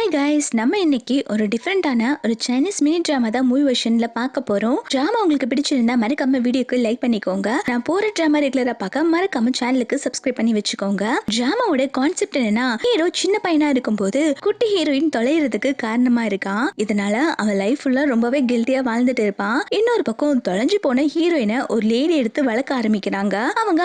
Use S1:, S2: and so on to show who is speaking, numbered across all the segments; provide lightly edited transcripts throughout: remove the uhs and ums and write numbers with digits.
S1: Hi guys, நம்ம இன்னைக்கு ஒரு டிஃப்ரெண்டான ஒரு சைனீஸ் மினி டிராமா தான் மூவி வெர்ஷன்ல பார்க்க போறோம். டிராமா உங்களுக்கு பிடிச்சிருந்தா மறக்காம வீடியோக்கு லைக் பண்ணிக்கோங்க. நான் போற டிராமா ரெகுலரா பார்க்க மறக்காம சேனலுக்கு சப்ஸ்கிரைப் பண்ணி வச்சுக்கோங்க. டிராமாவோட கான்செப்ட் என்னன்னா, ஹீரோ சின்ன பையனா இருக்கும்போது குட்டி ஹீரோயின் தொலைறதுக்கு காரணமா இருக்கான். இதனால அவன் லைஃப் ஃபுல்லா ரொம்பவே கில்ட்டியா வாழ்ந்துட்டு இருப்பான். இன்னொரு பக்கம் தொலைஞ்சு போன ஹீரோயினை ஒரு லேடி எடுத்து வளர்க்க ஆரம்பிக்கிறாங்க.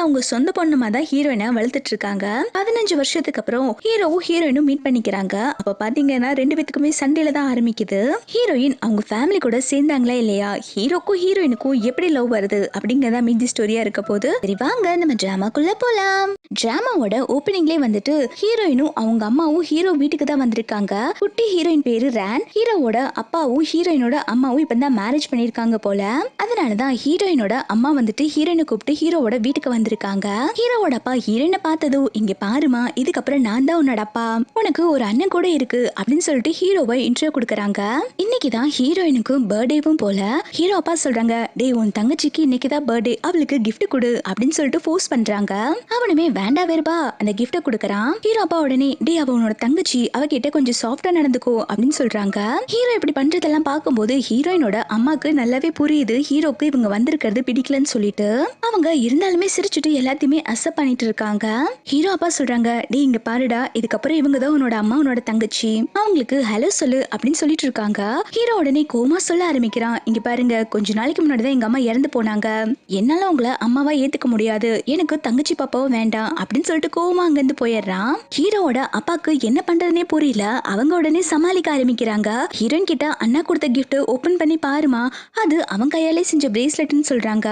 S1: அவங்க சொந்த பொண்ணுமா தான் ஹீரோயினை வளர்த்துட்டு இருக்காங்க. 15 வருஷத்துக்கு அப்புறம் ஹீரோவும் ஹீரோயினும் மீட் பண்ணிக்கிறாங்க. அப்ப பாத்தீங்கன்னா ரெண்டு பேத்துக்குமே சண்டையில தான் ஆரம்பிக்குது. ஹீரோயின் அவங்க ஃபேமிலி கூட சேர்ந்தாங்களா இல்லையா, ஹீரோக்கும் ஹீரோயினுக்கும் எப்படி லவ் வருது அப்படிங்கறத மீதி ஸ்டோரியா இருக்க போது. சரி வாங்க நம்ம டிராமாக்குள்ள போலாம். டிராமாவோட ஓப்பனிங்லேயே வந்துட்டு ஹீரோயினும் அவங்க அம்மாவும் ஹீரோ வீட்டுக்கு தான் வந்திருக்காங்க. குட்டி ஹீரோயின் பேரு ரேன். ஹீரோவோட அப்பாவும் ஹீரோயினோட அம்மாவும் இப்பதான் மேரேஜ் பண்ணிருக்காங்க போல. அதனாலதான் ஹீரோயினோட அம்மா வந்துட்டு ஹீரோயினை கூப்பிட்டு ஹீரோவோட வீட்டுக்கு வந்திருக்காங்க. ஹீரோவோட அப்பா ஹீரோயினை பார்த்ததும், இங்க பாருமா, இதுக்கப்புறம் நான் தான் உன்னோட அப்பா, உனக்கு ஒரு அண்ணன் கூட இருக்கு அப்படின்னு சொல்லிட்டு ஹீரோவை இன்ட்ரோ கொடுக்கறாங்க. இன்னைக்குதான் ஹீரோயினுக்கு பர்த்டேவும் போல. ஹீரோ அப்பா சொல்றாங்க, டேய் உன் தங்கச்சிக்கு இன்னைக்குதான் பர்த்டே, அவளுக்கு கிஃப்ட் கொடு அப்படின்னு சொல்லிட்டு ஃபோர்ஸ் பண்றாங்க. அவனுமே வேண்டா வேறுபா அந்த கிஃப்ட கொடுக்கறான். ஹீரோ அப்பா உடனே, டேய் அவ உன்னோட தங்கச்சி, அவகிட்ட கொஞ்சம் சாஃப்டா நடந்துக்கோ அப்படின்னு சொல்றாங்க. ஹீரோ இப்படி பண்றதெல்லாம் பார்க்கும்போது ஹீரோயினோட அம்மாக்கு நல்லாவே புரியுது ஹீரோக்கு இவங்க வந்திருக்கிறது பிடிக்கலன்னு சொல்லிட்டு. அவங்க இருந்தாலுமே சிரிச்சுட்டு எல்லாத்தையுமே அக்செப்ட் பண்ணிட்டு இருக்காங்க. ஹீரோ அப்பா சொல்றாங்க, டேய் இங்க பாருடா, இதுக்கப்புறம் இவங்க தான் உன்னோட அம்மா, உன்னோட தங்கச்சி, அவங்களுக்கு ஹலோ சொல்லு அப்படின்னு சொல்லிட்டு இருக்காங்க. ஹீரோ உடனே கோமா சொல்ல ஆரம்பிக்கிறான், இங்க பாருங்க, கொஞ்ச நாளைக்கு முன்னாடி தான் எங்க அம்மா இறந்து போனாங்க, என்னால உங்களை அம்மாவா ஏத்துக்க முடியாது, எனக்கு தங்கச்சி பாப்பாவும் வேண்டாம் அப்படின்னு சொல்லிட்டு கோமா அங்கிருந்து போயிடுறான். ஹீரோவோட அப்பாக்கு என்ன பண்றதுனே புரியல. அவங்க உடனே சமாளிக்க ஆரம்பிக்கிறாங்க. ஹீரோயின் கிட்ட, அண்ணா கொடுத்த கிஃப்ட் ஓபன் பண்ணி பாருமா, அது அவன் கையாலே செஞ்ச பிரேஸ்லெட்னு சொல்றாங்க.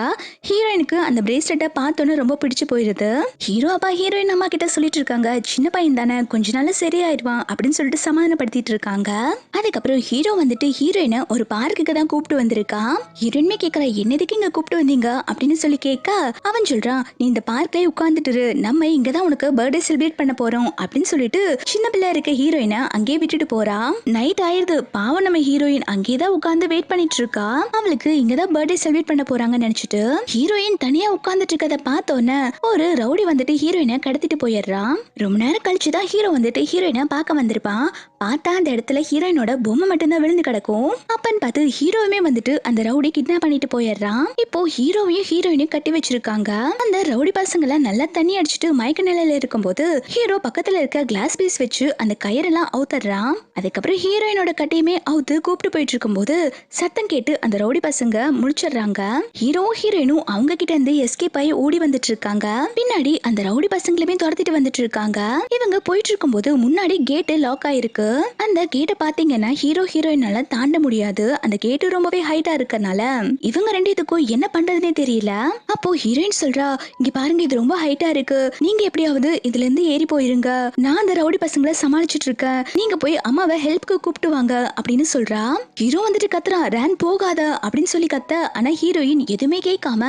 S1: ஹீரோயினுக்கு அந்த பிரேஸ்லெட்டை பார்த்தோன்னு ரொம்ப பிடிச்சு போயிருது. ஹீரோ அப்பா ஹீரோயின் அம்மா கிட்ட சொல்லிட்டு இருக்காங்க, சின்ன பையன் தானே, கொஞ்ச நாள் சரியாயிடுவான் அப்படின்னு சொல்லிட்டு சமாதானப்படுத்திட்டு இருக்காங்க. அதுக்கப்புறம் ஹீரோ வந்துட்டு ஹீரோயினை ஒரு பார்க்குக்கு தான் கூப்பிட்டு வந்திருக்கான். ஹீரோயின்மே கேட்கறா, என்னதுக்கு இங்க கூப்பிட்டு வந்தீங்க அப்படின்னு சொல்லி கேட்க, அவன் சொல்றான், நீ இந்த பார்க்லயே உட்கார்ந்துட்டு இரு, நம்ம இங்கதான் உனக்கு பர்த்டே செலிப்ரேட் பண்ண போறோம் அப்படின்னு சொல்லிட்டு சின்ன பிள்ளை இருக்க ஹீரோயினை அங்கேயே விட்டுட்டு போறான். நைட் ஆயிருது, பாவம் நம்ம ஹீரோயின் அங்கேதான் உட்கார்ந்து வெயிட் பண்ணிட்டு இருக்கா. அவளுக்கு இங்கதான் பர்த்டே செலிப்ரேட் பண்ண போறாங்கன்னு நினைச்சிட்டு ஹீரோயின் தனியா உட்கார்ந்துட்டு இருக்கத பார்த்தோன்னே ஒரு ரவுடி வந்துட்டு ஹீரோயினை கடத்திட்டு போயிடுறான். ரொம்ப நேரம் கழிச்சுதான் ஹீரோ வந்துட்டு ஹீரோயினை பார்க்க வந்திருப்பான். பார்த்தா அந்த இடத்துல ஹீரோயினோட பொம்மை மட்டும்தான் விழுந்து கிடக்கும். அப்பன்னு பார்த்து ஹீரோவுமே வந்துட்டு அந்த ரவுடி கிட்னாப் பண்ணிட்டு போயிடுறான். இப்போ ஹீரோவையும் ஹீரோயினையும் கட்டி வச்சிருக்காங்க. அந்த ரவுடி பசங்களை நல்லா தண்ணி அடிச்சுட்டு மயக்க நிலையில இருக்கும்போது ஹீரோ பக்கத்துல இருக்க கிளாஸ் பீஸ் வச்சு அந்த கயிறெல்லாம் அவுத்தர்றான். அதுக்கப்புறம் ஹீரோயினோட கட்டையுமே அவுத்து கூப்பிட்டு போயிட்டு இருக்கும்போது சத்தம் கேட்டு அந்த ரவுடி பசங்க முழிச்சிடுறாங்க. ஹீரோவும் ஹீரோயினும் அவங்க கிட்ட இருந்து எஸ்கேப் ஆகி ஓடி வந்துட்டு இருக்காங்க. பின்னாடி அந்த ரவுடி பசங்களுமே துரத்திட்டு வந்துட்டு இருக்காங்க. இவங்க போயிட்டு இருக்கும்போது முன்னாடி கேட் லாக் ஆயிருக்கு. அந்த கேட்டை பாத்தீங்கன்னா ஹீரோ ஹீரோயினால தாண்ட முடியாது. அந்த கேட்டு ரொம்பவே ஹைட்டா இருக்கறனால இவங்க ரெண்டுத்துக்கும் என்ன பண்றதுனே தெரியல. அப்போ ஹீரோயின் சொல்றா, இங்க பாருங்க, இது ரொம்ப ஹைட்டா இருக்கு, நீங்க எப்படியாவது இதுல இருந்து ஏறி போயிருங்க, நான் அந்த ரவுடி பசங்களை சமாளிச்சுட்டு இருக்கேன், நீங்க போய் அம்மாவை ஹெல்ப்க்கு கூப்பிட்டு வாங்க அப்படின்னு சொல்றா. ஹீரோ வந்துட்டு கத்துறா, ரேன் போகாத அப்படின்னு சொல்லி கத்த. ஆனா ஹீரோயின் எதுவுமே கேட்காம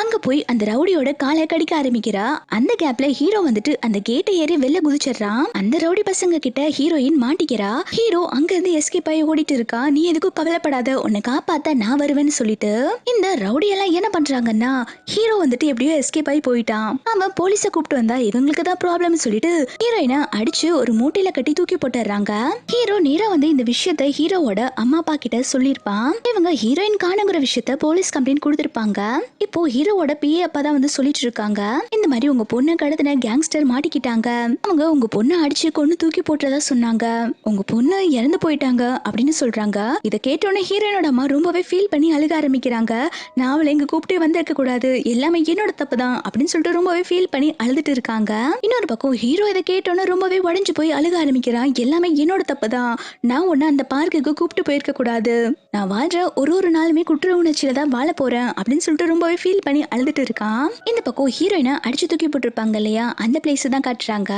S1: அங்க போய் அந்த ரவுடியோட காலை கடிக்க ஆரம்பிக்கிறா. அந்த கேப்ல ஹீரோ வந்துட்டு அந்த கேட்டை ஏறி வெளில குதிச்சிடுறான். அந்த ரவுடி பசங்க கிட்ட ஹீரோயின் மாட்டிக்கிறா. ஹீரோ அங்க இருந்து எஸ்கேப் ஆகி ஓடிட்டு இருக்கா. நீ எதுக்கும் கவலைப்படாத, உன்னை காப்பாத்த நான் வருவேன்னு சொல்லிட்டு இந்த ரவுடி எல்லாம் என்ன பண்றாங்கன்னா, ஹீரோ வந்துட்டு எப்படியோ எஸ்கேப் ஆகி போயிட்டான், அவன் போலீஸ கூப்பிட்டு வந்தா இவங்களுக்கு தான் ப்ராப்ளம் சொல்லிட்டு ஹீரோயினை அடிச்சு ஒரு மூட்டையில கட்டி தூக்கி போட்டுறாங்க. ஹீரோ நேரா வந்து இந்த விஷயத்த ஹீரோவோட அம்மா அப்பா கிட்ட சொல்லிருப்பான். இவங்க ஹீரோயின் காணுங்கிற விஷயத்த போலீஸ் கம்ப்ளைண்ட் கொடுத்திருப்பாங்க. இப்போ ஹீரோவோட பிஏ அப்பா தான் வந்து சொல்லிட்டு இருக்காங்க, இந்த மாதிரி உங்க பொண்ணை கடத்தின கேங்ஸ்டர் மாட்டிக்கிட்டாங்க, அவங்க உங்க பொண்ணை அடிச்சு கொண்டு தூக்கி போட்டதா சொன்னாங்க, உங்க பொண்ணு இறந்து போயிட்டாங்க அப்படின்னு சொல்றாங்க. இதை கேட்டோன்னே ஹீரோயினோட அம்மா ரொம்பவே ஃபீல் பண்ணி அழுக ஆரம்பிக்கிறாங்க. நான் அவளை இங்க கூப்பிட்டே வந்திருக்க கூடாது, எல்லாமே என்னோட தப்பு தான் அப்படின்னு சொல்லிட்டு ரொம்பவே ஃபீல் பண்ணி அழுதுட்டு இருக்காங்க. இன்னொரு பக்கம் ஹீரோ இதை கேட்டோன்னே ரொம்பவே உடைஞ்சு போய் அழுக ஆரம்பிக்கிறான். எல்லாமே என்னோட தப்பு தான், நான் உன்னை அந்த பார்க்குக்கு கூப்பிட்டு போயிருக்க கூடாது, நான் வாழ்ற ஒரு நாளுமே குற்ற உணர்ச்சியில தான் வாழ போறேன் அப்படின்னு சொல்லிட்டு ரொம்பவே ஃபீல் பண்ணி அழுதுட்டு இருக்கான். இந்த பக்கம் ஹீரோயினை அடிச்சு தூக்கி போட்டிருப்பாங்க இல்லையா, அந்த பிளேஸ் தான் காட்டுறாங்க.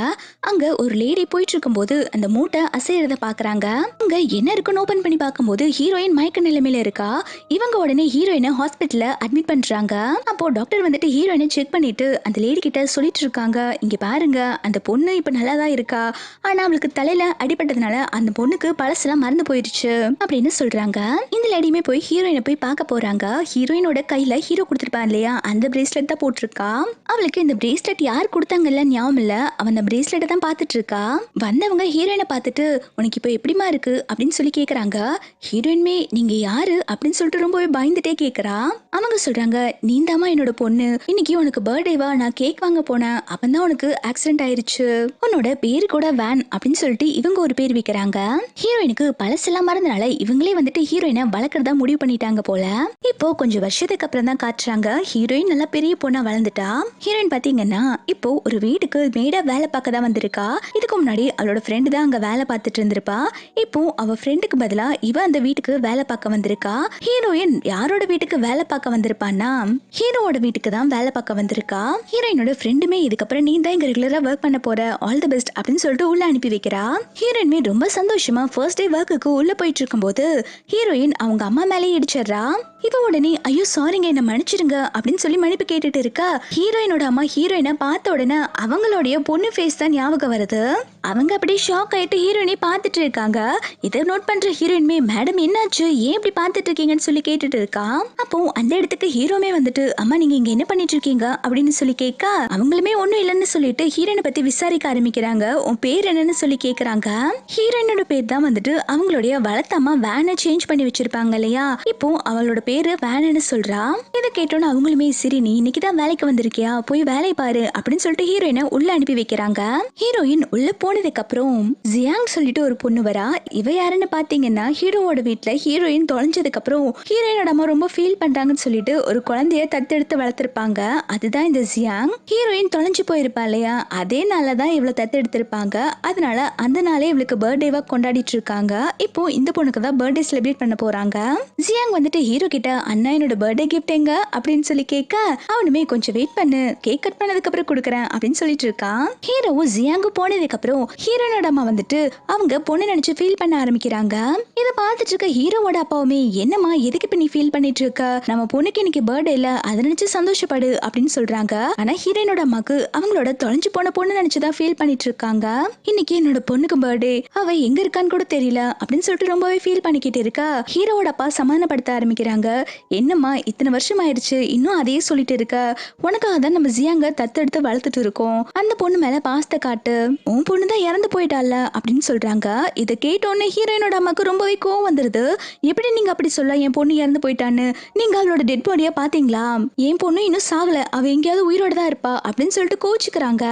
S1: அங்க ஒரு லேடி போயிட்டு இருக்கும்போது அந்த மூட்டை அசைறத பாக்குறாங்க. அங்க என்ன இருக்குன்னு ஓபன் பண்ணி பார்க்கும்போது ஹீரோயின் மயக்க நிலைமையில இருக்கா. இவங்க உடனே ஹீரோயினை ஹாஸ்பிட்டல்ல அட்மிட் பண்றாங்க. அப்போ டாக்டர் வந்துட்டு ஹீரோயினை செக் பண்ணிட்டு அந்த லேடி கிட்ட சொல்லிட்டு இருக்காங்க, இங்க பாருங்க, அந்த பொண்ணு இப்ப நல்லா தான் இருக்கா, ஆனா அவளுக்கு தலையில அடிபட்டதுனால அந்த பொண்ணுக்கு பழசெல்லாம் மறந்து போயிடுச்சு அப்படின்னு சொல்றாங்க. இந்த லேடியுமே போய் ஹீரோயினை போய் பார்க்க போறாங்க. ஹீரோயினோட கையில ஹீரோ கொடுத்திருப்பான் இல்லையா, அந்த பிரேஸ்லெட் தான் போட்டிருக்கா. அவளுக்கு இந்த பிரேஸ்லெட் யார் கொடுத்தாங்கல்ல ஞாபகம் இல்ல, அவன் அந்த பிரேஸ்லெட்டை தான் பார்த்துட்டு இருக்கா. வந்தவங்க ஹீரோயினை பார்த்துட்டு, உனக்கு இப்போ எப்படிமா இருக்கு அப்படின்னு சொல்லி கேக்குறாங்க. ஹீரோயின்மே நீங்க யாரு அப்படின்னு சொல்லிட்டு ரொம்பவே பயந்துட்டே கேக்குறா. அவங்க சொல்றாங்க, நீந்தாமா என்னோட பொண்ணு, இன்னைக்கு உனக்கு பர்த்டேவா, நான் கேக் வாங்க போனேன், அப்பதான் உனக்கு ஆக்சிடென்ட் ஆயிருச்சு, உன்னோட பேரு கூட வேன் அப்படின்னு சொல்லிட்டு இவங்க ஒரு பேர் வைக்கிறாங்க. ஹீரோயினுக்கு பழசெல்லாம் மறந்தனால இவங்களே வந்துட்டு ஹீரோயினை வளர்க்கறதா முடிவு பண்ணிட்டாங்க போல. இப்போ கொஞ்சம் வருஷத்துக்கு அப்புறம் தான் காட்டுறாங்க ஹீரோயின் நல்லா பெரிய பொண்ணா வளர்ந்துட்டா. ஹீரோயின் பாத்தீங்கன்னா இப்போ ஒரு வீட்டுக்கு மேடா வேலை பார்க்க தான் வந்திருக்கா. இதுக்கு முன்னாடி அவளோட ஃப்ரெண்டு தான் அங்க வேலை பார்த்துட்டு இருந்திருப்பா. இப்போ அவ ஃப்ரெண்டுக்கு பதிலா இவ அந்த வீட்டுக்கு வேலை பார்க்க வந்திருக்கா. ஹீரோயின் யாரோட வீட்டுக்கு வேலை பார்க்க வந்திருப்பான்னா ஹீரோவோட வீட்டுக்கு தான் வேலை பார்க்க வந்திருக்கா. ஹீரோயினோட ஃப்ரெண்டுமே இதுக்கப்புறம் நீ தான் இங்க ரெகுலரா ஒர்க் பண்ண போற, ஆல் தி பெஸ்ட் அப்படின்னு சொல்லிட்டு உள்ள அனுப்பி வைக்கிறா. ஹீரோயின்மே ரொம்ப சந்தோஷமா ஃபர்ஸ்ட் டே ஒர்க்குக்கு உள்ள போயிட்டு இருக்கும்போது ஹீரோயின் அவங்க அம்மா மேலே இடிச்சிடுறா. இவ உடனே ஐயோ சாரிங்க என்ன மன்னிச்சிருங்க அப்படின்னு சொல்லி மன்னிப்பு கேட்டுட்டு இருக்கா. ஹீரோயினோட அம்மா ஹீரோயினை பார்த்த உடனே அவங்களுடைய பொண்ணு ஃபேஸ் தான் ஞாபகம் வருது. அவங்க அப்படியே ஷாக் ஆயிட்டு ஹீரோயினை பார்த்துட்டு இருக்காங்க. இதை நோட் பண்ற ஹீரோயின்மே மேடம் என்னாச்சு, ஏன் இப்படி பார்த்துட்டு இருக்கீங்கன்னு சொல்லி கேட்டுட்டு இருக்கா. அப்போ அந்த இடத்துக்கு ஹீரோமே வந்துட்டு அம்மா நீங்க இங்க என்ன பண்ணிட்டு இருக்கீங்க அப்படின்னு சொல்லி கேட்க அவங்களுமே ஒண்ணும் இல்லைன்னு சொல்லிட்டு ஹீரோயினை பத்தி விசாரிக்க ஆரம்பிக்கிறாங்க. உன் பேர் என்னன்னு சொல்லி கேக்குறாங்க. ஹீரோயினோட பேர் தான் வந்துட்டு அவங்களுடைய வளர்த்தம்மா வேனை சேஞ்ச் பண்ணி வச்சிருப்பாங்க இல்லையா, இப்போ அவளோட பேரு வேன்னு சொல்றா. இதை கேட்டோன்னு அவங்களுமே சரி நீ இன்னைக்கு தான் வேலைக்கு வந்திருக்கியா, போய் வேலை பாரு அப்படின்னு சொல்லிட்டு ஹீரோயினை உள்ள அனுப்பி வைக்கிறாங்க. ஹீரோயின் உள்ள போனதுக்கு அப்புறம் ஜியாங் சொல்லிட்டு ஒரு பொண்ணு வரா. இவ யாருன்னு பாத்தீங்கன்னா ஹீரோவோட வீட்டுல ஹீரோயின் தொலைஞ்சதுக்கு அப்புறம் ஹீரோயினோட அம்மா ரொம்ப ஃபீல் பண்றாங்கன்னு சொல்லிட்டு ஒரு குழந்தைய தத்தெடுத்து வளர்த்திருப்பாங்க. அதுதான் இந்த ஜியாங். ஹீரோயின் தொலைஞ்சு போயிருப்பா இல்லையா, அதே நாளதான் இவளை தத்தெடுத்திருப்பாங்க. அதனால அந்த நாளே இவளுக்கு பர்த்டேவா கொண்டாடிட்டு இருக்காங்க. இப்போ இந்த பொண்ணுக்கு தான் பர்த்டே செலிப்ரேட் பண்ண போறாங்க. ஜியாங் வந்துட்டு ஹீரோ கிட்ட அண்ணா என்னோட பர்த்டே கிஃப்ட் எங்க அப்படின்னு சொல்லி கேட்க அவனுமே கொஞ்சம் வெயிட் பண்ணு, கேக் கட் பண்ணதுக்கு அப்புறம் கொடுக்குறேன் அப்படின்னு சொல்லிட்டு இருக்கான். ஹீரோவும் ஜியாங்கு போனதுக்கு அப்புறம் ஹீரோனோட அம்மா வந்துட்டு அவங்க பொண்ணு நினைச்சு ஃபீல் பண்ண ஆரம்பிக்கிறாங்க. இதை பார்த்துட்டு இருக்க ஹீரோவோட அப்பாவுமே என்னம்மா எதுக்கு இப்ப நீ ஃபீல் பண்ணிட்டு இருக்க, நம்ம பொண்ணுக்கு இன்னைக்கு பர்த்டே இல்ல, அதை நினைச்சு சந்தோஷப்படு அப்படின்னு சொல்றாங்க. ஆனா ஹீரோனோட அம்மாக்கு அவங்களோட தொலைஞ்சு போன பொண்ணு நினைச்சுதான் ஃபீல் பண்ணிட்டு இருக்காங்க. இன்னைக்கு என்னோட பொண்ணுக்கு பர்த்டே, அவ எங்க இருக்கான்னு கூட தெரியல அப்படின்னு சொல்லிட்டு ரொம்பவே ஃபீல் பண்ணிக்கிட்டு இருக்கா. ஹீரோவோட அப்பா சமாதானப்படுத்த ஆரம்பிக்கிறாங்க. என்னம்மா இத்தனை வருஷம் ஆயிடுச்சு இன்னும் அதையே சொல்லிட்டு இருக்க, உனக்காக தான் நம்ம ஜியாங்க தத்தெடுத்து வளர்த்துட்டு இருக்கோம், அந்த பொண்ணு மேல பாசத்தை காட்டு, உன் பொண்ணு தான் இறந்து போயிட்டால அப்படின்னு சொல்றாங்க. இதை கேட்டோன்னே ஹீரோயினோட அம்மாக்கு ரொம்பவே கோவம் வந்துருது. எப்படி நீங்க அப்படி சொல்ல, என் பொண்ணு இறந்து போயிட்டான்னு, நீங்க அவளோட டெட் பாடியா பாத்தீங்களா, என் பொண்ணு இன்னும் சாகல, அவ எங்கேயாவது உயிரோட தான் இருப்பா அப்படின்னு சொல்லிட்டு கோச்சுக்கிறாங்க.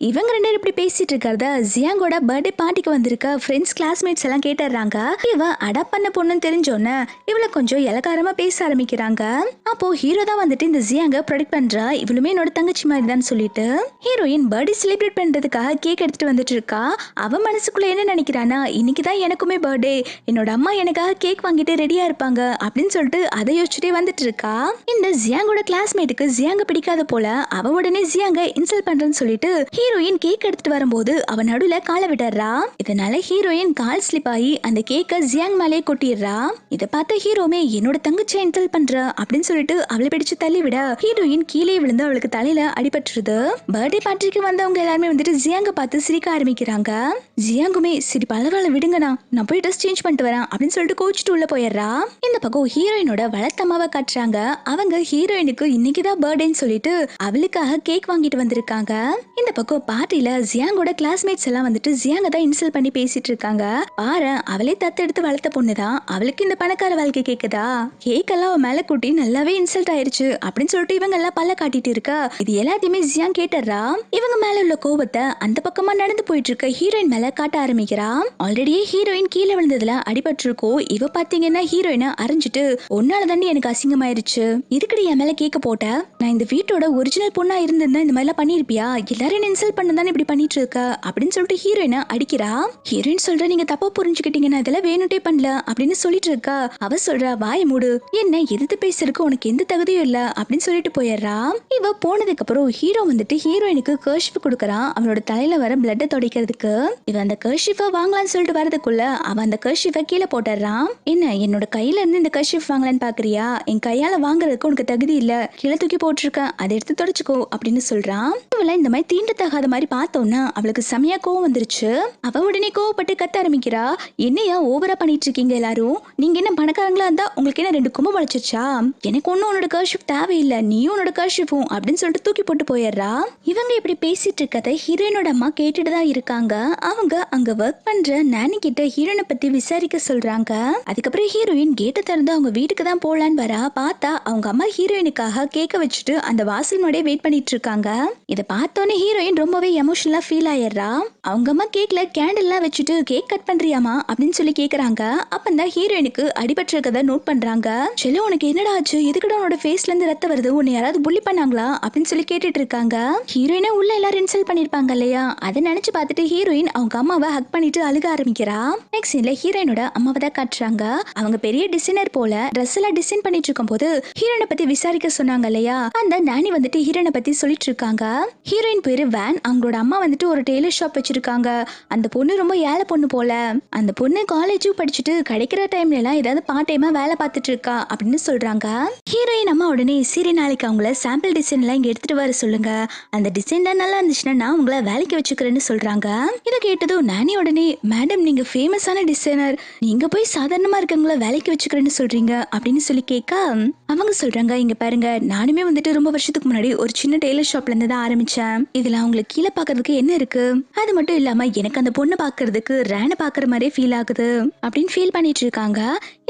S1: இவங்க ரெண்டு பேரும் இப்படி பேசிட்டு இருக்கிறத ஜியாங்கோட பர்த்டே பார்ட்டிக்கு வந்திருக்க ஃப்ரெண்ட்ஸ் கிளாஸ்மேட்ஸ் எல்லாம் கேட்டுறாங்க. இவ அடாப்ட் பண்ண பொண்ணுன்னு தெரிஞ்சோன்னு இவளை கொஞ்சம் இலக்காரமா பேச ஆரம்பிக்கிறாங்க. அப்போ ஹீரோ தான் வந்துட்டு இந்த ஜியாங்க ப்ரொடெக்ட் பண்றா, இவளுமே என்னோட தங்கச்சி மாதிரி தான் சொல்லிட்டு ஹீரோயின் பர்த்டே செலிப்ரேட் பண்றதுக்காக கேக் எடுத்துட்டு வந்துட்டு இருக்கா. அவ மனசுக்குள்ள என்ன நினைக்கிறானா, இன்னைக்கு தான் எனக்குமே பர்த்டே, என்னோட அம்மா எனக்காக கேக் வாங்கிட்டு ரெடியா இருப்பாங்க அப்படின்னு சொல்லிட்டு அதை யோசிச்சுட்டே வந்துட்டு இருக்கா. இந்த ஜியாங்கோட கிளாஸ்மேட்டுக்கு ஜியாங்க பிடிக்காத போல அவ உடனே ஜியாங்க இன்சல்ட் பண்றேன்னு சொல்லிட்டு ஹீரோயின் கேக் எடுத்துட்டு வரும்போது அவ நடுவுல காலை விட்டுறா. இதனால ஹீரோயின் கால் ஸ்லிப் ஆகி அந்த கேக்க ஜியாங் மேலே கொட்டிடுறா. இதை பார்த்த ஹீரோமே என்னோட தங்கச்சியை இன்சல்ட் பண்ற அப்படின்னு சொல்லிட்டு அவளை பிடிச்சு தள்ளி விட ஹீரோயின் கீழே விழுந்து அவளுக்கு தலையில அடிபட்டுருது. பர்த்டே பார்ட்டிக்கு வந்தவங்க எல்லாருமே வந்துட்டு ஜியாங்க பார்த்து சிரிக்க ஆரம்பிக்கிறாங்க. ஜியாங்குமே சரி பரவாயில்ல விடுங்கண்ணா, நான் போய் ட்ரெஸ் சேஞ்ச் பண்ணிட்டு வரேன் அப்படின்னு சொல்லிட்டு கோச்சிட்டு உள்ள போயிடுறா. இந்த பக்கம் ஹீரோயினோட வளர்த்தம்மாவை காட்டுறாங்க. அவங்க ஹீரோயினுக்கு இன்னைக்குதான் பர்த்டேன்னு சொல்லிட்டு அவளுக்காக கேக் வாங்கிட்டு வந்திருக்காங்க. இந்த பக்கம் பார்ட்டில ஜியாங்கோட கிளாஸ்மேட்ஸ் எல்லாம் வந்துட்டு ஜியாங்க தான் இன்சல்ட் பண்ணி பேசிட்டு இருக்காங்க. பாரு அவளே தத்தெடுத்து வளர்த்த பொண்ணுதான், அவளுக்கு இந்த பணக்கார வாழ்க்கை கேக்குதா, கேக்கெல்லாம் அவ மேல கூட்டி நல்லாவே இன்சல்ட் ஆயிருச்சு அப்படின்னு சொல்லிட்டு இவங்க எல்லாம் பல்ல காட்டிட்டு இருக்கா. இது எல்லாத்தையுமே ஜியாங் கேட்டுறா. இவங்க மேல உள்ள கோபத்தை அந்த பக்கமா நடந்து போயிட்டு இருக்க ஹீரோயின் மேல காட்ட ஆரம்பிக்கிறா. ஆல்ரெடியே ஹீரோயின் கீழே விழுந்ததுல அடிபட்டு இருக்கோம். இவ பாத்தீங்கன்னா ஹீரோயினை அரைஞ்சிட்டு உன்னால தாண்டி எனக்கு அசிங்கமாயிருச்சு, இதுக்கடி என் மேல கேட்க போட்ட, நான் இந்த வீட்டோட ஒரிஜினல் பொண்ணா இருந்திருந்தா இந்த மாதிரிலாம் பண்ணிருப்பியா, எல்லாரும் இன்சல்ட் பண்ணதானே இப்படி பண்ணிட்டு இருக்க அப்படின்னு சொல்லிட்டு ஹீரோயினை அடிக்கிறா. ஹீரோயின் சொல்ற நீங்க தப்பா புரிஞ்சுக்கிட்டீங்கன்னா இதெல்லாம் வேணுட்டே பண்ணல அப்படின்னு சொல்லிட்டு இருக்கா. அவ சொல்றா வாய மூடு, என்ன எதிர்த்து பேசுறதுக்கு உனக்கு எந்த தகுதியும் இல்ல அப்படின்னு சொல்லிட்டு போயிடுறா. இவ போனதுக்கு அப்புறம் ஹீரோ வந்துட்டு ஹீரோயினுக்கு கர்ஷிப் கொடுக்கறான் அவளோட தலையில வர பிளட்ட துடைக்கிறதுக்கு. இவ அந்த கர்ஷிப்பை வாங்கலாம்னு சொல்லிட்டு வரதுக்குள்ள அவ அந்த கர்ஷிப்பை கீழே போட்டுறான். என்ன என்னோட கையில இருந்து இந்த கர்ஷிப் வாங்கலான்னு பாக்குறியா, என் கையால வாங்குறதுக்கு உனக்கு தகுதி இல்ல, கீழே தூக்கி போட்டிருக்கேன், அதை எடுத்து தொடச்சுக்கோ அப்படின்னு சொல்றான். இவள இந்த மாதிரி தீண்டத்தகாத மாதிரி பார்த்தோன்னா அவளுக்கு செமையா கோவம் வந்துருச்சு. அவ உடனே கோவப்பட்டு கத்த ஆரம்பிக்கிறா. என்னையா ஓவரா பண்ணிட்டு இருக்கீங்க எல்லாரும், நீங்க என்ன பணக்காரங்களா இருந்தா உங்களுக்கு என்ன ரெண்டு கொம்பு முளைச்சிருச்சா, எனக்கு ஒன்னும் உன்னோட கர்ஷிப் தேவையில்லை, நீயும் உன்னோட கர்ஷிப்பும் அப்படின்னு சொல்லிட்டு தூக்கி போட்டு போயிடுறா. இவங்க இப்படி பேசிட்டு இருக்கதை ஹீரோயினோட அம்மா கேட்டுட்டு தான் இருக்காங்க. அவங்க அங்க ஒர்க் பண்ற நானி கிட்ட ஹீரோயினை பத்தி விசாரிக்க சொல்றாங்க. அதுக்கப்புறம் ஹீரோயின் கேட்டை திறந்து அவங்க வீட்டுக்கு தான் போலான்னு வரா. பார்த்தா அவங்க அம்மா ஹீரோயினுக்காக கேக்க வச்சுட்டு அந்த வாசல் முன்னாடியே வெயிட் பண்ணிட்டு இருக்காங்க. இதை பார்த்தோன்னே ஹீரோயின் ரொம்பவே எமோஷனலா ஃபீல் ஆயிடுறா. அவங்க அம்மா கேக்ல கேண்டில் எல்லாம் வச்சுட்டு கேக் கட் பண்றியாமா அப்படின்னு சொல்லி கேக்குறாங்க. அப்பந்தான் ஹீரோயினுக்கு அடிபட்டிருக்கதை நோட் பண்றாங்க. செல்ல உனக்கு என்னடா ஆச்சு, எதுக்குடா உன்னோட ஃபேஸ்ல இருந்து ரத்தம் வருது, உன்னை யாராவது புள்ளி பண்ணாங்களா அப்படின்னு சொல்லி கேட்டுட்டு இருக்காங்க. ஹீரோயினை உள்ள எல்லாரும் இன்சல்ட் பண்ணிருப்பாங்க இல்லையா, அதை நினைச்சு பார்த்துட்டு ஹீரோயின் அவங்க அம்மாவை ஹக் பண்ணிட்டு அழுக ஆரம்பிக்கிறா. நெக்ஸ்ட் சீன்ல ஹீரோயினோட அம்மாவை தான் காட்டுறாங்க. அவங்க பெரிய டிசைனர் போல ட்ரெஸ் எல்லாம் டிசைன் பண்ணிட்டு இருக்கும் போது ஹீரோயினை பத்தி விசாரிக்க சொன்னாங்க இல்லையா, அந்த நானி வந்துட்டு ஹீரோயினை பத்தி சொல்லிட்டு இருக்காங்க. ஹீரோயின் பேரு வேன். அவங்களோட அம்மா வந்துட்டு ஒரு டெய்லர் ஷாப் வச்சிருக்காங்க. அந்த பொண்ணு ரொம்ப ஏழை பொண்ணு போல. அந்த பொண்ணு காலேஜும் படிச்சுட்டு கிடைக்கிற டைம்ல எல்லாம் ஏதாவது பார்ட் டைமா வேலை பார்த்துட்டு இருக்கா அப்படின்னு சொல்றாங்க. ஹீரோயின் அம்மா உடனே சரி நாளைக்கு அவங்கள சாம்பிள் டிசைன் எல்லாம் இங்க எடுத்துட்டு வர சொல்லுங்க, அந்த டிசைன் தான் நல்லா இருந்துச்சுன்னா நான் உங்களை வேலைக்கு வச்சுக்கிறேன்னு சொல்றாங்க. இதை கேட்டதும் நானி உடனே மேடம் நீங்க ஃபேமஸான டிசைனர், நீங்க போய் சாதாரணமா இருக்கவங்கள வேலைக்கு வச்சுக்கிறேன்னு சொல்றீங்க அப்படின்னு சொல்லி கேட்க அவங்க சொல்றாங்க, இங்க பாருங்க நானுமே வந்துட்டு ரொம்ப வருஷத்துக்கு முன்னாடி ஒரு சின்ன டெய்லர் ஷாப்ல இருந்து தான் ஆரம்பிச்சேன். இதுல அவங்களுக்கு கீழே பாக்குறதுக்கு என்ன இருக்கு, அது மட்டும் இல்லாம எனக்கு அந்த பொண்ணு பாக்குறதுக்கு ரேனை பாக்குற மாதிரியே ஃபீல் ஆகுது அப்படின்னு ஃபீல் பண்ணிட்டு இருக்காங்க.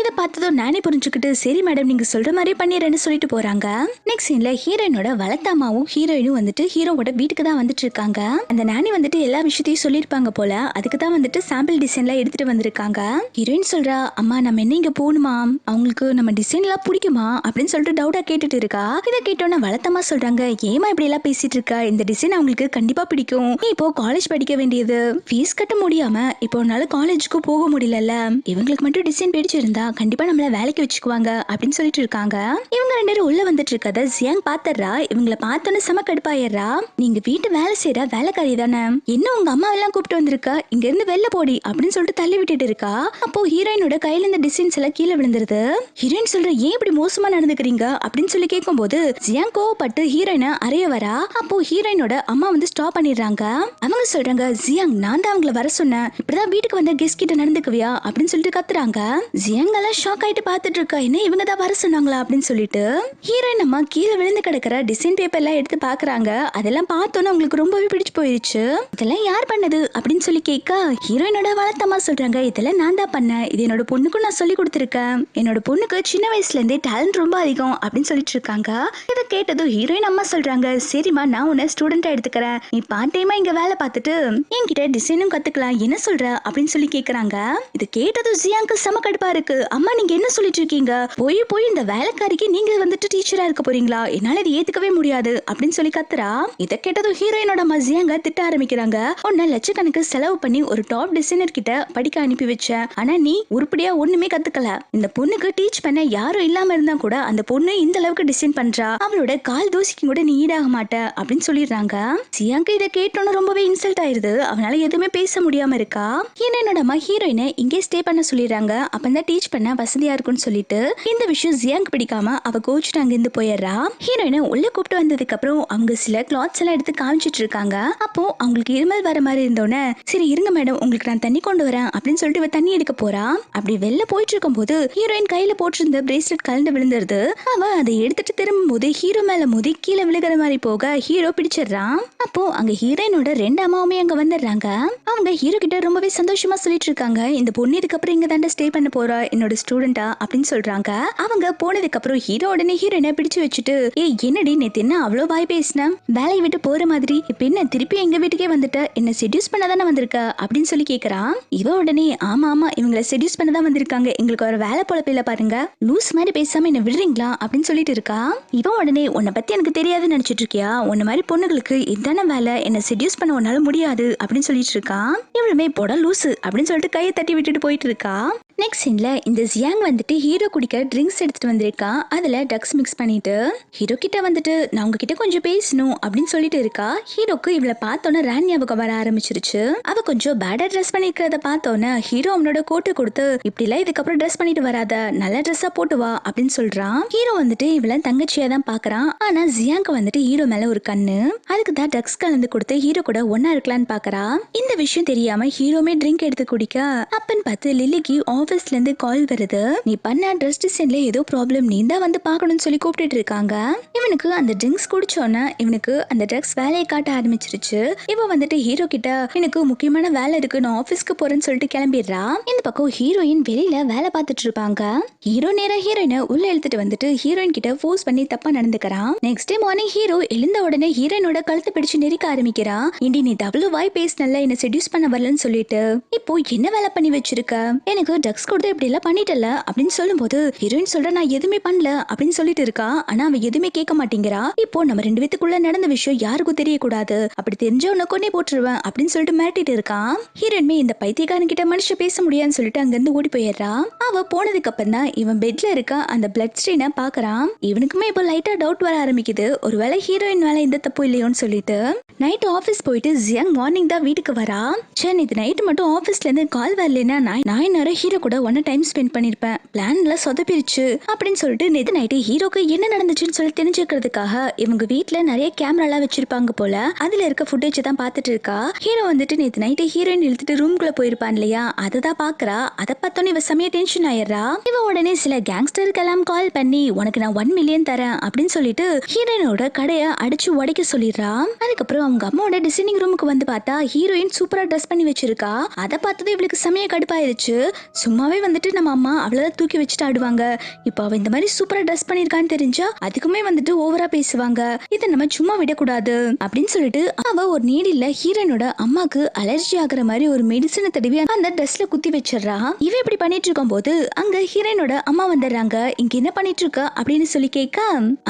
S1: இதை பார்த்ததும் நானி புரிஞ்சுக்கிட்டு சரி மேடம் நீங்க சொல்ற மாதிரி பண்ணிடுறேன்னு சொல்லிட்டு போறாங்க. நெக்ஸ்ட் சீன்ல ஹீரோயினோட வளர்த்தாமாவும் ஹீரோயினும் வந்துட்டு ஹீரோவோட வீட்டுக்கு தான் வந்துட்டு இருக்காங்க. அந்த நானி வந்துட்டு எல்லா விஷயத்தையும் சொல்லிருப்பாங்க போல, அதுக்கு தான் வந்துட்டு சாம்பிள் டிசைன்லாம் எடுத்துட்டு வந்திருக்காங்க. ஹீரோயின் சொல்றா, அம்மா நம்ம என்ன இங்க போகணுமா, அவங்களுக்கு நம்ம டிசைன் எல்லாம் பிடிக்குமா அப்படின்னு சொல்லிட்டு டவுட்டா கேட்டுட்டு இருக்கா. இதை கேட்டோன்னா வளர்த்தமா சொல்றாங்க, ஏமா இப்படி எல்லாம் பேசிட்டு இருக்கா, இந்த டிசைன் அவங்களுக்கு கண்டிப்பா பிடிக்கும், நீ இப்போ காலேஜ் படிக்க வேண்டியது, ஃபீஸ் கட்ட முடியாம இப்போ உன்னால காலேஜுக்கு போக முடியல, இவங்களுக்கு மட்டும் டிசைன் பிடிச்சிருந்தா கண்டிப்பா நம்மள வேலைக்கு வச்சுக்குவாங்க அப்படின்னு சொல்லிட்டு இருக்காங்க. இவங்க ரெண்டு பேரும் உள்ள வந்துட்டு இருக்கத ஜியாங் பாத்துறா. இவங்களை பார்த்தோன்னு செம கடுப்பாயிடுறா. நீங்க வீட்டு வேலை செய்யற வேலைக்காரி தானே, என்ன உங்க அம்மா எல்லாம் கூப்பிட்டு வந்திருக்கா, இங்க இருந்து வெளில போடி அப்படின்னு சொல்லிட்டு தள்ளி விட்டுட்டு இருக்கா. அப்போ ஹீரோயினோட கையில இந்த டிசைன்ஸ் எல்லாம் கீழே விழுந்துருது. ஹீரோயின் சொல்ற ஏன் இப்படி மோசமா நடந்துக்கிறீங்க அப்படின்னு சொல்லி கேட்கும் போது ஜியாங் கோவப்பட்டு ஹீரோயினை அறைய வரா. அப்போ ஹீரோயினோட அம்மா வந்து ஸ்டாப் பண்ணிடுறாங்க. அவங்க சொல்றாங்க, ஜியாங் நான் தான் அவங்கள வர சொன்னேன், இப்படிதான் வீட்டுக்கு வந்த கெஸ்ட் கிட்ட நடந்துக்குவியா அப்படின்னு சொல்லிட்டு கத்துறாங்க. ஜியாங் எல்லாம் ஷாக் ஆயிட்டு பாத்துட்டு இருக்கா, என்ன இவங்க தான் வர சொன்னாங்களா அப்படின்னு சொல்லிட்டு. ஹீரோயின் அம்மா கீழே விழுந்து கிடக்கிற டிசைன் பேப்பர் எல்லாம் எடுத்து பாக்குறாங்க. அதெல்லாம் பார்த்தோன்னு அவங்களுக்கு ரொம்பவே பிடிச்சு போயிருச்சு. இதெல்லாம் யார் பண்ணது அப்படின்னு சொல்லி கேட்க ஹீரோயினோட வளர்த்தம்மா சொல்றாங்க, இதெல்லாம் நான் தான் பண்ணேன், இது என்னோட பொண்ணுக்கும் நான் சொல்லி கொடுத்துருக்கேன், என்னோட பொண்ணுக்கு சின்ன வயசுல இருந்தே டேலண்ட் ரொம்ப அதிகம் அப்படின்னு சொல்லிட்டு இருக்காங்க. இதை கேட்டதும் ஹீரோயின் அம்மா சொல்றாங்க, சரிம்மா நான் உன்னை ஸ்டூடெண்டா எடுத்துக்கிறேன், நீ பார்ட் டைமா இங்க வேலை பார்த்துட்டு என்கிட்ட டிசைனும் கத்துக்கலாம், என்ன சொல்ற அப்படின்னு சொல்லி கேக்குறாங்க. இது கேட்டதும் ஜியாங்க்கு செம கடுப்பா இருக்கு. அம்மா நீங்க என்ன சொல்லிட்டு இருக்கீங்க, போய் போய் இந்த வேலைக்காரிக்கு நீங்க வந்துட்டு டீச்சரா இருக்க போறீங்களா, என்னால இது ஏத்துக்கவே முடியாது அப்படின்னு சொல்லி கத்துறா. இதை கேட்டதும் ஹீரோயினோட அம்மா ஜியாங்க திட்ட ஆரம்பிக்கிறாங்க, உன்னை லட்சக்கணக்கு செலவு பண்ணி ஒரு டாப் டிசைனர் கிட்ட படிக்க அனுப்பி வச்சேன், ஆனா நீ உருப்படியா ஒண்ணுமே கத்துக்கல, இந்த பொண்ணுக்கு டீச் பண்ண யாரும் இல்லாம இருந்தா கூட அந்த பொண்ணு இந்த அளவுக்கு டிசைன் பண்றா, அவளோட கால் தூசிக்கு கூட நீ ஈடாக மாட்ட அப்படின்னு சொல்லிடுறாங்க. ஜியாங்க இதை கேட்டோன்னு ரொம்பவே இன்சல்ட் ஆயிருது. அவனால எதுவுமே பேச முடியாம இருக்கா. ஹீரோயினோட அம்மா ஹீரோயினை இங்கே ஸ்டே பண்ண சொல்லிடுறாங்க. அப்பதான் டீச் பண்ண வசதியா இருக்கும்னு சொல்லிட்டு இந்த விஷயம் ஜியாங் பிடிக்காம அவ கோச்சுட்டு அங்கிருந்து போயிடுறா. ஹீரோயினை உள்ள கூப்பிட்டு வந்ததுக்கு அப்புறம் அவங்க சில கிளாத்ஸ் எல்லாம் எடுத்து காமிச்சிட்டு இருக்காங்க. அப்போ அவங்களுக்கு இருமல் வர மாதிரி இருந்தோன்னே சரி இருங்க மேடம் உங்களுக்கு நான் தண்ணி கொண்டு வரேன் அப்படின்னு சொல்லிட்டு இவ தண்ணி எடுக்க போறா. அப்படி வெளில போயிட்டு இருக்கும் போது ஹீரோயின் கையில போட்டிருந்த பிரேஸ்லெட் கலந்து விழுந்துருது. அவ அதை எடுத்துட்டு திரும்பும் போது ஹீரோ மேல மோதி கீழே விழுகிற மாதிரி போக ஹீரோ பிடிச்சிடுறான். அப்போ அங்க ஹீரோயினோட ரெண்டு அம்மாவுமே அங்க வந்துடுறாங்க. அவங்க ஹீரோ கிட்ட ரொம்பவே சந்தோஷமா சொல்லிட்டு இருக்காங்க, இந்த பொண்ணு இதுக்கப்புறம் இங்க தாண்ட ஸ்டே பண்ண போறா, என்னோட ஸ்டூடெண்டா அப்படின்னு சொல்றாங்க. அவங்க போனதுக்கு அப்புறம் ஹீரோ உடனே ஹீரோயினை பிடிச்சு வச்சுட்டு ஏய் என்னடி நேத்து என்ன அவ்வளோ வாய் பேசின, வேலையை விட்டு போற மாதிரி இப்ப என்ன திருப்பி எங்க வீட்டுக்கே வந்துட்ட, என்ன செடியூஸ் பண்ண தானே வந்திருக்க அப்படின்னு சொல்லி கேக்குறான். இவ உடனே ஆமா ஆமா இவங்களை செடியூஸ் பண்ண தான் வந்திருக்காங்க, எங்களுக்கு ஒரு வேலை பொழப்பில்ல பாருங்க, லூஸ் மாதிரி பேசாம என்ன விடுறீங்களா அப்படின்னு சொல்லிட்டு இருக்கா. இவ உடனே உன்னை பத்தி எனக்கு தெரியாதுன்னு நினைச்சிட்டு இருக்கியா, உன்ன மாதிரி பொண்ணுகளுக்கு இதான வேலை, என்ன செடியூஸ் பண்ண உன்னால முடியாது அப்படின்னு சொல்லிட்டு இருக்கான். இவளுமே போட லூசு அப்படின்னு சொல்லிட்டு கையை தட்டி விட்டுட்டு போயிட்டு இருக்கா. நெக்ஸ்ட் சீன்ல இந்த ஜியாங் வந்துட்டு ஹீரோ குடிக்க ட்ரிங்க்ஸ் எடுத்துட்டு வந்திருக்கான். அதுல ட்ரக்ஸ் மிக்ஸ் பண்ணிட்டு ஹீரோ கிட்ட வந்துட்டு நான் உங்ககிட்ட கொஞ்சம் பேசணும் அப்படின்னு சொல்லிட்டு இருக்கா. ஹீரோக்கு இவளை பார்த்தோன்னே ரேன் ஞாபகம் வர ஆரம்பிச்சிருச்சு. அவ கொஞ்சம் பேடா ட்ரெஸ் பண்ணிருக்கிறத பார்த்தோன்னே ஹீரோ அவனோட கோட்டை கொடுத்து இப்படி எல்லாம் இதுக்கப்புறம் ட்ரெஸ் பண்ணிட்டு வராத, நல்ல ட்ரெஸ்ஸா போட்டு வா அப்படின்னு சொல்றான். ஹீரோ வந்துட்டு இவளை தங்கச்சியா தான் பாக்குறான். ஆனா ஜியாங்க்கு வந்துட்டு ஹீரோ மேல ஒரு கண்ணு, அதுக்கு தான் ட்ரக்ஸ் கலந்து கொடுத்து ஹீரோ கூட ஒன்னா இருக்கலான்னு பாக்குறா. இந்த விஷயம் தெரியாம ஹீரோமே ட்ரிங்க் எடுத்து குடிக்க அப்பன்னு பார்த்து லில்லிக்கு ஆபீஸ்ல இருந்து கால் வருது. நீ பண்ண ட்ரெஸ் டிசைன்ல ஏதோ ப்ராப்ளம், நீ தான் வந்து பார்க்கணும்னு சொல்லி கூப்பிட்டு இருக்காங்க. இவனுக்கு அந்த ட்ரிங்க்ஸ் குடிச்சோன்னா இவனுக்கு அந்த ட்ரக்ஸ் வேலையை காட்ட ஆரம்பிச்சிருச்சு. இவன் வந்துட்டு ஹீரோ கிட்ட எனக்கு முக்கியமான வேலை இருக்கு, நான் ஆபீஸ்க்கு போறேன்னு சொல்லிட்டு கிளம்பிடுறா. இந்த பக்கம் ஹீரோயின் வெளியில வேலை பார்த்துட்டு இருப்பாங்க. ஹீரோ நேரா ஹீரோயினை உள்ள இழுத்துட்டு வந்துட்டு ஹீரோயின் கிட்ட ஃபோர்ஸ் பண்ணி தப்பா நடந்துக்கிறான். நெக்ஸ்ட் டே மார்னிங் ஹீரோ எழுந்த உடனே ஹீரோயினோட கழுத்தை பிடிச்சு நெரிக்க ஆரம்பிக்கிறான். இண்டி நீ டபுள் வாய் பேசினல என்ன செடியூஸ் பண்ண வரலன்னு சொல்லிட்டு இப்போ என்ன வேலை பண்ணி வச்சிருக்க, எனக்கு ட்ரக்ஸ் கொடுத்து இப்படி எல்லாம் பண்ணிட்டல அப்படின்னு சொல்லும் போது ஹீரோயின் சொல்ற நான் எதுவுமே பண்ணல அப்படின்னு சொல்லிட்டு இருக்கா. ஆனா அவ எதுவுமே கேட்க மாட்டேங்கிறா. இப்போ நம்ம ரெண்டு பேத்துக்குள்ள நடந்த விஷயம் யாருக்கும் தெரியக்கூடாது, அப்படி தெரிஞ்ச உன்னை கொன்னே போட்டுருவேன் அப்படின்னு சொல்லிட்டு மிரட்டிட்டு இருக்கான். ஹீரோயின்மே இந்த பைத்தியக்காரன் கிட்ட மனுஷன் பேச முடியாதுன்னு சொல்லிட்டு அங்க இருந்து ஓடி போயிடுறா. அவ போனதுக்கு அப்புறம் தான் இவன் பெட்ல இருக்க அந்த பிளட் ஸ்ட்ரெயினை பாக்குறான். இவனுக்குமே இப்போ லைட்டா டவுட் வர ஆரம்பிக்குது, ஒருவேளை ஹீரோயின் வேலை இந்த தப்பு இல்லையோன்னு சொல்லிட்டு. நைட் ஆபீஸ் போயிட்டு ஜியாங் மார்னிங் தான் வீட்டுக்கு வரா. சரி இது நைட் மட்டும் ஆபீஸ்ல இருந்து கால் வரலன்னா நான் நேரம் ஹீரோ கூட ஒன்ன டைம் ஸ்பெண்ட் பண்ணிருப்பேன், பிளான்ல சொதப்பிருச்சு அப்படின்னு சொல்லிட்டு நேத்து நைட்டு ஹீரோக்கு என்ன நடந்துச்சுன்னு சொல்லி தெரிஞ்சுக்கிறதுக்காக இவங்க வீட்டுல நிறைய கேமரா எல்லாம் வச்சிருப்பாங்க போல, அதுல இருக்க ஃபுட்டேஜ் தான் பாத்துட்டு இருக்கா. ஹீரோ வந்துட்டு நேத்து நைட்டு ஹீரோயின் இழுத்துட்டு ரூம்குள்ள போயிருப்பான் இல்லையா, அததான் பாக்குறா. அதை பார்த்தோன்னு இவ செமையா டென்ஷன் ஆயிடுறா. இவ உடனே சில கேங்ஸ்டருக்கு எல்லாம் கால் பண்ணி உனக்கு நான் 1 மில்லியன் தரேன் அப்படின்னு சொல்லிட்டு ஹீரோயினோட கடையை அடிச்சு உடைக்க சொல்லிடுறா. அதுக்கப்புறம் அவங்க அம்மாவோட டிசைனிங் ரூமுக்கு வந்து பார்த்தா ஹீரோயின் சூப்பரா ட்ரெஸ் பண்ணி வச்சிருக்கா. அதை பார்த்தது இவளுக்கு செமையா கடுப்பாயிருச்சு. சும்மாவே வந்துட்டு நம்ம அம்மா அவ்வளவுதான் தூக்கி வச்சுட்டு ஆடுவாங்க, இப்போ அவ இந்த மாதிரி சூப்பரா ட்ரெஸ் பண்ணிருக்கான்னு தெரிஞ்சா அதுக்குமே வந்துட்டு ஓவரா பேசுவாங்க, இதை நம்ம சும்மா விடக்கூடாது அப்படின்னு சொல்லிட்டு அவ ஒரு நீடில ஹீரோயினோட அம்மாக்கு அலர்ஜி ஆகுற மாதிரி ஒரு மெடிசனை தடவி அந்த ட்ரெஸ்ல குத்தி வச்சிடறா. இவ இப்படி பண்ணிட்டு இருக்கும் போது அங்க ஹீரோயினோட அம்மா வந்துடுறாங்க. இங்க என்ன பண்ணிட்டு இருக்க அப்படின்னு சொல்லி கேட்க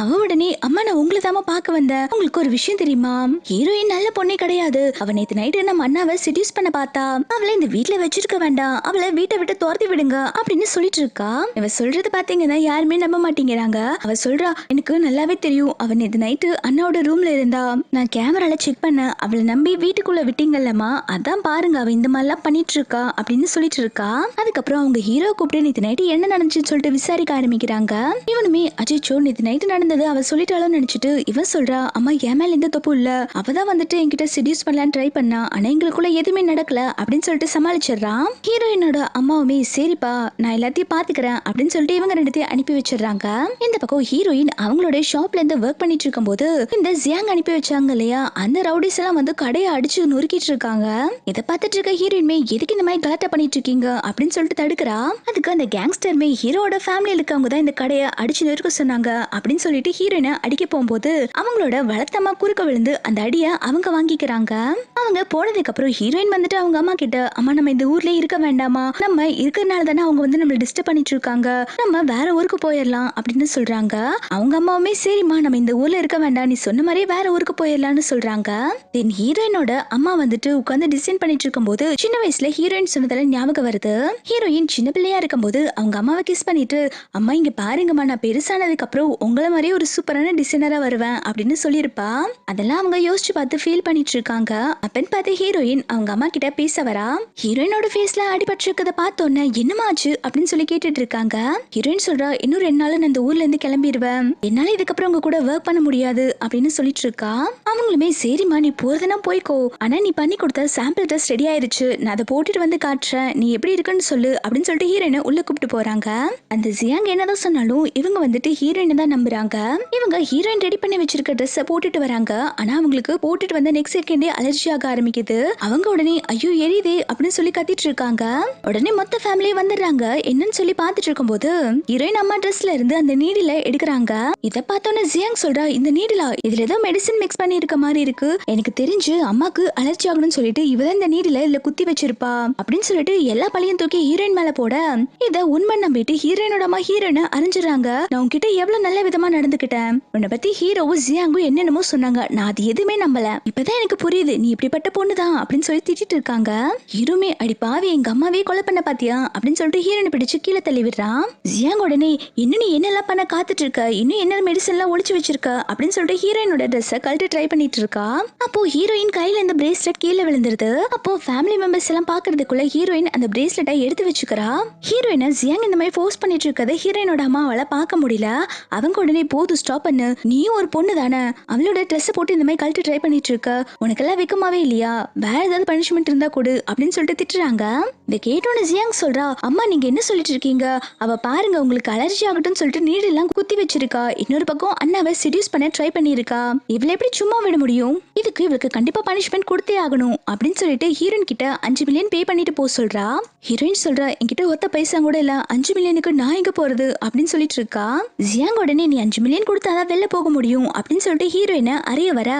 S1: அவ உடனே அம்மா நான் உங்களை தாமா பார்க்க வந்தேன், உங்களுக்கு ஒரு விஷயம் தெரியுமா, ஹீரோயின் நல்ல பொண்ணே கிடையாது, அவ நேத்து நைட்டு நம்ம அண்ணாவை செடியூஸ் பண்ண பார்த்தா, அவளை இந்த வீட்டுல வச்சிருக்க வேண்டாம், அவளை வீட்டை விட்டு துரத்தி விடுங்க அப்படின்னு சொல்லிட்டு இருக்கா. இவ சொல்றது பாத்தீங்கன்னா யாருமே நம்ப மாட்டேங்கிறாங்க. அவ சொல்றா எனக்கு நல்லாவே தெரியும், அவ நேத்து நைட்டு அண்ணாவோட ரூம்ல இருந்தா, நான் கேமரால செக் பண்ண, அவளை நம்பி வீட்டுக்குள்ள விட்டீங்கல்லம்மா, அதான் பாருங்க அவ இந்த மாதிரி எல்லாம் பண்ணிட்டு இருக்கா அப்படின்னு சொல்லிட்டு இருக்கா. அதுக்கப்புறம் அவங்க ஹீரோ கூப்பிட்டு நேத்து நைட்டு என்ன நடந்துச்சுன்னு சொல்லிட்டு விசாரிக்க ஆரம்பிக்கிறாங்க. இவனுமே அஜய்ச்சோ நேத்து நைட்டு நடந்தது அவ சொல்லிட்டாலும் நினைச்சிட்டு இவன் சொல்றா அம்மா என் மேல எந்த தப்பு இல்ல, அவதான் வந்துட்டு என்கிட்ட செடியூஸ் பண்ணலான்னு ட்ரை பண்ணா, ஆனா எங்களுக்குள்ள எதுவுமே நடக்கல அப்படின்னு சொல்லிட்டு சமாளிச்சிடறான். ஹீரோயினோட அம்மாவுமே சரிப்பா நான் எல்லாத்தையும் பாத்துக்கிறேன் அப்படின்னு சொல்லிட்டு இவங்க ரெண்டுத்தையும் அனுப்பி வச்சிடறாங்க. இந்த பக்கம் ஹீரோயின் அவங்களோட ஷாப்ல இருந்து ஒர்க் பண்ணிட்டு இருக்கும் போது இந்த ஜியாங் அனுப்பி வச்சாங்க இல்லையா, அந்த ரவுடிஸ் எல்லாம் வந்து கடையை அடிச்சு நொறுக்கிட்டு இருக்காங்க. இதை பார்த்துட்டு இருக்க ஹீரோயின்மே எதுக்கு இந்த மாதிரி கலாட்டா பண்ணிட்டு இருக்கீங்க அப்படின்னு சொல்லிட்டு தடுக்கிறா. அதுக்கு அந்த கேங்ஸ்டர்மே ஹீரோட ஃபேமிலியில இருக்கவங்க தான் இந்த கடையை அடிச்சு நொறுக்க சொன்னாங்க அப்படின்னு சொல்லிட்டு ஹீரோயினை அடிக்க போகும்போது அவங்களோட வளர்த்தம்மா குறுக்க விழுந்து அந்த அடியை அவங்க வாங்கிக்கிறாங்க. அவங்க போனதுக்கு அப்புறம் ஹீரோயின் வந்துட்டு அவங்க அம்மா கிட்ட அம்மா நம்ம இந்த ஊர்லயே இருக்க வேண்டாமா, நம்ம இருக்கிறனால தானே அவங்க வந்து நம்மள டிஸ்டர்ப் பண்ணிட்டு இருக்காங்க, நம்ம வேற ஊருக்கு போயிடலாம் அப்படின்னு சொல்றாங்க. அவங்க அம்மாவுமே சரிம்மா நம்ம இந்த ஊர்ல இருக்க வேண்டாம், நீ சொன்ன மாதிரி வேற ஊருக்கு போயிடலாம்னு சொல்றாங்க. தென் ஹீரோயினோட அம்மா வந்துட்டு உட்காந்து டிசைன் பண்ணிட்டு இருக்கும் போது சின்ன வயசுல ஹீரோயின் சொன்னதெல்லாம் ஞாபகம் வருது. ஹீரோயின் சின்ன பிள்ளையா இருக்கும் போது அவங்க அம்மாவை கிஸ் பண்ணிட்டு அம்மா இங்க பாருங்கம்மா நான் பெருசானதுக்கு அப்புறம் உங்களை மாதிரி ஒரு சூப்பரான டிசைனரா வருவேன் அப்படின்னு சொல்லியிருப்பா. அதெல்லாம் அவங்க யோசிச்சு பார்த்து ஃபீல் பண்ணிட்டு இருக்காங்க. அப்பன்னு பார்த்து ஹீரோயின் அவங்க அம்மா கிட்ட பேச வரா. ஹீரோயினோட ஃபேஸ்ல அடிபட்டு இருக்கதை பார்த்தோன்னே என்னமாச்சு அப்படின்னு சொல்லி கேட்டுட்டு இருக்காங்க. ஹீரோயின் சொல்றா இன்னும் 2 நாள் நான் இந்த ஊர்ல இருந்து கிளம்பிடுவேன், என்னால இதுக்கப்புறம் உங்க கூட ஒர்க் பண்ண முடியாது அப்படின்னு சொல்லிட்டு இருக்கா. அவங்களுமே சரிம்மா நீ போறதுனா போய்க்கோ, ஆனா நீ பண்ணி கொடுத்த சாம்பிள் ட்ரெஸ் ரெடி ஆயிருச்சு, நான் அதை போட்டுட்டு வந்து காட்டுறேன், நீ எப்படி இருக்குன்னு சொல்லு அப்படின்னு சொல்லிட்டு ஹீரோயினை உள்ள கூப்பிட்டு போறாங்க. அந்த ஜியாங் என்னதான் சொன்னாலும் இவங்க வந்துட்டு ஹீரோயினை தான் நம்புறாங்க. இவங்க ஹீரோயின் ரெடி பண்ணி வச்சிருக்க ட்ரெஸ்ஸை போட்டுட்டு வராங்க. ஆனா அவங்களுக்கு போட்டுட்டு வந்த நெக்ஸ்ட் செகண்டே அலர்ஜி ஆக ஆரம்பிக்குது. அவங்க உடனே ஐயோ எரியுதே அப்படின்னு சொல்லி கத்திட்டு இருக்காங்க. உடனே மொத்த ஃபேமிலியே வந்துடுறாங்க. என்னன்னு சொல்லி பாத்துட்டு இருக்கும் போது ஹீரோயின் அம்மா ட்ரெஸ்ல இருந்து அந்த நீடில எடுக்கிறாங்க. இதை பார்த்தோன்னே ஜியாங் சொல்றா இந்த நீடிலா இதுல ஏதோ மெடிசின் மிக்ஸ் பண்ணி இருக்க மாதிரி இருக்கு, எனக்கு தெரிஞ்சு அம்மாக்கு அலர்ஜி ஆகணும்னு சொல்லிட்டு இவதான் இந்த நீடில இல்ல குத்தி வச்சிருப்பா அப்படின்னு சொல்லிட்டு எல்லா பழியும் தூக்கி ஹீரோயின் மேல போட இத உண்மை நம்பிட்டு ஹீரோயினோட அம்மா ஹீரோயினை அறிஞ்சிடறாங்க. நான் உன்கிட்ட எவ்வளவு நல்ல விதமா நடந்துக்கிட்டேன், உன்னை பத்தி ஹீரோவும் ஜியாங்கும் என்னென்னமோ சொன்னாங்க, நான் அது எதுவுமே நம்பல, இப்பதான் எனக்கு புரியுது நீ இப்படிப்பட்ட பொண்ணுதான் அப்படின்னு சொல்லி திட்டிட்டு இருக்காங்க. ஹீரோமே அடி பாவி எங்க அம்மாவே கொலை பண்ண பாத்தியா அப்படின்னு சொல்லிட்டு ஹீரோனை பிடிச்சு கீழே தள்ளி விடுறான். ஜியாங் உடனே இன்னும் நீ என்னெல்லாம் பண்ண காத்துட்டு இருக்க, இன்னும் என்ன மெடிசன் எல்லாம் ஒளிச்சு வச்சிருக்க அப்படின்னு சொல்லிட்டு ஹீரோயினோட ட்ரெஸ்ஸை கழட்டி ட்ரை பண்ணிட்டு இருக்கா. அப்போ ஹீரோயின் கையில இந்த பிரேஸ்லெட் கீழே விழுந்துருது. அப்போ ஃபேமிலி மெம்பர்ஸ் எல்லாம் பாக்குறதுக்குள்ள ஹீரோயின் அந்த பிரேஸ்லெட்டை எடுத்து வச்சுக்கிறா. ஹீரோயினை ஜியாங் இந்த மாதிரி ஃபோர்ஸ் பண்ணிட்டு இருக்கதை ஹீரோயினோட அம்மாவால பார்க்க முடியல. அவங்க உடனே போதும் ஸ்டாப் பண்ணு, நீயும் ஒரு பொண்ணு தானே, அவளோட ட்ரெஸ் போட்டு இந்த மாதிரி கழட்டி ட்ரை பண்ணிட்டு இருக்க, உனக்கெல்லாம் வெக்கமாவே இல்லையா, வேற ஏதாவது பனிஷ்மெண்ட் இருந்தா கொடு அப்படின்னு சொல்லிட்டு திட்டுறாங்க. இதை கேட்டோன்னு ஜியாங் சொல்றா, அம்மா நீங்க என்ன சொல்லிட்டு இருக்கீங்க, அவ பாருங்க உங்களுக்கு அலர்ஜி ஆகட்டும்னு சொல்லிட்டு நீட் எல்லாம் குத்தி வச்சிருக்கா. இன்னொரு பக்கம் அண்ணாவை செடியூஸ் பண்ண ட்ரை பண்ணிருக்கா. இவளை எப்படி சும்மா விட முடியும், இதுக்கு இவளுக்கு கண்டிப்பா பனிஷ்மெண்ட் கொடுத்தே ஆகணும் அப்படின்னு சொல்லிட்டு ஹீரோயின் கிட்ட 5 மில்லியன் பே பண்ணிட்டு போக சொல்றா. ஹீரோயின் சொல்றா, என்கிட்ட ஒத்த பைசா கூட இல்ல, 5 மில்லியனுக்கு நான் எங்க போறது அப்படின்னு சொல்லிட்டு இருக்கா. ஜியாங் உடனே நீ 5 மில்லியன் கொடுத்தாதான் வெளில போக முடியும் அப்படின்னு சொல்லிட்டு ஹீரோயினை அறிய வர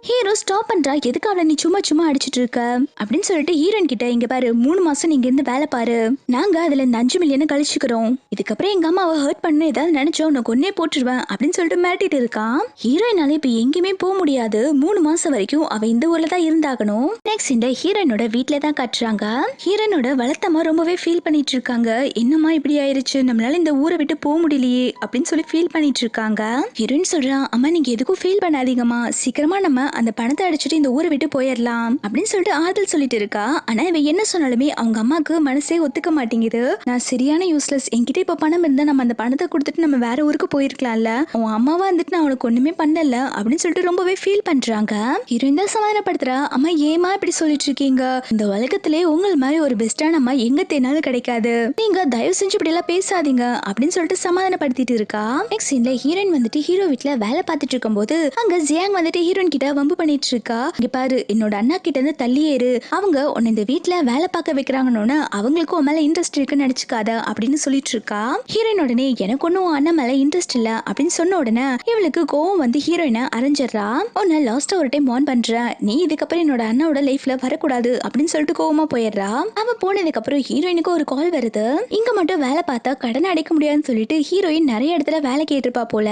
S1: ஹீரோ ஸ்டாப் பண்றா. எதுக்கு அவளை நீ சும்மா சும்மா அடிச்சிட்டு இருக்க அப்படின்னு சொல்லிட்டு ஹீரோயின் கிட்ட, இங்க பாரு 3 மாசம் நீங்க இருந்து வேலை பாரு, நாங்க அதுல இந்த 5 மில்லியனை கழிச்சுக்கிறோம், இதுக்கப்புறம் எங்க அம்மாவை ஹர்ட் பண்ண ஏதாவது நினைச்சோம் உனக்கு ஒன்னே போட்டுருவேன் அப்படின்னு சொல்லிட்டு மிரட்டிட்டு இருக்கான். ஹீரோயினால இப்ப எங்கேயுமே போக முடியாது, 3 மாசம் வரைக்கும் அவ இந்த ஊர்ல தான் இருந்தாகணும். நெக்ஸ்ட் இந்த ஹீரோயினோட வீட்டுல தான் காட்டுறாங்க. ஹீரோயினோட வளர்த்தமா ரொம்பவே ஃபீல் பண்ணிட்டு இருக்காங்க. என்னமா இப்படி ஆயிருச்சு, நம்மளால இந்த ஊரை விட்டு போக முடியலையே அப்படின்னு சொல்லி ஃபீல் பண்ணிட்டு இருக்காங்க. ஹீரோயின் சொல்றா, அம்மா நீங்க எதுக்கும் ஃபீல் பண்ணாதீங்கம்மா, சீக்கிரமா நம்ம அந்த பணத்தை அடிச்சுட்டு இந்த ஊரை விட்டு போயிடலாம் அப்படின்னு சொல்லிட்டு ஆறுதல் சொல்லிட்டு இருக்கா. ஆனா இவ என்ன சொன்னாலுமே அவங்க அம்மாக்கு மனசே ஒத்துக்க மாட்டேங்குது. நான் சரியான யூஸ்லெஸ், என்கிட்ட இப்ப பணம் இருந்தா நம்ம அந்த பணத்தை கொடுத்துட்டு நம்ம வேற ஊருக்கு போயிருக்கலாம்ல, உன் அம்மாவா வந்துட்டு நான் அவனுக்கு ஒண்ணுமே பண்ணல அப்படின்னு சொல்லிட்டு ரொம்பவே ஃபீல் பண்றாங்க. ஹீரோயின் தான் சமாதானப்படுத்துறா, அம்மா ஏமா இப்படி சொல்லிட்டு இருக்கீங்க, இந்த உலகத்திலே உங்கள் மாதிரி ஒரு பெஸ்டான அம்மா எங்க தேனாலும் கிடைக்காது, நீங்க தயவு செஞ்சு இப்படி எல்லாம் பேசாதீங்க அப்படின்னு சொல்லிட்டு சமாதானப்படுத்திட்டு இருக்கா. நெக்ஸ்ட் சீன்ல ஹீரோயின் வந்துட்டு ஹீரோ வீட்ல வேலை பார்த்துட்டு இருக்கும் போது அங்க ஜியாங் வந்துட்டு ஹீரோயின் கிட்ட வம்பு பண்ணிட்டு இருக்கா. இங்க பாரு, என்னோட அண்ணா கிட்ட இருந்து தள்ளியேறு, அவங்க உன்னை இந்த வீட்ல வேலை பார்க்க வைக்கிறாங்கன்னு அவங்களுக்கும் உன் மேல இன்ட்ரெஸ்ட் இருக்குன்னு நினைச்சுக்காத அப்படின்னு சொல்லிட்டு இருக்கா. ஹீரோயின் உடனே எனக்கு ஒன்னும் அண்ணன் மேல இன்ட்ரெஸ்ட் இல்ல அப்படின்னு சொன்ன உடனே இவளுக்கு கோவம் வந்து ஹீரோயினை அரைஞ்சிடறா. உன்னை லாஸ்டா ஒரு டைம் வார்ன் பண்றேன், நீ இதுக்கப்புறம் என்னோட அண்ணாவோட லைஃப்ல வரக்கூடாது அப்படின்னு சொல்லிட்டு கோவமா போயிடுறா. அவ போனதுக்கு அப்புறம் ஹீரோயினுக்கு ஒரு கால் வருது. இங்க மட்டும் வேலை பார்த்தா கடன் அடைக்க முடியாதுன்னு சொல்லிட்டு ஹீரோயின் நிறைய இடத்துல வேலை கேட்டிருப்பா போல.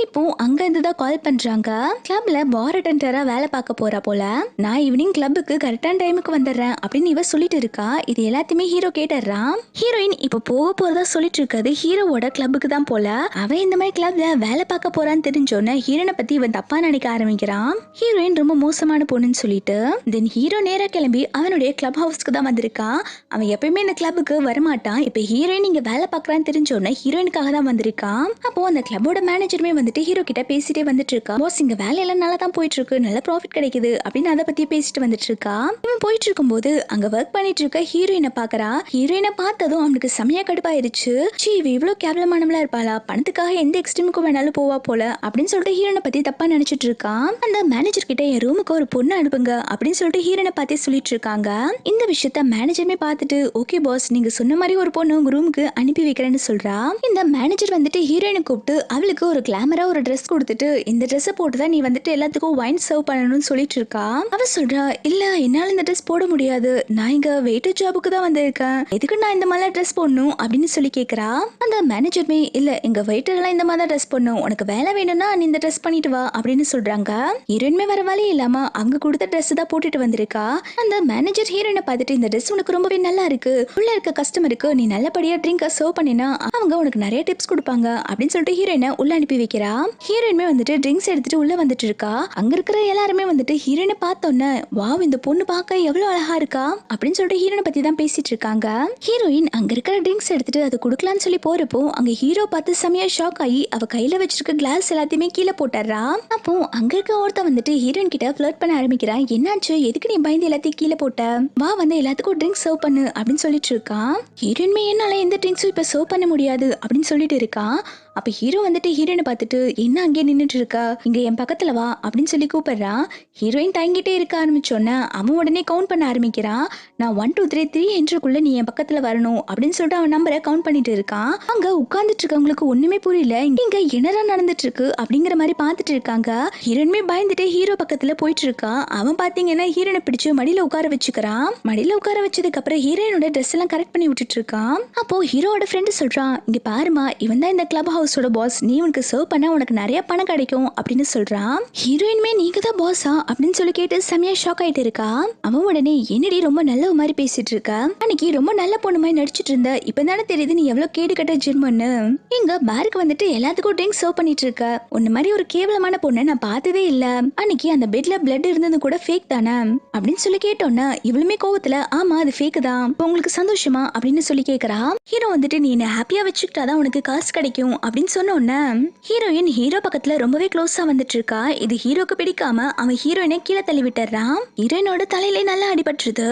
S1: இப்போ அங்க இருந்துதான் கால் பண்றாங்க. கிளப்ல பார் அட்டெண்டரா வேலை பார்க்க போறா போல. நான் ஈவினிங் கிளப்புக்கு கரெக்டான டைமுக்கு வந்துடுறேன் அப்படின்னு இவ சொல்லிட்டு இருக்கா. இது எல்லாத்தையுமே ஹீரோ கேட்டுறான். ஹீரோயின் இப்ப போக போறதா சொல்லிட்டு இருக்காது ஹீரோவோட கிளப்புக்கு தான் போல. அவன் இந்த மாதிரி கிளப்ல வேலை பார்க்க போறான்னு தெரிஞ்சோன்னு ஹீரோனை பத்தி இவன் தப்பா நினைக்க ஆரம்பிக்கிறான். ஹீரோயின் ரொம்ப மோசமான பொண்ணுன்னு சொல்லிட்டு தென் ஹீரோ நேரா கிளம்பி அவனுடைய கிளப் ஹவுஸ்க்கு தான் வந்திருக்கான். அவன் எப்பயுமே இந்த கிளப்புக்கு வரமாட்டான். இப்ப ஹீரோயின் இங்க வேலை பார்க்கறான்னு தெரிஞ்சோன்னு ஹீரோயினுக்காக தான் வந்திருக்கான். அப்போ அந்த கிளப்போட மேனேஜருமே வந்துட்டு ஹீரோ கிட்ட பேசிட்டே வந்துட்டு இருக்கா. பாஸ் இங்க வேலையெல்லாம் நல்லா தான் போயிட்டு இருக்கு, நல்ல ப்ராஃபிட் கிடைக்குது அப்படின்னு அதை பத்தி பேசிட்டு வந்துட்டு இருக்கா. இவன் போயிட்டு இருக்கும் போது அங்க ஒர்க் பண்ணிட்டு இருக்க ஹீரோயினை பாக்குறா. ஹீரோயினை பார்த்ததும் அவனுக்கு செமையா கடுப்பாயிருச்சு. சீ இவ இவ்வளவு கேவலமானவளா இருப்பாளா, பணத்துக்காக எந்த எக்ஸ்ட்ரீமுக்கும் வேணாலும் போவா போல அப்படின்னு சொல்லிட்டு ஹீரோனை பத்தி தப்பா நினைச்சிட்டு இருக்கான். அந்த மேனேஜர் கிட்ட என் ரூமுக்கு ஒரு பொண்ணு அனுப்புங்க அப்படின்னு சொல்லிட்டு ஹீரோனை பார்த்தே சொல்லிட்டு இருக்காங்க. இந்த விஷயத்த மேனேஜருமே பார்த்துட்டு ஓகே பாஸ் நீங்க சொன்ன மாதிரி ஒரு பொண்ணு உங்க ரூமுக்கு அனுப்பி வைக்கிறேன்னு சொல்றா. இந்த மேனேஜர் வந்துட்டு ஹீரோயினை கூப்பிட்டு அவளுக்கு ஒரு கிளாமரா ஒரு ட்ரெஸ் கொடுத்துட்டு இந்த ட்ரெஸ் போட்டுதான் நீ வந்துட்டு எல்லாத்துக்கும் வைன் சர்வ் பண்ணணும்னு சொல்லிட்டு இருக்கா. அவ சொல்றா, இல்ல என்னால இந்த ட்ரெஸ் போட முடியாது, நான் இங்க வெயிட்டர் ஜாபுக்கு தான் வந்திருக்கேன், எதுக்கு நான் இந்த மாதிரி ட்ரெஸ் போடணும் அப்படின்னு சொல்லி கேக்குறா. அந்த மேனேஜருமே இல்ல எங்க வெயிட்டர் எல்லாம் இந்த மாதிரி ட்ரெஸ் பண்ணும், உனக்கு வேலை வேணும்னா நீ இந்த ட்ரெஸ் பண்ணிட்டு வா அப்படின்னு சொல்றாங்க. ஹீரோயின்மே வர வழி இல்லாம அவங்க கொடுத்த ட்ரெஸ் தான் போட்டுட்டு வந்திருக்கா. அந்த மேனேஜர் ஹீரோயினை பார்த்துட்டு இந்த ட்ரெஸ் உனக்கு ரொம்பவே நல்லா இருக்கு, உள்ள இருக்க கஸ்டமருக்கு நீ நல்லபடியா ட்ரிங்க் சர்வ் பண்ணினா அவங்க உனக்கு நிறைய டிப்ஸ் கொடுப்பாங்க அப்படின்னு சொல்லிட்டு ஹீரோயினை உள்ள அனுப்பி வைக்கிறா. ஹீரோயின்மே வந்துட்டு ட்ரிங்க்ஸ் எடுத்துட்டு உள்ள வந்துட்டு இருக்கா. அங்க இருக்கிற எல்லாருமே வந்துட்டு ஹீரோயினை பார்த்தோன்னே வாவ் இந்த பொண்ணு பார்க்க எவ்வளவு அழகா இருக்கா அப்படின்னு சொல்லிட்டு ஹீரோயினை பத்தி தான் பேசிட்டு இருக்காங்க. ஹீரோயின் அங்க இருக்கிற ட்ரிங்க்ஸ் எடுத்துட்டு அதை குடுக்கலான்னு சொல்லி போறப்போ அங்க ஹீரோ பார்த்து செமையா ஷாக் ஆகி அவ கையில வச்சிருக்க கிளாஸ் எல்லாத்தையுமே கீழே போட்டுறா. அப்போ அங்க இருக்க ஒருத்த வந்துட்டு ஹீரோயின் கிட்ட ஃபிளர்ட் பண்ண ஆரம்பிக்கிறா. என்னாச்சு, எதுக்கு நீ பயந்து எல்லாத்தையும் கீழே போட்ட, வா வந்து எல்லாத்துக்கும் ட்ரிங்க்ஸ் சர்வ் பண்ணு அப்படின்னு சொல்லிட்டு இருக்கான். ஹீரோயின்மே என்னால எந்த ட்ரிங்க்ஸும் இப்ப சர்வ் பண்ண முடியாது அப்படின்னு சொல்லிட்டு இருக்கான். அப்ப ஹீரோ வந்துட்டு ஹீரோயினை பார்த்துட்டு என்ன அங்கேயே நின்றுட்டு இருக்கா, இங்க என் பக்கத்துல வா அப்படின்னு சொல்லி கூப்பிடுறான். ஹீரோயின் தயங்கிட்டே இருக்க ஆரம்பிச்சோன்னே அவன் உடனே கவுண்ட் பண்ண ஆரம்பிக்கிறான். நான் 1 2 3 3 என்றுக்குள்ள நீ என் பக்கத்துல வரணும் அப்படின்னு சொல்லிட்டு அவன் நம்பரை கவுண்ட் பண்ணிட்டு இருக்கான். அங்க உட்கார்ந்துட்டு இருக்கவங்களுக்கு ஒண்ணுமே புரியல, இங்க என்னடா நடந்துட்டு இருக்கு அப்படிங்கிற மாதிரி பார்த்துட்டு இருக்காங்க. ஹீரோயினுமே பயந்துட்டு ஹீரோ பக்கத்துல போயிட்டு இருக்கான். அவன் பாத்தீங்கன்னா ஹீரோனை பிடிச்சு மடியில உட்கார வச்சுக்கிறான். மடியில உட்கார வச்சதுக்கு அப்புறம் ஹீரோயினோட ட்ரெஸ் எல்லாம் கரெக்ட் பண்ணி விட்டுட்டு இருக்கான். அப்போ ஹீரோட ஃப்ரெண்டு சொல்றான், இங்க பாருமா இவன் தான் இந்த கிளப் ஹவுஸோட பாஸ், நீ உனக்கு சர்வ் பண்ணா உனக்கு நிறைய பணம் கிடைக்கும் அப்படின்னு சொல்றான். ஹீரோயின்மே நீங்க தான் பாஸா அப்படின்னு சொல்லி கேட்டு செமையா ஷாக் ஆயிட்டு இருக்கா. அவன் உடனே என்னடி ரொம்ப நல்ல மாதிரி பேசிட்டு இருக்க, அன்னைக்கு ரொம்ப நல்ல பொண்ணு மாதிரி நடிச்சிட்டு இருந்த, இப்பதானே தெரியுது நீ எவ்வளவு கேடு கட்ட ஜென்மன்னு, இங்க பாருக்கு வந்துட்டு எல்லாத்துக்கும் ட்ரிங்க் சர்வ் பண்ணிட்டு இருக்க, உன்ன மாதிரி ஒரு கேவலமான பொண்ணை நான் பார்த்ததே இல்ல, அன்னைக்கு அந்த பெட்ல பிளட் இருந்தது கூட ஃபேக் தானே அப்படின்னு சொல்லி கேட்டோன்னா இவளுமே கோவத்துல ஆமா அது ஃபேக் தான், உங்களுக்கு சந்தோஷமா அப்படின்னு சொல்லி கேக்குறா. ஹீரோ வந்துட்டு நீ என்ன ஹாப்பியா வச்சுக்கிட்டாதான் உனக்கு காசு கிடைக்கும் அப்படின்னு சொன்ன உடனே ஹீரோயின் ஹீரோ பக்கத்துல ரொம்பவே க்ளோஸா வந்துட்டு இருக்கா. இது ஹீரோக்கு பிடிக்காம அவன் ஹீரோயினை கீழே தள்ளி விட்டுறான். ஹீரோயினோட தலையிலே நல்லா அடிபட்டுருது.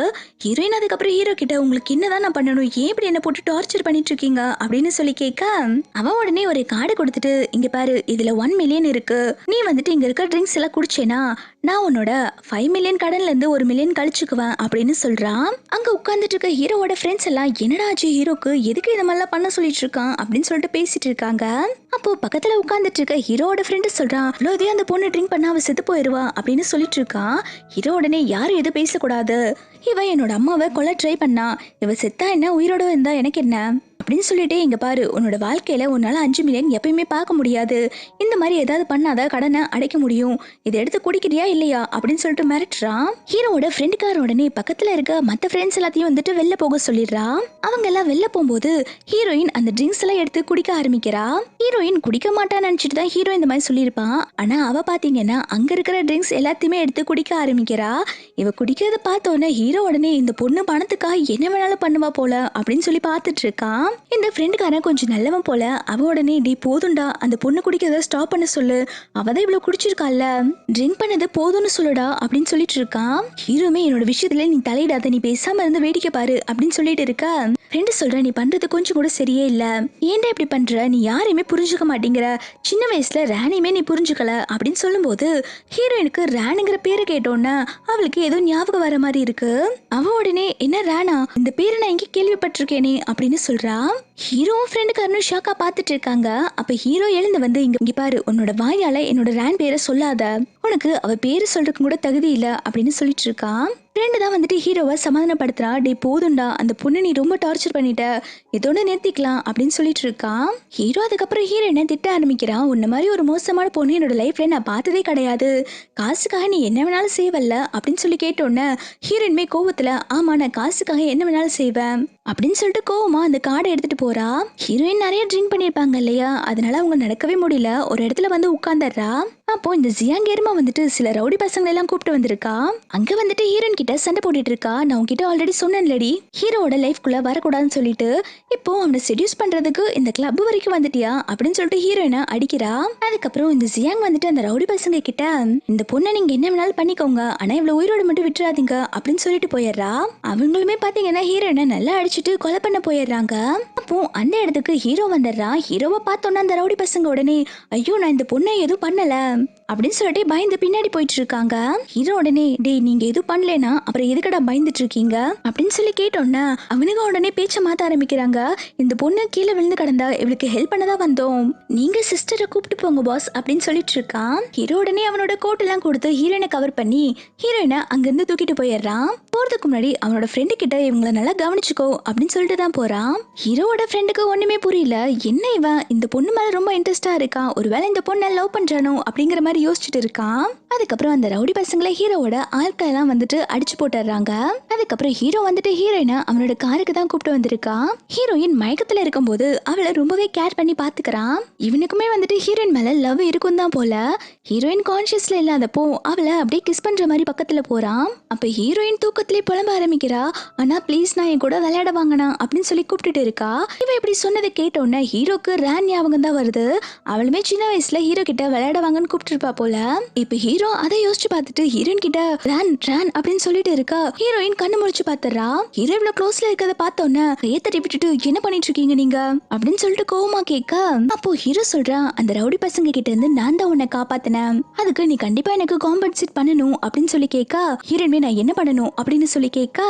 S1: ஹீரோயின் அதுக்கப்புறம் ஹீரோ கிட்ட உங்களுக்கு என்னதான் நான் பண்ணணும், ஏன் இப்படி என்ன போட்டு டார்ச்சர் பண்ணிட்டு இருக்கீங்க அப்படின்னு சொல்லி கேட்க அவன் உடனே ஒரு கார்டு கொடுத்துட்டு இங்க பாரு இதுல 1 மில்லியன் இருக்கு, நீ வந்துட்டு இங்க இருக்க ட்ரிங்க்ஸ் எல்லாம் குடிச்சேனா நான் உன்னோட 5 மில்லியன் கடன்ல இருந்து 1 மில்லியன் கழிச்சுக்குவேன் அப்படின்னு சொல்றான். அங்க உட்கார்ந்துட்டு இருக்க ஹீரோவோட ஃப்ரெண்ட்ஸ் எல்லாம் என்னடா ஆச்சு ஹீரோக்கு, எதுக்கு இந்த மாதிரிலாம் பண்ண சொல்லிட்டு இருக்கான் அப்படின்னு சொல்லிட்டு பேசிட்டு இருக்காங்க. அப்போ பக்கத்துல உட்கார்ந்துட்டு இருக்க ஹீரோவோட ஃப்ரெண்டு சொல்றான், இவ்வளோதையும் அந்த பொண்ணு ட்ரிங்க் பண்ணா அவ செத்து போயிருவா அப்படின்னு சொல்லிட்டு இருக்கான். ஹீரோ உடனே யாரும் எதுவும் பேசக்கூடாது, இவ என்னோட அம்மாவை கொல்ல ட்ரை பண்ணா, இவ செத்தா என்ன உயிரோட இருந்தா எனக்கு என்ன அப்படின்னு சொல்லிட்டு இங்க பாரு உன்னோட வாழ்க்கையில உன்னால 5 மில்லியன் எப்பயுமே பார்க்க முடியாது, இந்த மாதிரி ஏதாவது பண்ணாத கடனை அடைக்க முடியும், இதை எடுத்து குடிக்கிறியா இல்லையா அப்படின்னு சொல்லிட்டு மிரட்டுறான். ஹீரோவோட ஃப்ரெண்டுக்கார உடனே பக்கத்துல இருக்க மத்த ஃப்ரெண்ட்ஸ் எல்லாத்தையும் வந்துட்டு வெளில போக சொல்லிடுறான். அவங்க எல்லாம் வெளில போகும்போது ஹீரோயின் அந்த ட்ரிங்க்ஸ் எல்லாம் எடுத்து குடிக்க ஆரம்பிக்கிறா. ஹீரோயின் குடிக்க மாட்டான்னு நினைச்சிட்டு தான் ஹீரோ இந்த மாதிரி சொல்லியிருப்பான். ஆனா அவ பாத்தீங்கன்னா அங்க இருக்கிற ட்ரிங்க்ஸ் எல்லாத்தையுமே எடுத்து குடிக்க ஆரம்பிக்கிறா. இவ குடிக்கிறத பார்த்தோன்னே ஹீரோ உடனே இந்த பொண்ணு பணத்துக்காக என்ன வேணாலும் பண்ணுவா போல அப்படின்னு சொல்லி பார்த்துட்டு இருக்கான். இந்த ஃப்ரெண்டுக்காரன் கொஞ்சம் நல்லவன் போல. அவ உடனே டி போதும்டா அந்த பொண்ணு குடிக்கிறத ஸ்டாப் பண்ண சொல்லு, அவதான் இவ்வளவு குடிச்சிருக்கால, ட்ரிங்க் பண்ணது போதும்னு சொல்லுடா அப்படின்னு சொல்லிட்டு இருக்கான். ஹீரோமே என்னோட விஷயத்துல நீ தலையிடாத, நீ பேசாம இருந்து வேடிக்கை பாரு அப்படின்னு சொல்லிட்டு இருக்க. ஃப்ரெண்டு சொல்ற நீ பண்றது கொஞ்சம் கூட சரியே இல்ல, ஏன்டா இப்படி பண்ற, நீ யாரையுமே புரிஞ்சுக்க மாட்டேங்கிற, சின்ன வயசுல ரேனையுமே நீ புரிஞ்சுக்கல அப்படின்னு சொல்லும் போது ஹீரோயினுக்கு ரேனுங்கிற பேரை கேட்டோன்னா அவளுக்கு ஏதோ ஞாபகம் வர மாதிரி இருக்கு. அவ உடனே என்ன ரேனா, இந்த பேரை நான் எங்க கேள்விப்பட்டிருக்கேனே அப்படின்னு சொல்றா. ஹீரோவும் ஃப்ரெண்டுக்காரனும் ஷாக்கா பார்த்துட்டு இருக்காங்க. அப்ப ஹீரோ எழுந்து வந்து இங்க பாரு உன்னோட வாயால என்னோட ரேன் பேரை சொல்லாத, உனக்கு அவ பேரு சொல்றதுக்கு கூட தகுதி இல்ல அப்படின்னு சொல்லிட்டு இருக்கான். ஃப்ரெண்டு தான் வந்துட்டு ஹீரோவை சமாதானப்படுத்துறா. டே போதும்டா அந்த பொண்ணு நீ ரொம்ப டார்ச்சர் பண்ணிட்ட, இதோட நிறுத்திக்கலாம் அப்படின்னு சொல்லிட்டு இருக்கான். ஹீரோ அதுக்கப்புறம் ஹீரோயினை திட்ட ஆரம்பிக்கிறான். உன்ன மாதிரி ஒரு மோசமான பொண்ணு என்னோட லைஃப்ல நான் பார்த்ததே கிடையாது, காசுக்காக நீ என்ன வேணாலும் செய்வல்ல அப்படின்னு சொல்லி கேட்டோன்னே ஹீரோயின்மே கோவத்துல ஆமா நான் காசுக்காக என்ன வேணாலும் செய்வேன் அப்படின்னு சொல்லிட்டு கோவமா அந்த கார்டை எடுத்துட்டு போறா. ஹீரோயின் நிறைய ட்ரிங்க் பண்ணிருப்பாங்க இல்லையா, அதனால அவங்க நடக்கவே முடியல, ஒரு இடத்துல வந்து உட்கார்ந்துடுறா. அப்போ இந்த ஜியாங்கேர்மா வந்துட்டு சில ரவுடி பசங்களை எல்லாம் கூப்பிட்டு வந்திருக்கா. அங்க வந்துட்டு ஹீரோயின் கிட்ட சண்டை போட்டுட்டு இருக்கா. நான் உன்கிட்ட ஆல்ரெடி சொன்னேன்லடி ஹீரோவோட லைஃப்குள்ள வரக்கூடாதுன்னு சொல்லிட்டு, இப்போ அவனை செடியூஸ் பண்றதுக்கு இந்த கிளப் வரைக்கும் வந்துட்டியா அப்படின்னு சொல்லிட்டு ஹீரோயினை அடிக்கிறா. அதுக்கப்புறம் இந்த ஜியாங் வந்துட்டு அந்த ரவுடி பசங்க கிட்ட இந்த பொண்ணை நீங்க என்ன வேணாலும் பண்ணிக்கோங்க, ஆனா இவ்வளவு உயிரோடு மட்டும் விட்டுறாதீங்க அப்படின்னு சொல்லிட்டு போயிடுறா. அவங்களுமே பாத்தீங்கன்னா ஹீரோயினை நல்லா அடிச்சுட்டு கொலை பண்ண போயிடுறாங்க. அப்போ அந்த இடத்துக்கு ஹீரோ வந்துடுறா. ஹீரோவை பார்த்தோன்னா அந்த ரவுடி பசங்க உடனே ஐயோ நான் இந்த பொண்ணை எதுவும் பண்ணல அப்படின்னு சொல்லிட்டு பயந்து பின்னாடி போயிட்டு இருக்காங்க. ஹீரோ உடனே டே நீங்க எதுவும் பண்ணலனா அப்புறம் எதுக்கடா பயந்துட்டு இருக்கீங்க அப்படின்னு சொல்லி கேட்டோன்னா அவனுங்க உடனே பேச்ச மாத்த ஆரம்பிக்கிறாங்க. இந்த பொண்ணு கீழே விழுந்து கிடந்தா இவளுக்கு ஹெல்ப் பண்ணதான் வந்தோம், நீங்க சிஸ்டரை கூப்பிட்டு போங்க பாஸ் அப்படின்னு சொல்லிட்டு இருக்கான். ஹீரோ உடனே அவனோட கோட் எல்லாம் கொடுத்து ஹீரோயினை கவர் பண்ணி ஹீரோயினை அங்கிருந்து தூக்கிட்டு போயிடுறான். போறதுக்கு முன்னாடி அவனோட ஃப்ரெண்டு கிட்ட இவங்களை நல்லா கவனிச்சுக்கோ அப்படின்னு சொல்லிட்டு தான் போறான். ஹீரோவோட ஃப்ரெண்டுக்கு ஒண்ணுமே புரியல, என்ன இவன் இந்த பொண்ணு மேல ரொம்ப இன்ட்ரெஸ்டா இருக்கான், ஒருவேளை இந்த பொண்ணை லவ் பண்றானோ அப்படிங்கிற மாதிரி யோசிச்சுட்டு இருக்கான். அதுக்கப்புறம் அந்த ரவுடி பசங்களை ஹீரோவோட ஆட்கள் எல்லாம் வந்துட்டு அடிச்சு போட்டுறாங்க. அதுக்கப்புறம் ஹீரோ வந்துட்டு ஹீரோயினை அவனோட காருக்கு தான் கூப்பிட்டு வந்திருக்கான். ஹீரோயின் மயக்கத்துல இருக்கும்போது அவளை ரொம்பவே கேர் பண்ணி பாத்துக்கிறான். இவனுக்குமே வந்துட்டு ஹீரோயின் மேல லவ் இருக்கும் தான் போல. ஹீரோயின் கான்சியஸ்ல இல்லாதப்போ அவளை அப்படியே கிஸ் பண்ற மாதிரி பக்கத்துல போறான். அப்ப ஹீரோயின் தூக்கத்திலே புலம்ப ஆரம்பிக்கிறா. ஆனா ப்ளீஸ் நான் என் கூட விளையாட வாங்கினா அப்படின்னு சொல்லி கூப்பிட்டுட்டு இருக்கா. இவ இப்படி சொன்னதை கேட்டோன்னே ஹீரோக்கு ரேன் ஞாபகம் தான் வருது. அவளுமே சின்ன வயசுல ஹீரோ கிட்ட விளையாட வாங்கன்னு கூப்பிட்டு இருப்பா போல. இப்ப ஹீரோ அதை யோசிச்சு பார்த்துட்டு ஹீரோயின் கிட்ட ரேன் ரேன் அப்படின்னு சொல்லிட்டு இருக்கா. ஹீரோயின் கண்ணு முழிச்சு பாத்துறா. ஹீரோ இவ்வளவு க்ளோஸ்ல இருக்கதை பார்த்தோன்னே ஏத்தட்டி விட்டுட்டு என்ன பண்ணிட்டு இருக்கீங்க நீங்க அப்படின்னு சொல்லிட்டு கோவமா கேட்க, அப்போ ஹீரோ சொல்றான் அந்த ரவுடி பசங்க கிட்ட இருந்து நான் தான் உன்னை காப்பாத்தினேன், அதுக்கு நீ கண்டிப்பா எனக்கு காம்பன்சேட் பண்ணணும் அப்படின்னு சொல்லி கேட்க, ஹீரோயின்மே நான் என்ன பண்ணணும் அப்படின்னு சொல்லி கேட்க,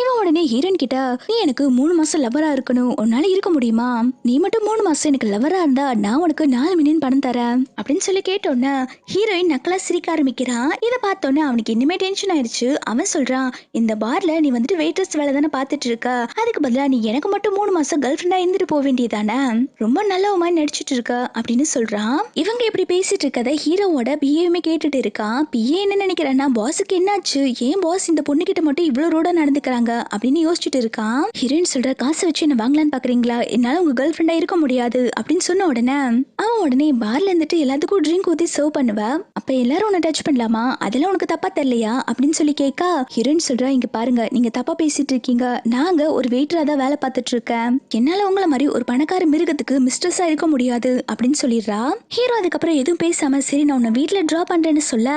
S1: இவன் உடனே ஹீரோயின் கிட்ட நீ எனக்கு 3 மாசம் லவரா இருக்கணும், உன்னால இருக்க முடியுமா, நீ மட்டும் 3 மாசம் எனக்கு லவரா இருந்தா நான் உனக்கு 4 மில்லியன் பணம் தரேன் அப்படின்னு சொல்லி கேட்டோன்னே ஹீரோயின் நக்கலா சிரிக்க ஆரம்பிக்கிறான். இதை பார்த்தோன்னே அவனுக்கு இன்னுமே டென்ஷன் ஆயிடுச்சு. அவன் சொல்றான் இந்த பார்ல நீ வந்துட்டு வெயிட்ரஸ் வேலை தானே பார்த்துட்டு இருக்க, அதுக்கு பதிலா நீ எனக்கு மட்டும் 3 மாசம் கேர்ள் ஃப்ரெண்டா இருந்துட்டு போக வேண்டியதானே, ரொம்ப நல்லவமா நடிச்சிட்டு இருக்க அப்படின்னு சொல்றான். இவங்க இப்படி பேசிட்டு இருக்கதை ஹீரோவோட பிஏவுமே கேட்டுட்டு இருக்கான். பிஏ என்ன நினைக்கிறான்னா பாஸுக்கு என்னாச்சு, ஏன் பாஸ் இந்த பொண்ணு கிட்ட மட்டும் இவ்வளவு ரூடா நடந்துக்கிறாங்க அப்படின்னு யோசிச்சுட்டு இருக்கான். ஹீரோயின் சொல்ற, காசை வச்சு என்ன வாங்கலான்னு பாக்குறீங்களா, என்னால உங்க கேர்ள் ஃப்ரெண்டா இருக்க முடியாது அப்படின்னு சொன்ன உடனே அவன் உடனே பார்ல இருந்துட்டு எல்லாத்துக்கும் ட்ரிங்க் ஊத்தி சர்வ் பண்ணுவ, அப்ப எல்லாரும் உன்னை டச் பண்ணலாமா, அதெல்லாம் உனக்கு தப்பா தெரியலையா அப்படின்னு சொல்லி கேட்க ஹீரோயின் சொல்றா, இங்க பாருங்க நீங்க தப்பா பேசிட்டு இருக்கீங்க, நாங்க ஒரு வெயிட்டரா தான் வேலை பார்த்துட்டு இருக்கேன், என்னால உங்களை மாதிரி ஒரு பணக்கார மிருகத்துக்கு மிஸ்ட்ரஸா இருக்க முடியாது அப்படின்னு சொல்லிடுறா. ஹீரோ அதுக்கப்புறம் எதுவும் பேசாம சரி நான் உன்னை வீட்டுல டிராப் பண்றேன்னு சொல்ல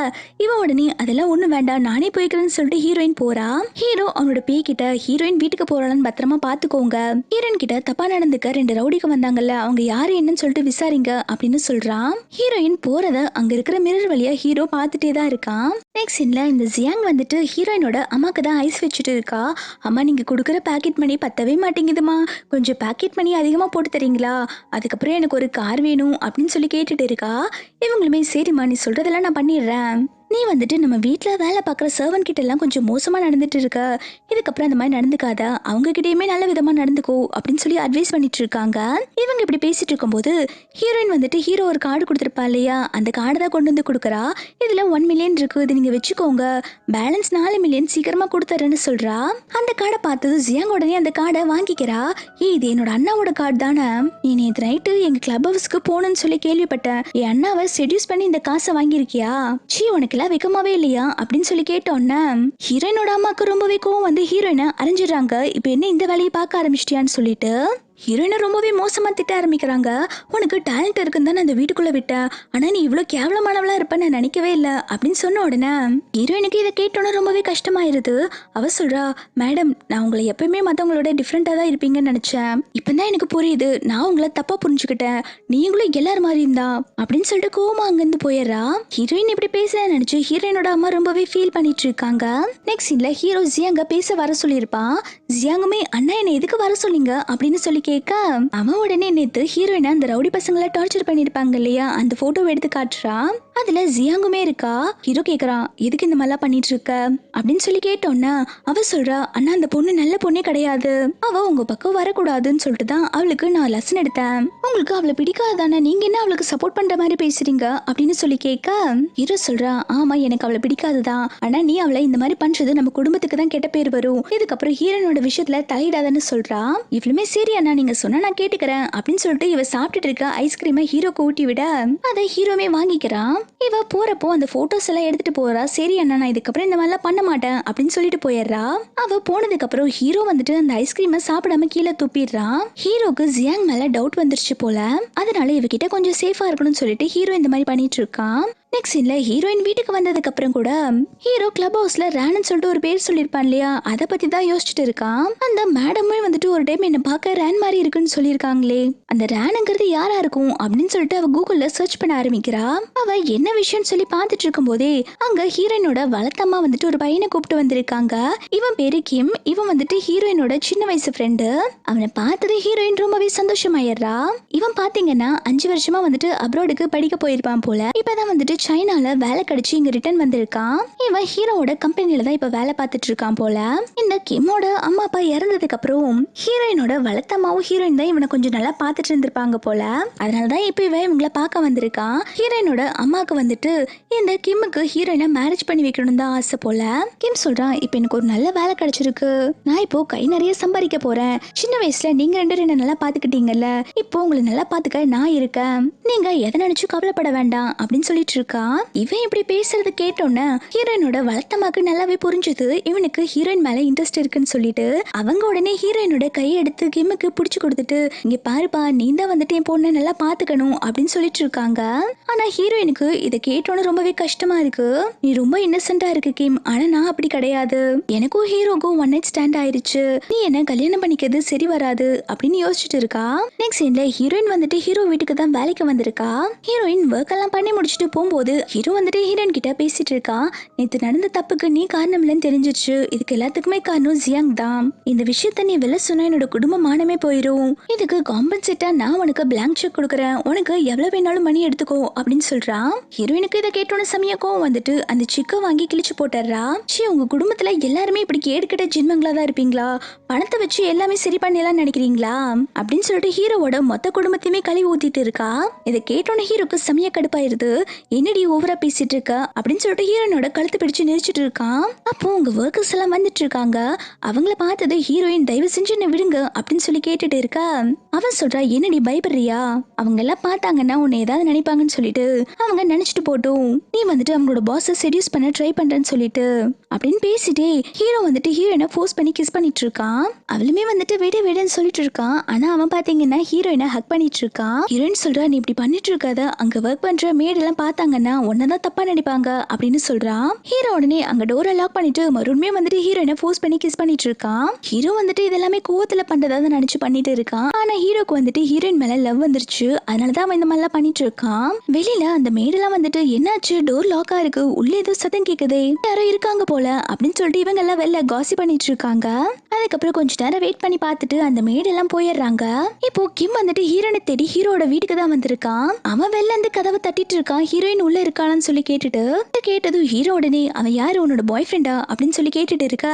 S1: இவன் உடனே அதெல்லாம் ஒண்ணும் வேண்டாம் நானே போய்க்கிறேன்னு சொல்லிட்டு ஹீரோயின் போறா. ஹீரோ அவனோட பேய் கிட்ட, ஹீரோயின் வீட்டுக்கு போறான்னு பத்திரமா பாத்துக்கோங்க, ஹீரோயின் கிட்ட தப்பா நடந்துக்க 2 ரவுடிக்கு வந்தாங்கல்ல அவங்க யாரு என்னன்னு சொல்லிட்டு விசாரிங்க அப்படின்னு சொல்றான். ஹீரோயின் போறத அங்க இருக்கிற மிரர் வழியா ஹீரோ பார்த்துட்டே தான் இருக்கான். நெக்ஸ்ட் சீன்ல இந்த ஜியாங் வந்துட்டு ஹீரோயினோட அம்மாக்கு தான் ஐஸ் வச்சுட்டு இருக்கா. அம்மா நீங்க கொடுக்குற பாக்கெட் மணி பத்தவே மாட்டேங்குதுமா, கொஞ்சம் பாக்கெட் மணி அதிகமா போட்டு தரீங்களா, அதுக்கப்புறம் எனக்கு ஒரு கார் வேணும் அப்படின்னு சொல்லி கேட்டுட்டு இருக்கா. இவங்களுமே சரிம்மா நீ சொல்றதெல்லாம் நான் பண்ணிடுறேன், நீ வந்துட்டு நம்ம வீட்டில் வேலை பார்க்குற சர்வன் கிட்ட எல்லாம் கொஞ்சம் மோசமாக நடந்துட்டு இருக்க, இதுக்கப்புறம் அந்த மாதிரி நடந்துக்காத, அவங்க கிட்டேயுமே நல்ல விதமாக நடந்துக்கோ அப்படின்னு சொல்லி அட்வைஸ் பண்ணிட்டு இருக்காங்க. இவங்க இப்படி பேசிட்டு இருக்கும்போது ஹீரோயின் வந்துட்டு ஹீரோ ஒரு கார்டு கொடுத்துருப்பா இல்லையா, அந்த கார்டு தான் கொண்டு வந்து கொடுக்குறா. இதில் 1 மில்லியன் இருக்கு, இது நீங்கள் வச்சுக்கோங்க, பேலன்ஸ் 4 மில்லியன் சீக்கிரமாக கொடுத்துறேன்னு சொல்றா. அந்த கார்டை பார்த்தது ஜியாங் உடனே அந்த கார்டை வாங்கிக்கிறா. இது என்னோட அண்ணாவோட கார்டு தானே, நீ நேற்று நைட்டு எங்கள் கிளப் ஹவுஸ்க்கு போகணும்னு சொல்லி கேள்விப்பட்டேன், என் அண்ணாவை செடியூஸ் பண்ணி இந்த காசை வாங்கியிருக்கியா, சீ உனக்கு வெக்கமாவே இல்லையா அப்படின்னு சொல்லி கேட்டோன்னே ஹீரோயினோட அம்மாக்கு ரொம்பவே கோவம் வந்து ஹீரோயினை அரைஞ்சிடறாங்க. இப்ப என்ன இந்த வேலையை பார்க்க ஆரம்பிச்சிட்டியான்னு சொல்லிட்டு ஹீரோயினை ரொம்பவே மோசமா திட்ட ஆரம்பிக்கிறாங்க. உனக்கு டேலண்ட் இருக்குன்னு தான் அந்த வீட்டுக்குள்ள விட்டேன், ஆனா நீ இவ்வளவு கேவலமானவளா இருப்பேன்னு நான் நினைக்கவே இல்லை அப்படின்னு சொன்ன உடனே ஹீரோயினுக்கு இதை கேட்டோன்னு ரொம்பவே கஷ்டமாயிருது. அவ சொல்றா, மேடம் நான் உங்களை எப்பயுமே மற்றவங்களோட டிஃப்ரெண்டா தான் இருப்பீங்கன்னு நினைச்சேன், இப்பதான் எனக்கு புரியுது நான் உங்களை தப்பா புரிஞ்சுக்கிட்டேன், நீங்களும் எல்லாரும் மாதிரி இருந்தா அப்படின்னு சொல்லிட்டு கோவமா அங்கிருந்து போயிடுறா. ஹீரோயின் இப்படி பேச நினைச்சு ஹீரோயினோட அம்மா ரொம்பவே ஃபீல் பண்ணிட்டு இருக்காங்க. நெக்ஸ்ட் சீன்ல ஹீரோ ஜியாங்க பேச வர சொல்லியிருப்பான். ஜியாங்குமே அண்ணா என்ன எதுக்கு வர சொல்லிங்க அப்படின்னு சொல்லி கேட்க அவன் உடனே நேத்து ஹீரோயினை அந்த ரவுடி பசங்களை டார்ச்சர் பண்ணிருப்பாங்க இல்லையா, அந்த போட்டோ எடுத்து காட்டுறா. அதுல ஜியாங்குமே இருக்கா. ஹீரோ கேக்குறான், எதுக்கு இந்த மாதிரிலாம் பண்ணிட்டு இருக்க அப்படின்னு சொல்லி கேட்டோன்னா அவ சொல்றா, அண்ணா அந்த பொண்ணு நல்ல பொண்ணே கிடையாது, அவ உங்க பக்கம் வரக்கூடாதுன்னு சொல்லிட்டு தான் அவளுக்கு நான் லெசன் எடுத்தேன், உங்களுக்கு அவளை பிடிக்காதானே, நீங்க என்ன அவளுக்கு சப்போர்ட் பண்ற மாதிரி பேசுறீங்க அப்படின்னு சொல்லி கேட்க ஹீரோ சொல்றா, ஆமா எனக்கு அவளை பிடிக்காதுதான், ஆனா நீ அவளை இந்த மாதிரி பண்றது நம்ம குடும்பத்துக்கு தான் கெட்ட பேர் வரும், இதுக்கப்புறம் ஹீரோனோட விஷயத்துல தலையிடாதன்னு சொல்றா. இவ்வளவுமே சரி அண்ணா நீங்க சொன்னா நான் கேட்டுக்கிறேன் அப்படின்னு சொல்லிட்டு இவ சாப்பிட்டுட்டு இருக்க ஐஸ்கிரீமை ஹீரோக்கு ஊட்டி விட அதை ஹீரோமே வாங்கிக்கிறான். இவ போறப்போ அந்த போட்டோஸ் எல்லாம் எடுத்துட்டு போறா. சரி அண்ணா நான் இதுக்கப்புறம் இந்த மாதிரிலாம் பண்ண மாட்டேன் அப்படின்னு சொல்லிட்டு போயிடுறா. அவ போனதுக்கு அப்புறம் ஹீரோ வந்துட்டு அந்த ஐஸ்கிரீமை சாப்பிடாம கீழே துப்பிடுறான். ஹீரோக்கு ஜியாங் மேல டவுட் வந்துருச்சு போல, அதனால இவகிட்ட கொஞ்சம் சேஃபா இருக்கணும்னு சொல்லிட்டு ஹீரோ இந்த மாதிரி பண்ணிட்டு இருக்கான். நெக்ஸ்ட் சீன்ல ஹீரோயின் வீட்டுக்கு வந்ததுக்கு அப்புறம் கூட ஹீரோ கிளப் ஹவுஸ்ல ரேன்னு சொல்லிட்டு ஒரு பேர் சொல்லிருப்பான் இல்லையா, அதை பத்தி தான் யோசிச்சுட்டு இருக்கான். அந்த மேடமே வந்துட்டு ஒரு டைம் என்ன பார்க்க ரேன் மாதிரி இருக்குன்னு சொல்லியிருக்காங்களே, அந்த ரேனுங்கிறது யாரா இருக்கும் அப்படின்னு சொல்லிட்டு அவ கூகுள்ல சர்ச் பண்ண ஆரம்பிக்கிறா. அவ என்ன விஷயம்னு சொல்லி பார்த்துட்டு இருக்கும் போதே அங்க ஹீரோயினோட வளர்த்தம்மா வந்துட்டு ஒரு பையனை கூப்பிட்டு வந்திருக்காங்க. இவன் பேரு கிம், இவன் வந்துட்டு ஹீரோயினோட சின்ன வயசு ஃப்ரெண்டு. அவனை பார்த்தது ஹீரோயின் ரொம்பவே சந்தோஷமாயிடுறா. இவன் பாத்தீங்கன்னா 5 வருஷமா வந்துட்டு அப்ராடுக்கு படிக்க போயிருப்பான் போல, இப்பதான் வந்துட்டு சைனால வேலை கிடைச்சு இங்க ரிட்டர்ன் வந்திருக்கான். இவன் ஹீரோவோட கம்பெனில தான் இப்ப வேலை பார்த்துட்டு இருக்கான் போல. இந்த கிம்மோட அம்மா அப்பா இறந்ததுக்கு அப்புறம் ஹீரோயினோட வளர்த்தம்மாவும் ஹீரோயின் தான் இவனை கொஞ்சம் நல்லா பார்த்துட்டு இருந்திருப்பாங்க போல, அதனாலதான் இப்ப இவன் இவங்கள பார்க்க வந்திருக்கான். ஹீரோயினோட அம்மாக்கு வந்துட்டு இந்த கிம்முக்கு ஹீரோயினை மேரேஜ் பண்ணி வைக்கணும் தான் ஆசை போல. கிம் சொல்றான், இப்ப எனக்கு ஒரு நல்ல வேலை கிடைச்சிருக்கு, நான் இப்போ கை நிறைய சம்பாதிக்க போறேன், சின்ன வயசுல நீங்க 2 பேரும் என்ன நல்லா பாத்துக்கிட்டீங்கல்ல, இப்போ உங்களை நல்லா பாத்துக்க நான் இருக்கேன், நீங்க எதை நினைச்சு கவலைப்பட வேண்டாம் அப்படின்னு சொல்லிட்டு இருக்கா. இவன் இப்படி பேசுறது கேட்டோன்னு ஹீரோயினோட வளர்த்தமாக்கு நல்லாவே புரிஞ்சது இவனுக்கு ஹீரோயின் மேல இன்ட்ரெஸ்ட் இருக்குன்னு சொல்லிட்டு அவங்க உடனே ஹீரோயினோட கையை எடுத்து கிம்முக்கு பிடிச்சு கொடுத்துட்டு, இங்க பாருப்பா நீ தான் வந்துட்டு என் பொண்ணை நல்லா பாத்துக்கணும் அப்படின்னு சொல்லிட்டு இருக்காங்க. ஆனா ஹீரோயினுக்கு இதை கேட்டோன்னு ரொம்பவே கஷ்டமா இருக்கு. நீ ரொம்ப இன்னசென்டா இருக்கு கிம், ஆனா நான் அப்படி கிடையாது, எனக்கும் ஹீரோக்கும் ஒன் நைட் ஸ்டாண்ட் ஆயிருச்சு, நீ என்ன கல்யாணம் பண்ணிக்கிறது சரி வராது அப்படின்னு யோசிச்சுட்டு இருக்கா. நெக்ஸ்ட் சீன்ல ஹீரோயின் வந்துட்டு ஹீரோ வீட்டுக்கு தான் வேலைக்கு வந்திருக்கா. ஹீரோயின் ஒர்க் எல்லாம் பண்ணி முடிச்சுட்டு போகும்போது ஹீரோ வந்துட்டு ஹீரோயின் கிட்ட பேசிட்டு இருக்கா. நேத்து நடந்த தப்புக்கு நீ காரணம் இல்லைன்னு தெரிஞ்சிருச்சு, இதுக்கு எல்லாத்துக்குமே காரணம் ஜியாங் தான், இந்த விஷயத்த நீ வெளில சொன்னா என்னோட குடும்பம் மானமே போயிடும், இதுக்கு காம்பன்சேட்டா நான் உனக்கு பிளாங்க் செக் கொடுக்குறேன், உனக்கு எவ்வளவு வேணாலும் மணி எடுத்துக்கோ அப்படின்னு சொல்றான். ஹீரோயினுக்கு இதை கேட்டோன்னு சமய கோவம் வந்துட்டு அந்த சிக்கை வாங்கி கிழிச்சு போட்டுறா. சீ உங்க குடும்பத்துல எல்லாருமே இப்படி கேடுகிட்ட ஜென்மங்களா தான் இருப்பீங்களா, பணத்தை வச்சு எல்லாமே சரி பண்ணிடலாம் நினைக்கிறீங்களா அப்படின்னு சொல்லிட்டு ஹீரோவோட மொத்த குடும்பத்தையுமே கழுவி ஊத்திட்டு இருக்கா. இதை கேட்டோன்னு ஹீரோக்கு சமய கடுப்பாயிருது. என்ன என்னடி ஓவரா பேசிட்டு இருக்க அப்படின்னு சொல்லிட்டு ஹீரோயினோட கழுத்து பிடிச்சு நெரிச்சிட்டு இருக்கான். அப்போ உங்க ஒர்க்கர்ஸ் எல்லாம் வந்துட்டு இருக்காங்க. அவங்கள பார்த்தது ஹீரோயின் தயவு செஞ்சு என்ன விடுங்க அப்படின்னு சொல்லி கேட்டுட்டு இருக்கா. அவன் சொல்றா, என்னடி பயப்படுறியா? அவங்க எல்லாம் பார்த்தாங்கன்னா உன்னை ஏதாவது நினைப்பாங்கன்னு சொல்லிட்டு அவங்க நினைச்சிட்டு போட்டும், நீ வந்துட்டு அவங்களோட பாஸை செடியூஸ் பண்ண ட்ரை பண்றேன்னு சொல்லிட்டு அப்படின்னு பேசிட்டே ஹீரோ வந்துட்டு ஹீரோயினை ஃபோர்ஸ் பண்ணி கிஸ் பண்ணிட்டு இருக்கான். அவளுமே வந்துட்டு விடு விடுன்னு சொல்லிட்டு இருக்கான். ஆனா அவன் பாத்தீங்கன்னா ஹீரோயினை ஹக் பண்ணிட்டு இருக்கான். ஹீரோயின் சொல்றா, நீ இப்படி பண்ணிட்டு இருக்காத, அங்க ஒர்க் பண்ற மேட் எல்லாம் பார்த்தாங்கன்னா உன்னதான் தப்பா நினைப்பாங்க அப்படின்னு சொல்றான். ஹீரோ உடனே அங்க டோரை லாக் பண்ணிட்டு மறுபடியும் வந்துட்டு ஹீரோயினை ஃபோர்ஸ் பண்ணி கிஸ் பண்ணிட்டு இருக்கான். ஹீரோ வந்துட்டு இதெல்லாமே கோவத்துல பண்றதா நினைச்சு பண்ணிட்டு இருக்கான். ஆனா ஹீரோக்கு வந்துட்டு ஹீரோயின் மேல லவ் வந்துருச்சு. அதனாலதான் அவன் இந்த மாதிரி எல்லாம் பண்ணிட்டு இருக்கான். வெளியில அந்த மேடெல்லாம் வந்துட்டு என்னாச்சு, டோர் லாக்கா இருக்கு, உள்ள ஏதோ சத்தம் கேக்குதே, யாரோ இருக்காங்க போல அப்படின்னு சொல்லிட்டு இவங்க எல்லாம் வெளில காசி பண்ணிட்டு இருக்காங்க. அதுக்கப்புறம் கொஞ்ச நேரம் வெயிட் பண்ணி பார்த்துட்டு அந்த மேடெல்லாம் போயிடுறாங்க. இப்போ கிம் வந்துட்டு ஹீரோனை தேடி ஹீரோட வீட்டுக்கு தான் வந்திருக்கான். அவன் வெளில இருந்து கதவை தட்டிட்டு இருக்கான். ஹீரோயின் உள்ள இருக்கான்னு சொல்லி கேட்டதும் ஹீரோ உடனே, அவன் யாரு, உன்னோட பாய் ஃப்ரெண்டா அப்படின்னு சொல்லி கேட்டுட்டு இருக்க.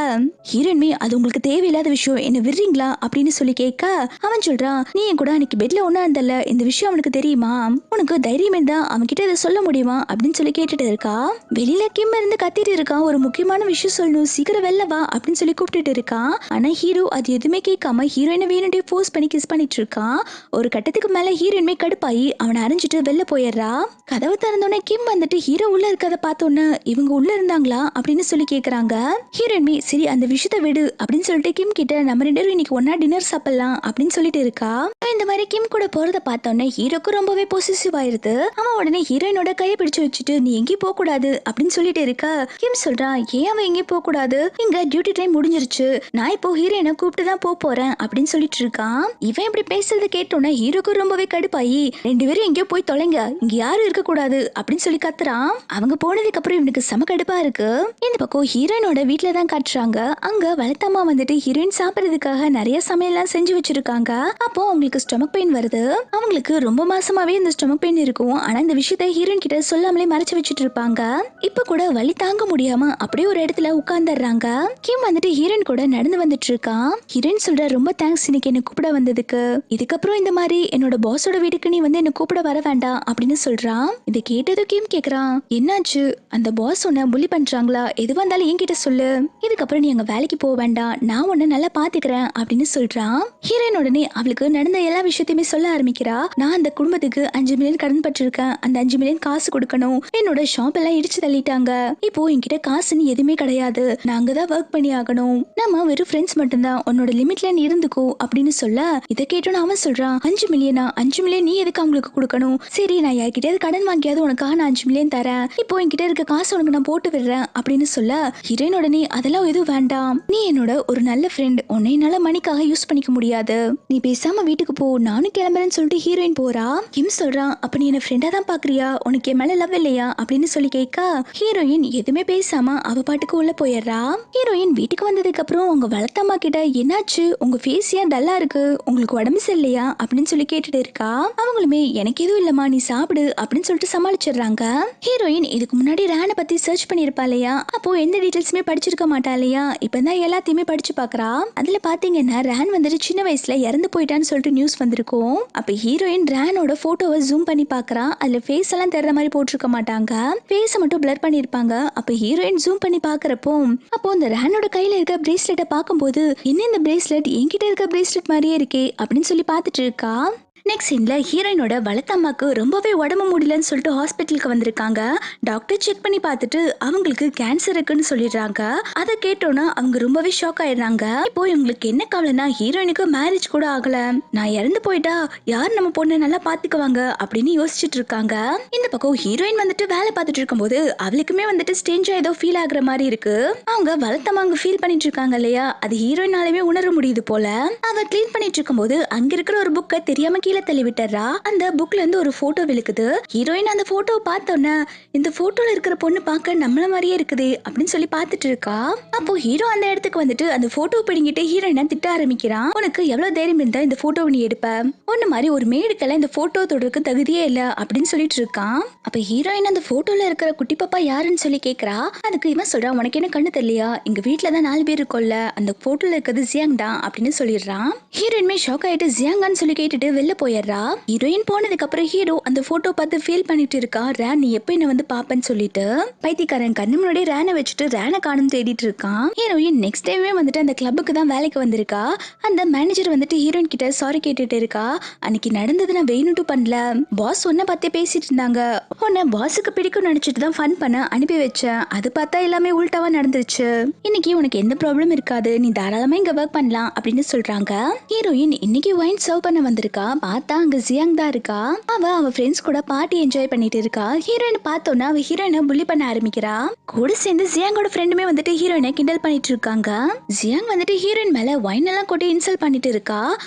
S1: ஹீரோயின்மே, அது உங்களுக்கு தேவையில்லாத விஷயம், என்ன விடுறீங்களா அப்படின்னு சொல்லி கேட்க அவன் சொல்றான், நீ என் கூட அன்னைக்கு பெட்ல ஒண்ணா இருந்தல்ல, இந்த விஷயம் அவனுக்கு தெரியுமா? உனக்கு தைரியம் இருந்தா அவன் கிட்ட இதை சொல்ல முடியுமா அப்படின்னு சொல்லி கேட்டுட்டு இருக்கா. வெளியில கிம் இருந்து கத்திட்டு இருக்கான். ஒரு முக்கியமான விஷயம் சொல்லணும், சீக்கிரம் வெளில வா அப்படின்னு சொல்லி கூப்பிட்டுட்டு இருக்கான். ஆனா ஹீரோ அது எதுவுமே கேட்காம ஹீரோயினை வேணும்டே ஃபோர்ஸ் பண்ணி கிஸ் பண்ணிட்டு இருக்கான். ஒரு கட்டத்துக்கு மேல ஹீரோயின்மே கடுப்பாயி அவனை அரைஞ்சிட்டு வெளில போயிடுறா. கதவு திறந்தோடனே கிம் வந்துட்டு ஹீரோ உள்ள இருக்கத பார்த்தோன்னு, இவங்க உள்ள இருந்தாங்களா அப்படின்னு சொல்லி கேக்குறாங்க. ஹீரோயின்மே, சரி அந்த விஷயத்தை விடு அப்படின்னு சொல்லிட்டு கிம் கிட்ட, நம்ம 2 பேரும் இன்னைக்கு ஒன்னா டின்னர் சாப்பிடலாம் அப்படின்னு சொல்லிட்டு இருக்கா. இந்த மாதிரி கிம் கூட போறத பார்த்தோன்னே ஹீரோக்கு ரொம்பவே பொசிசிவ் ஆயிருது. அவன் உடனே ஹீரோயினோட கையை பிடிச்சு வச்சுட்டு, நீ எங்கேயும் போக கூடாது அப்படின்னு சொல்லிட்டு இருக்கா. கிம் சொல்றான், ஏன் அவன் எங்கேயும் போக கூடாது, இங்க டியூட்டி டைம் முடிஞ்சிருச்சு, நான் இப்போ ஹீரோயினை கூப்பிட்டு தான் போறேன் அப்படின்னு சொல்லிட்டு இருக்கான். இவன் இப்படி பேசுறத கேட்டோன்னே ஹீரோக்கு ரொம்பவே கடுப்பாயி, 2 பேரும் எங்கேயோ போய் தொலைங்க, இங்க யாரும் இருக்க கூடாது அப்படின்னு சொல்லி கத்துறான். அவங்க போனதுக்கு அப்புறம் இவனுக்கு செம கடுப்பா இருக்கு. இந்த பக்கம் ஹீரோயினோட வீட்டுல தான் காட்டுறாங்க. அங்க வளர்த்தம்மா வந்துட்டு ஹீரோயின் சாப்பிடறதுக்காக நிறைய சமையல்லாம் செஞ்சு வச்சிருக்காங்க. அப்போ அவங்களுக்கு ஸ்டொமக் பெயின் வருது. அவங்களுக்கு ரொம்ப மாசமாவே இந்த ஸ்டொமக் பெயின் இருக்கும். ஆனா இந்த விஷயத்த ஹீரோயின் கிட்ட சொல்லாமலே மறைச்சு வச்சிட்டு இருப்பாங்க. இப்ப கூட வலி தாங்க முடியாம அப்படியே ஒரு இடத்துல உட்கார்ந்துடுறாங்க. கிம் வந்துட்டு ஹீரோயின் கூட நடந்து வந்துட்டு இருக்கான். ஹீரோயின் சொல்ற, ரொம்ப தேங்க்ஸ் இன்னைக்கு என்ன கூப்பிட வந்ததுக்கு. இதுக்கப்புறம் இந்த மாதிரி என்னோட பாஸோட வீட்டுக்கு நீ வந்து என்ன கூப்பிட வர வேண்டாம் அப்படின்னு சொல்றான். இதை கேட்டதும் கிம் கேக்குறான், என்னாச்சு, அந்த பாஸ் உன்னை புள்ளி பண்றாங்களா, எது வந்தாலும் என்கிட்ட சொல்லு, இதுக்கப்புறம் நீ அங்க வேலைக்கு போக வேண்டாம், நான் உன்னை நல்லா பாத்துக்கிறேன் அப்படின்னு சொல்றான். ஹீரோயின் உடனே அவளுக்கு நடந்த எல்லா விஷயத்தையுமே சொல்ல ஆரம்பிக்கிறா. நான் அந்த குடும்பத்துக்கு 5 மில்லியன் கடன் பட்டிருக்கேன், அந்த 5 மில்லியன் காசு கொடுக்கணும், என்னோட ஷாப் எல்லாம் இடிச்சு தள்ளிட்டாங்க, இப்போ என்கிட்ட காசுன்னு எதுவுமே கிடையாது, நான் அங்கதான் ஒர்க் பண்ணி ஆகணும், நம்ம வெறும் ஃப்ரெண்ட்ஸ் மட்டும்தான், உன்னோட லிமிட்ல நீ இருந்துக்கோ அப்படின்னு சொல்ல, இதை கேட்டோன்னு அவன் சொல்றான், 5 மில்லியனா, 5 மில்லியன் நீ எதுக்கு அவங்களுக்கு கொடுக்கணும், சரி நான் யார்கிட்டயாவது கடன் வாங்கியாவது உனக்காக நான் 5 மில்லியன் தரேன், இப்போ என்கிட்ட இருக்க காசு உனக்கு நான் போட்டு விடுறேன் அப்படின்னு சொல்ல, ஹீரோயின் உடனே அதெல்லாம் எதுவும் வேண்டாம், நீ என்னோட ஒரு நல்ல ஃப்ரெண்ட், உன்னை என்னால மணிக்காக யூஸ் பண்ணிக்க முடியாது, நீ பேசாம வீட்டுக்கு போ, நானும் கிளம்புறேன்னு சொல்லிட்டு ஹீரோயின் போறா. கிம் சொல்றான், அப்ப நீ என்ன ஃப்ரெண்டா தான் பாக்குறியா, உனக்கு என் மேல லவ் இல்லையா அப்படின்னு சொல்லி கேட்க, ஹீரோயின் எதுவுமே பேசாம அவ பாட்டுக்கு உள்ள போயிடுறா. ஹீரோயின் வீட்டுக்கு வந்ததுக்கு அப்புறம் அவங்க வளர்த்தம்மா கிட்ட, என்னாச்சு உங்க ஃபேஸ் ஏன் டல்லா இருக்கு, உங்களுக்கு உடம்பு சரியில்லையா அப்படின்னு சொல்லி கேட்டுட்டு இருக்கா. அவங்களுமே, எனக்கு எதுவும் இல்லம்மா, நீ சாப்பிடு அப்படின்னு சொல்லிட்டு சமாளிச்சிடுறாங்க. ஹீரோயின் இதுக்கு முன்னாடி ரேனை பத்தி சர்ச் பண்ணிருப்பா இல்லையா, அப்போ எந்த டீடைல்ஸுமே படிச்சிருக்க மாட்டா இல்லையா, இப்பதான் எல்லாத்தையுமே படிச்சு பாக்குறா. அதுல பாத்தீங்கன்னா ரேன் வந்துட்டு சின்ன வயசுல இறந்து போயிட்டான்னு சொல்லிட்டு நியூஸ் வந்திருக்கும். அப்ப ஹீரோயின் ரேனோட போட்டோவை ஜூம் பண்ணி பாக்குறா. அதுல ஃபேஸ் எல்லாம் தெரியற மாதிரி போட்டிருக்க மாட்டாங்க, ஃபேஸ மட்டும் பிளர் பண்ணிருப்பாங்க. அப்ப ஹீரோயின் ஜூம் பண்ணி பாக்குறப்போ, அப்போ இந்த ரேனோட கையில இருக்க பிரேஸ்லெட்டை பார்க்கும்போது, என்ன இந்த பிரேஸ்லெட் என்கிட்ட இருக்க பிரேஸ்லெட் மாதிரியே இருக்கே அப்படின்னு சொல்லி பார்த்துட்டு இருக்கா. நெக்ஸ்ட் சீன்ல ஹீரோயினோட வளர்த்தம்மாக்கு ரொம்பவே உடம்பு முடியலன்னு சொல்லிட்டு ஹாஸ்பிட்டலுக்கு வந்திருக்காங்க. டாக்டர் செக் பண்ணி பார்த்துட்டு அவங்களுக்கு கேன்சர் இருக்குன்னு சொல்லிடுறாங்க. அதை கேட்டோன்னா அவங்க ரொம்பவே ஷாக் ஆயிடுறாங்க. இப்போ இவங்களுக்கு என்ன கவலைன்னா, ஹீரோயினுக்கு மேரேஜ் கூட ஆகல, நான் இறந்து போயிட்டா யார் நம்ம பொண்ணு நல்லா பாத்துக்குவாங்க அப்படின்னு யோசிச்சுட்டு இருக்காங்க. இந்த பக்கம் ஹீரோயின் வந்துட்டு வேலை பார்த்துட்டு இருக்கும்போது அவளுக்குமே வந்துட்டு ஸ்டேஞ்சா ஏதோ ஃபீல் ஆகுற மாதிரி இருக்கு. அவங்க வளர்த்தம்மா அங்க ஃபீல் பண்ணிட்டு இருக்காங்க இல்லையா, அது ஹீரோயினாலுமே உணர முடியுது போல. அவ கிளீன் பண்ணிட்டு இருக்கும்போது அங்க இருக்கிற ஒரு புக்கை தெரியாம கீழே தள்ளி விட்டுறா. அந்த புக்ல இருந்து ஒரு போட்டோ விழுக்குது. ஹீரோயின் அந்த போட்டோவை பார்த்தோன்னே, இந்த போட்டோல இருக்கிற பொண்ணு பார்க்க நம்மள மாதிரியே இருக்குதே அப்படின்னு சொல்லி பார்த்துட்டு இருக்கா. அப்போ ஹீரோ அந்த இடத்துக்கு வந்துட்டு அந்த போட்டோ பிடிங்கிட்டு ஹீரோயினை திட்ட ஆரம்பிக்கிறான். உனக்கு எவ்வளவு தைரியம் இருந்தா இந்த போட்டோவை நீ எடுப்ப, ஒன்னு மாதிரி ஒரு மேடுக்கெல்லாம் இந்த போட்டோ தொடருக்கு தகுதியே இல்ல அப்படின்னு சொல்லிட்டு இருக்கான். அப்ப ஹீரோயின் அந்த போட்டோல இருக்கிற குட்டி பாப்பா யாருன்னு சொல்லி கேக்குறா. அதுக்கு இவன் சொல்றான், உனக்கு என்ன கண்ணு தெரியலையா, எங்க வீட்டுலதான் 4 பேர் இருக்கோம்ல, அந்த போட்டோல இருக்கிறது ஜியாங் தான் அப்படின்னு சொல்லிடுறான். ஹீரோயின்மே ஷாக் ஆயிட்டு ஜியாங்கான்னு சொல்லி கேட்டுட்டு வெளில போயிடுறா. ஹீரோயின் போனதுக்கு அப்புறம் ஹீரோ அந்த போட்டோ பார்த்து ஃபீல் பண்ணிட்டு இருக்கா. ரேன் நீ எப்ப என்ன வந்து பாப்பேன்னு சொல்லிட்டு பைத்தியக்காரன் கண்ணு முன்னாடி ரேனை வச்சுட்டு ரேனை காணும் தேடிட்டு இருக்கான். ஹீரோயின் நெக்ஸ்ட் டைமே வந்துட்டு அந்த கிளப்புக்கு தான் வேலைக்கு வந்திருக்கா. அந்த மேனேஜர் வந்துட்டு ஹீரோயின் கிட்ட சாரி கேட்டுட்டு இருக்கா. அன்னைக்கு நடந்தது நான் வேணும்ட்டு பண்ணல, பாஸ் உன்னை பார்த்தே பேசிட்டு இருந்தாங்க, உன்னை பாஸுக்கு பிடிக்கும் நினைச்சிட்டு தான் ஃபன் பண்ண அனுப்பி வச்சேன், அது பார்த்தா எல்லாமே உல்டாவா நடந்துருச்சு, இன்னைக்கு உனக்கு எந்த ப்ராப்ளம் இருக்காது, நீ தாராளமா இங்க ஒர்க் பண்ணலாம் அப்படின்னு சொல்றாங்க. ஹீரோயின் இன்னைக்கு ஒயின் சர்வ் பண்ண வந்திருக்கா. பார்த்தா அங்க ஜியாங் தான் இருக்கா. அவ ஃப்ரெண்ட்ஸ் கூட பார்ட்டி என்ஜாய் பண்ணிட்டு இருக்கா. ஹீரோயின் பார்த்தோன்னா அவ ஹீரோயினை புள்ளி பண்ண ஆரம்பிக்கிறா. கூட சேர்ந்து ஜியாங்கோட ஃப்ரெண்டுமே வந்துட்டு ஹீரோயினை கிண்டல் பண்ணிட்டு இருக்காங்க. ஜியாங் வந்துட்டு ஹீரோயின் மேல ஒயின் எல்லாம் கொட்டி இன்சல்ட் பண்ணிட்டு இருக்கா.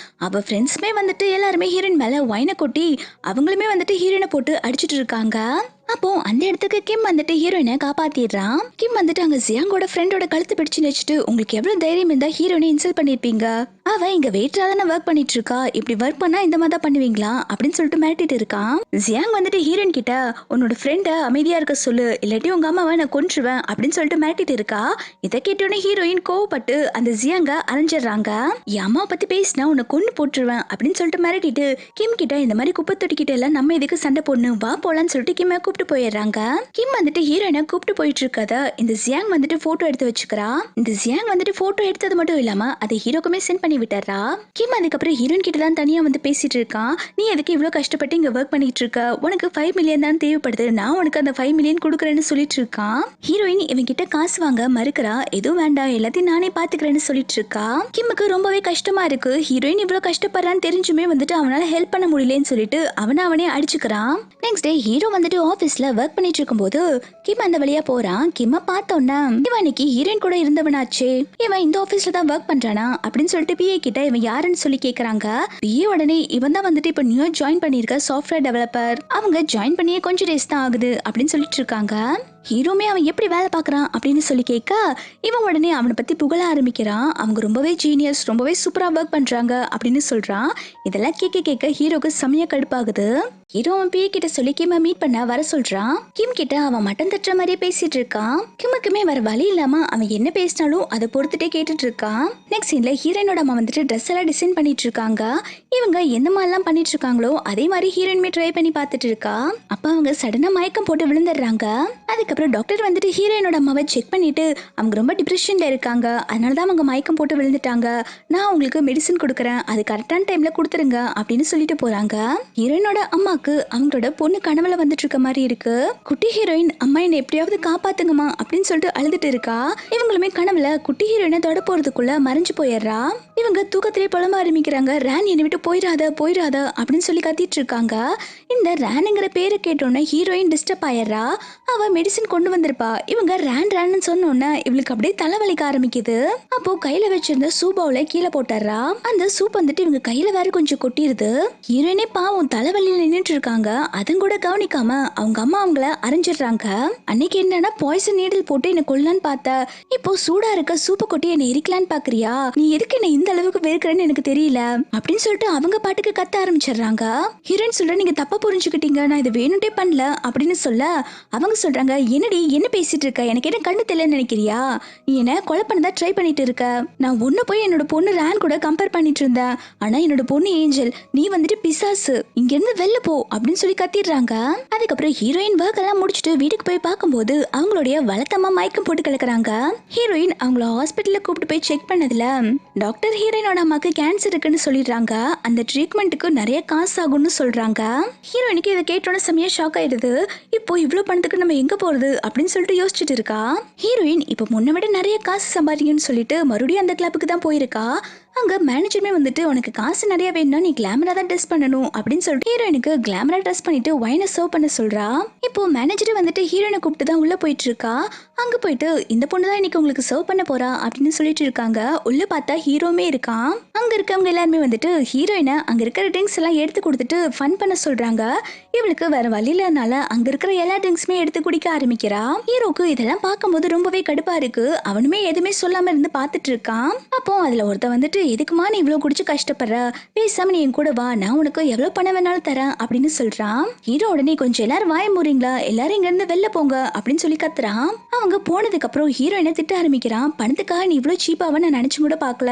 S1: அவ ஃப்ரெண்ட்ஸ்மே வந்துட்டு எல்லாருமே ஹீரோயின் மேல ஒயினை கொட்டி அவங்களுமே வந்துட்டு ஹீரோயினை போட்டு அடிச்சிட்டு இருக்காங்க. அப்போ அந்த இடத்துக்கு கிம் வந்துட்டு ஹீரோயினை காப்பாத்திடுறான். கிம் வந்துட்டு அங்க ஜியாங்கோட ஃப்ரெண்டோட கழுத்து பிடிச்சு நினைச்சிட்டு உங்களுக்கு எவ்வளவு தைரியம் இருந்தா ஹீரோயினை இன்சல்ட் பண்ணிருப்பீங்க, அவ இங்க வெயிட்டரா தானே ஒர்க் பண்ணிட்டு இருக்கா, இப்படி ஒர்க் பண்ணா இந்த மாதிரி தான் பண்ணுவீங்களா அப்படின்னு சொல்லிட்டு மிரட்டிட்டு இருக்கான். ஜியாங் வந்துட்டு ஹீரோயின் கிட்ட உன்னோட ஃப்ரெண்ட அமைதியா இருக்க சொல்லு, இல்லாட்டி உங்க அம்மாவை நான் கொன்றுவேன் அப்படின்னு சொல்லிட்டு மிரட்டிட்டு இருக்கா. இதை கேட்டோன்னே ஹீரோயின் கோவப்பட்டு அந்த ஜியாங்க அரைஞ்சிடுறாங்க. என் அம்மாவை பத்தி பேசினா உன்னை கொன்னு போட்டுருவேன் அப்படின்னு சொல்லிட்டு மிரட்டிட்டு கிம் கிட்ட இந்த மாதிரி குப்பை தொட்டிக்கிட்ட எல்லாம் நம்ம எதுக்கு சண்டை போடணும், வா போலான்னு சொல்லிட்டு கிம் கூப்பிட்டு போயிடுறாங்க. கிம் வந்துட்டு ஹீரோயினை கூப்பிட்டு போயிட்டு இருக்கத இந்த ஜியாங் வந்துட்டு போட்டோ எடுத்து வச்சுக்கிறா. இந்த ஜியாங் வந்துட்டு போட்டோ எடுத்தது மட்டும் இல்லாம அதை ஹீரோக்குமே சென்ட் பண்ணி விட்டுறா. கிம் அதுக்கப்புறம் ஹீரோயின் கிட்ட தான் தனியா வந்து பேசிட்டு இருக்கான். நீ எதுக்கு இவ்வளவு கஷ்டப்பட்டு இங்க ஒர்க் பண்ணிட்டு இருக்க, உனக்கு 5 மில்லியன் தான் தேவைப்படுது, நான் உனக்கு அந்த 5 மில்லியன் கொடுக்குறேன்னு சொல்லிட்டு இருக்கான். ஹீரோயின் இவன் கிட்ட காசு வாங்க மறுக்கிறா. எதுவும் வேண்டாம், எல்லாத்தையும் நானே பாத்துக்கிறேன்னு சொல்லிட்டு இருக்கா. கிம்முக்கு ரொம்பவே கஷ்டமா இருக்கு. ஹீரோயின் இவ்வளவு கஷ்டப்படுறான்னு தெரிஞ்சுமே வந்துட்டு அவனால ஹெல்ப் பண்ண முடியலன்னு சொல்லிட்டு அவனே அடிச்சுக்கிறான். நெக்ஸ்ட் டே ஹீரோ வந்துட்டு ஆபீஸ்ல ஒர்க் பண்ணிட்டு இருக்கும்போது கிம் அந்த வழியா போறான். கிம்ம பார்த்தோன்னா இவன் அன்னைக்கு ஹீரோயின் கூட இருந்தவனாச்சே, இவன் இந்த ஆபீஸ்ல தான் ஒர்க் பண்றானா அப்படின்னு சொல்லிட்டு பிஏ கிட்ட இவன் யாருன்னு சொல்லி கேக்குறாங்க. பிஏ உடனே இவன் தான் வந்துட்டு இப்ப நியூ ஜாயின் பண்ணிருக்க சாஃப்ட்வேர் டெவலப்பர், அவங்க ஜாயின் பண்ணியே கொஞ்சம் டேஸ் தான் ஆகுது அப்படின்னு சொல்லிட்டு இருக்காங்க. ஹீரோமே அவன் எப்படி வேலை பார்க்கறான் அப்படின்னு சொல்லி கேட்க இவன் உடனே அவனை பத்தி புகழ ஆரம்பிக்கிறான். அவங்க ரொம்பவே ஜீனியஸ், ரொம்பவே சூப்பரா ஒர்க் பண்றாங்க அப்படின்னு சொல்றான். இதெல்லாம் கேட்க ஹீரோக்கு செமையா கடுப்பாகுது. ஹீரோ அவன் பிஏ கிட்ட சொல்லி கிம்ம மீட் பண்ண வர சொல்றான். கிம் கிட்ட அவன் மட்டன் தட்டுற மாதிரியே பேசிட்டு இருக்கான். கிம்முக்குமே வர வழி இல்லாம அவன் என்ன பேசினாலும் அதை பொறுத்துட்டே கேட்டுட்டு இருக்கான். நெக்ஸ்ட் சீன்ல ஹீரோயினோட அம்மா வந்துட்டு ட்ரெஸ் எல்லாம் டிசைன் பண்ணிட்டு இருக்காங்க. இவங்க எந்த மாதிரிலாம் பண்ணிட்டு இருக்காங்களோ அதே மாதிரி ஹீரோயினுமே ட்ரை பண்ணி பார்த்துட்டு இருக்கா. அப்ப அவங்க சடனா மயக்கம் போட்டு விழுந்துடுறாங்க. அதுக்கப்புறம் டாக்டர் வந்துட்டு ஹீரோயினோட அம்மாவை செக் பண்ணிட்டு அவங்க ரொம்ப டிப்ரெஷன்ல இருக்காங்க, அதனாலதான் அவங்க மயக்கம் போட்டு விழுந்துட்டாங்க, நான் உங்களுக்கு மெடிசன் கொடுக்குறேன், அது கரெக்டான டைம்ல கொடுத்துருங்க அப்படின்னு சொல்லிட்டு போறாங்க. ஹீரோயினோட அம்மாக்கு அவங்களோட பொண்ணு கனவுல வந்துட்டு இருக்க மாதிரி இருக்கு. குட்டி ஹீரோயின் அம்மா என்ன எப்படியாவது காப்பாத்துங்கம்மா அப்படின்னு சொல்லிட்டு அழுதுட்டு இருக்கா. இவங்களுமே கனவுல குட்டி ஹீரோயினை தொட போறதுக்குள்ள மறைஞ்சு போயிடுறா. இவங்க தூக்கத்திலே புலம்ப ஆரம்பிக்கிறாங்க. ரேன் என்னை விட்டு போயிடாத அப்படின்னு சொல்லி கத்திட்டு இருக்காங்க. இந்த ரேனுங்கிற பேரை கேட்டோன்னே ஹீரோயின் டிஸ்டர்ப் ஆயிடுறா. அவ மெடிசன் கொண்டு வந்திருப்பா. இவங்க ரேன்னு சொன்னோன்னே இவளுக்கு அப்படியே தலைவலிக்க ஆரம்பிக்குது. அப்போ கையில வச்சிருந்த சூபாவுல கீழே போட்டுறா. அந்த சூப் வந்துட்டு இவங்க கையில வேற கொஞ்சம் கொட்டிருது. ஹீரோயினே பாவம் தலைவலியில நின்னுட்டு இருக்காங்க. அதுவும் கூட கவனிக்காம அவங்க அம்மா அவங்கள அரைஞ்சிடுறாங்க. அன்னைக்கு என்னன்னா பாய்சன் நீடில் போட்டு என்ன கொல்லலான்னு பார்த்த, இப்போ சூடா இருக்க சூப்பை கொட்டி என்ன எரிக்கலான்னு பாக்குறியா, நீ எதுக்கு என்ன இந்த அளவுக்கு வெறுக்கிறேன்னு எனக்கு தெரியல அப்படின்னு சொல்லிட்டு அவங்க பாட்டுக்கு கத்த ஆரம்பிச்சிடுறாங்க. ஹீரோயின் சொல்ற நீங்க தப்பா புரிஞ்சுக்கிட்டீங்க, நான் இதை வேணுட்டே பண்ணல அப்படின்னு சொல்ல அவங்க சொல்றாங்க என்னடி என்ன பேசிட்டு இருக்க, எனக்கு என்ன கண்ணு தெரியலன்னு நினைக்கிறியா, நீ என்ன கொலை பண்ணதா ட்ரை பண்ணிட்டு இருக்க, நான் ஒன்னு போய் என்னோட பொண்ணு ரேன் கூட கம்பேர் பண்ணிட்டு இருந்தேன், ஆனா என்னோட பொண்ணு ஏஞ்சல், நீ வந்துட்டு பிசாசு, இங்க இருந்து வெளில போ அப்படின்னு சொல்லி கத்திடுறாங்க. அதுக்கப்புறம் ஹீரோயின் ஒர்க் எல்லாம் முடிச்சுட்டு வீட்டுக்கு போய் பார்க்கும்போது அவங்களுடைய வளர்த்தம்மா மயக்கம் போட்டு கிடக்குறாங்க. ஹீரோயின் அவங்கள ஹாஸ்பிட்டல்ல கூப்பிட்டு போய் செக் பண்ணதுல டாக்டர் ஹீரோயினோட அம்மாக்கு கேன்சர் இருக்குன்னு சொல்லிடுறாங்க. அந்த ட்ரீட்மெண்ட்டுக்கு நிறைய காசு ஆகும்னு சொல்றாங்க. ஹீரோயினுக்கு இதை கேட்டோட செமையா ஷாக் ஆயிடுது. இப்போ இவ்வளவு பணத்துக்கு நம்ம எங்க போறது அப்படின்னு சொல்லிட்டு யோசிச்சுட்டு இருக்கா. ஹீரோயின் இப்ப முன்ன விட நிறைய காசு சம்பாதிக்கணும்னு சொல்லிட்டு மறுபடியும் அந்த கிளப்புக்கு தான் போயிருக்கா. அங்க மேனேஜருமே வந்துட்டு உனக்கு காசு நிறைய வேணும்னா நீ கிளாமரா தான் ட்ரெஸ் பண்ணணும் அப்படின்னு சொல்லிட்டு ஹீரோயினுக்கு கிளாமரா ட்ரெஸ் பண்ணிட்டு ஒயினை சர்வ் பண்ண சொல்றா. இப்போ மேனேஜர் வந்துட்டு ஹீரோயினை கூப்பிட்டு தான் உள்ள போயிட்டு இருக்கா. அங்க போயிட்டு இந்த பொண்ணு தான் இன்னைக்கு உங்களுக்கு சர்வ் பண்ண போறா அப்படின்னு சொல்லிட்டு இருக்காங்க. உள்ள பார்த்தா ஹீரோமே இருக்கான். அங்க இருக்கவங்க எல்லாருமே வந்துட்டு ஹீரோயினை அங்க இருக்கிற ட்ரிங்க்ஸ் எல்லாம் எடுத்து கொடுத்துட்டு ஃபன் பண்ண சொல்றாங்க. இவளுக்கு வேற வழியிலனால அங்க இருக்கிற எல்லா ட்ரிங்க்ஸுமே எடுத்து குடிக்க ஆரம்பிக்கிறா. ஹீரோக்கு இதெல்லாம் பார்க்கும்போது ரொம்பவே கடுப்பா இருக்கு. அவனுமே எதுவுமே சொல்லாம இருந்து பார்த்துட்டு இருக்கான். அப்போ அதுல ஒருத்த வந்துட்டு எதுக்குமா நீ இவ்வளவு குடிச்சு கஷ்டப்படுற, பேசாம நீ என் கூட வா, நான் உனக்கு எவ்வளவு பணம் வேணாலும் தரேன் அப்படின்னு சொல்றான். ஹீரோ உடனே கொஞ்சம் எல்லாரும் வாய மூறீங்களா, எல்லாரும் இங்க இருந்து வெளில போங்க அப்படின்னு சொல்லி கத்துறான். அவங்க போனதுக்கு அப்புறம் ஹீரோயினை திட்ட ஆரம்பிக்கிறான். பணத்துக்காக நீ இவ்வளவு சீப்பாவ நான் நினைச்சு கூட பாக்கல,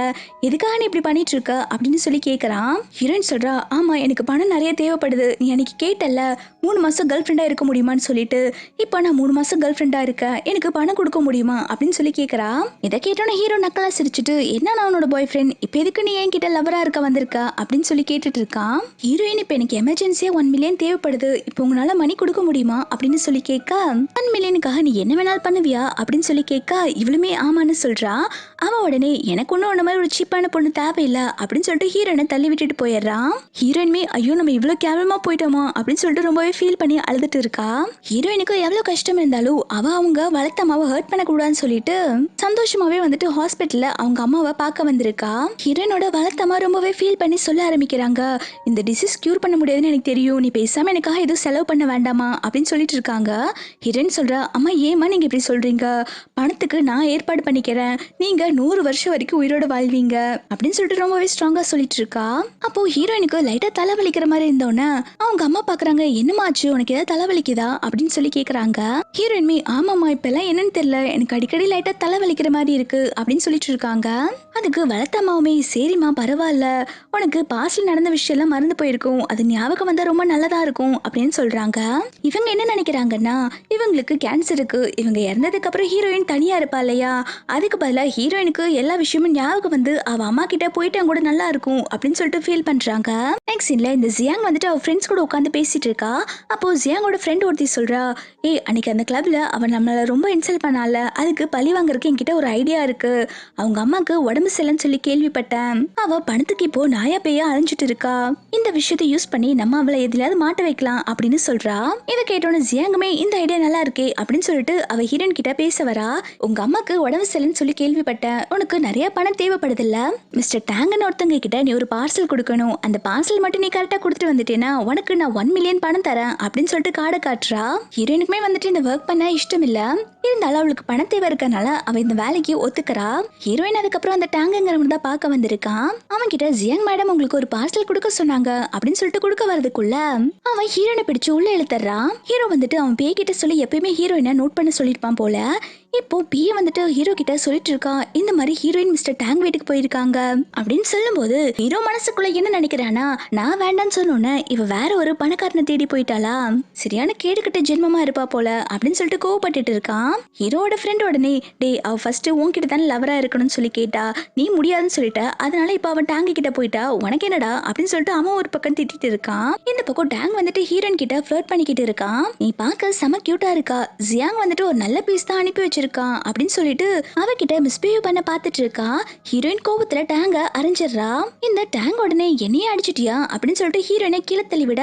S1: எதுக்காக நீ இப்படி பண்ணிட்டு இருக்க அப்படின்னு சொல்லி கேக்குறான். ஹீரோயின் சொல்றா, ஆமா எனக்கு பணம் நிறைய தேவைப்படுது, நீ அன்னைக்கு கேட்டல 3 மாசம் கேர்ள் ஃப்ரெண்டா இருக்க முடியுமான்னு சொல்லிட்டு, இப்போ நான் 3 மாசம் கேர்ள் ஃப்ரெண்டா இருக்கேன், எனக்கு பணம் கொடுக்க முடியுமா அப்படின்னு சொல்லி கேக்குறா. இதை கேட்டோன்னே ஹீரோ நக்கலா சிரிச்சுட்டு, என்ன நான் உன்னோட பாய் ஃப்ரெண்ட், இப்போ எதுக்கு நீ என்கிட்ட லவரா இருக்க வந்திருக்க அப்படின்னு சொல்லி கேட்டுட்டு இருக்கான். ஹீரோயின் இப்போ எனக்கு எமர்ஜென்சியா 1 மில்லியன் தேவைப்படுது, இப்போ உங்களால மணி கொடுக்க முடியுமா அப்படின்னு சொல்லி கேட்க, 1 மில்லியனுக்காக நீ என்ன வேணாலும் பண்ணுவியா அப்படின்னு சொல்லி கேட்க, இவளுமே ஆமான்னு சொல்றா. அவன் உடனே எனக்கு ஒன்னும் உன்ன மாதிரி ஒரு சீப்பான பொண்ணு தேவையில்லை அப்படின்னு சொல்லிட்டு ஹீரோயினை தள்ளி விட்டுட்டு போயிடுறான். ஹீரோயின்மே ஐயோ நம்ம இவ்வளவு கேவலமா போயிட்டோமா அப்படின்னு சொல்லிட்டு ரொம்பவே ஃபீல் பண்ணி அழுதுட்டு இருக்கா. ஹீரோயினுக்கு எவ்வளவு கஷ்டம் இருந்தாலும் அவங்க வளர்த்த அம்மாவை ஹர்ட் பண்ணக்கூடாதுன்னு சொல்லிட்டு சந்தோஷமாவே வந்துட்டு ஹாஸ்பிட்டல்ல அவங்க அம்மாவை பார்க்க வந்திருக்கா. ஹீரோயினோட வளர்த்த அம்மா ரொம்பவே ஃபீல் பண்ணி சொல்ல ஆரம்பிக்கிறாங்க, இந்த டிசீஸ் கியூர் பண்ண முடியாதுன்னு எனக்கு தெரியும், நீ பேசாம எனக்காக எதுவும் செலவு பண்ண வேண்டாமா அப்படின்னு சொல்லிட்டு இருக்காங்க. ஹீரோயின் சொல்றா, அம்மா ஏமா நீங்க இப்படி சொல்றீங்க, பணத்துக்கு நான் ஏற்பாடு பண்ணிக்கிறேன், நீங்க 100 வருஷம் வரைக்கும் உயிரோட வாழ்வீங்க அப்படின்னு சொல்லிட்டு ரொம்பவே ஸ்ட்ராங்கா சொல்லிட்டு இருக்கா. அப்போ ஹீரோயினுக்கு லைட்டா தலைவலிக்கிற மாதிரி இருந்தோன்னே அவங்க அம்மா பாக்குறாங்க, என்னமாச்சு உனக்கு ஏதாவது தலைவலிக்குதா அப்படின்னு சொல்லி கேக்குறாங்க. ஹீரோயின்மே ஆமாம்மா இப்பெல்லாம் என்னன்னு தெரியல, எனக்கு அடிக்கடி லைட்டா தலைவலிக்கிற மாதிரி இருக்கு அப்படின்னு சொல்லிட்டு இருக்காங்க. அதுக்கு வளர்த்த அம்மாவுமே சரிம்மா பரவாயில்ல, உனக்கு பாஸ்ட்ல நடந்த விஷயம் எல்லாம் மறந்து போயிருக்கும், அது ஞாபகம் வந்தா ரொம்ப நல்லதா இருக்கும் அப்படின்னு சொல்றாங்க. இவங்க என்ன நினைக்கிறாங்கன்னா, இவங்களுக்கு கேன்சர் இருக்கு, இவங்க இறந்ததுக்கு அப்புறம் ஹீரோயின் தனியா இருப்பா இல்லையா, அதுக்கு பதிலா ஹீரோயினுக்கு எல்லா விஷயமும் ஞாபகம் வந்து அவ அம்மா கிட்ட போயிட்டா கூட நல்லா இருக்கும் அப்படின்னு சொல்லிட்டு ஃபீல் பண்றாங்க. நெக்ஸ்ட் சீன்ல இந்த ஜியாங் வந்துட்டு அவ ஃப்ரெண்ட்ஸ் கூட உட்காந்து பேசிட்டு இருக்கா. அப்போ ஜியாங்கோட ஃப்ரெண்ட் ஒருத்தி சொல்றா, அன்னைக்கு அந்த கிளப்ல அவன் நம்மள ரொம்ப இன்சல்ட் பண்ணால, அதுக்கு பழி வாங்குறதுக்கு என்கிட்ட ஒரு ஐடியா இருக்கு, அவங்க அம்மாக்கு உடம்பு சரியில்லைன்னு சொல்லி கேள்விப்பட்டேன், அவ பணத்துக்கு இப்போ நாயா பேயா அலைஞ்சிட்டு இருக்கா, இந்த விஷயத்தை யூஸ் பண்ணி நம்ம அவளை எதுலயாவது மாட்ட வைக்கலாம் அப்படின்னு சொல்றா. இதை கேட்டோன்னு ஜியாங்குமே இந்த ஐடியா நல்லா இருக்கே அப்படின்னு சொல்லிட்டு அவ ஹீரோயின் கிட்ட பேச வரா. உங்க அம்மாக்கு உடம்பு சரியில்லைன்னு சொல்லி கேள்விப்பட்டேன், உனக்கு நிறைய பணம் தேவைப்படுது இல்ல, மிஸ்டர் டேங்கன் ஒருத்தங்க கிட்ட நீ ஒரு பார்சல் கொடுக்கணும், அந்த பார்சல் மட்டும் நீ கரெக்டா கொடுத்துட்டு வந்துட்டேன்னா உனக்கு நான் 1 மில்லியன் பணம் தரேன் அப்படின்னு சொல்லிட்டு கார்டை காட்டுறா. ஹீரோயினுக்குமே வந்துட்டு இந்த ஒர்க் பண்ண இஷ்டம் இல்ல, இருந்தாலும் அவளுக்கு பண தேவை இருக்கனால அவ இந்த வேலைக்கு ஒத்துக்கிறா. ஹீரோயின் அதுக்கப்புறம் அந்த டேங்குங்கிறவன் தான் பார்க்க வந்திருக்கான். அவன் கிட்ட ஜியாங் மேடம் உங்களுக்கு ஒரு பார்சல் கொடுக்க சொன்னாங்க அப்படின்னு சொல்லிட்டு கொடுக்க வரதுக்குள்ள அவன் ஹீரோயினை பிடிச்சு உள்ள இழுத்துறான். ஹீரோ வந்துட்டு அவன் பேய் கிட்ட சொல்லி எப்பயுமே ஹீரோயினை நோட் பண்ண சொல்லியிருப்பான் போல. இப்போ பிய வந்துட்டு ஹீரோ கிட்ட சொல்லிட்டு இருக்கான், இந்த மாதிரி ஹீரோயின் மிஸ்டர் டேங் வீட்டுக்கு போயிருக்காங்க அப்படின்னு சொல்லும் போது ஹீரோ மனசுக்குள்ள என்ன நினைக்கிறானா, நான் வேண்டான்னு சொன்னோன்னே இவ வேற ஒரு பணக்காரனை தேடி போயிட்டாளா, சரியான கேடுகட்ட ஜென்மமா இருப்பா போல அப்படின்னு சொல்லிட்டு கோவப்பட்டுட்டு இருக்கான். ஹீரோட ஃப்ரெண்ட் உடனே, டே அவ ஃபர்ஸ்ட் உன்கிட்ட தானே லவரா இருக்கணும்னு சொல்லி கேட்டா, நீ முடியாதுன்னு சொல்லிட்ட, அதனால இப்ப அவன் டேங்கு கிட்ட போயிட்டா, உனக்கு என்னடா அப்படின்னு சொல்லிட்டு அவன் ஒரு பக்கம் திட்டிட்டு இருக்கான். இந்த பக்கம் டேங் வந்துட்டு ஹீரோயின் கிட்ட ஃப்ளர்ட் பண்ணிக்கிட்டு இருக்கான். நீ பார்க்க செம கியூட்டா இருக்கா, ஜியாங் வந்துட்டு ஒரு நல்ல பீஸ் தான் அனுப்பி வச்சிருக்கான் அப்படின்னு சொல்லிட்டு அவகிட்ட மிஸ்பிஹேவ் பண்ண பாத்துட்டு இருக்கா. ஹீரோயின் கோபத்துல டேங்க அரைஞ்சிடுறா. இந்த டேங் உடனே என்னையே அடிச்சிட்டியா அப்படின்னு சொல்லிட்டு ஹீரோயினை கீழே தள்ளி விட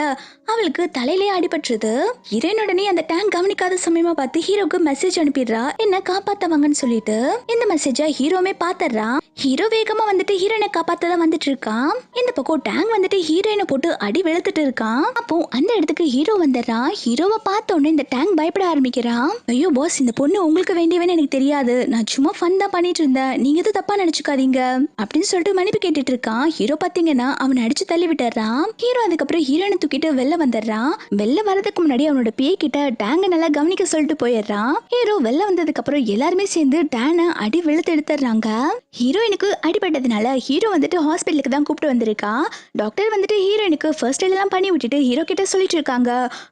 S1: அவளுக்கு தலையிலே அடிபட்டுருது. ஹீரோயின் உடனே அந்த டேங்க் கவனிக்காத சமயமா பார்த்து ஹீரோக்கு மெசேஜ் அனுப்பிடுறா, என்ன காப்பாத்தவங்கன்னு சொல்லிட்டு. இந்த மெசேஜ ஹீரோமே பாத்துறா. ஹீரோ வேகமா வந்துட்டு ஹீரோயினை காப்பாத்ததான் வந்துட்டு இருக்கான். இந்த பக்கம் டேங்க் வந்துட்டு ஹீரோயினை போட்டு அடி வெளுத்துட்டு இருக்கான். அப்போ அந்த இடத்துக்கு ஹீரோ வந்துடுறான். ஹீரோவை பார்த்த உடனே இந்த டேங்க் பயப்பட ஆரம்பிக்கிறான். ஐயோ பாஸ், இந்த பொண்ணு உங்களுக்கு வேண்டியவன்னு எனக்கு தெரியாது, நான் சும்மா ஃபன் தான் பண்ணிட்டு இருந்தேன், நீங்க எதுவும் தப்பா நினைச்சுக்காதீங்க அப்படின்னு சொல்லிட்டு மன்னிப்பு கேட்டுட்டு இருக்கான். ஹீரோ பாத்தீங்கன்னா அவனை அடிச்சு தள்ளி விட்டுறான். ஹீரோ அதுக்கப்புறம் ஹீரோனை தூக்கிட்டு வெளில வந்துடுறான். வெளில வரதுக்கு முன்னாடி அவனோட பேய் கிட்ட டேங்க நல்லா கவனிக்க சொல்லிட்டு போயிடுறான். ஹீரோ வெளில வந்ததுக்கு அப்புறம் எல்லாருமே சேர்ந்து டேனை அடி வெளுத்து எடுத்துறாங்க. ஹீரோயினுக்கு அடிபட்டதுனால ஹீரோ வந்துட்டு ஹாஸ்பிட்டலுக்கு தான் கூப்பிட்டு வந்திருக்கா. டாக்டர் வந்துட்டு ஹீரோயினுக்கு ஃபர்ஸ்ட் எய்ட் எல்லாம் பண்ணி விட்டுட்டு ஹீரோ கிட்ட சொல்லிட்டு இருக்காங்க,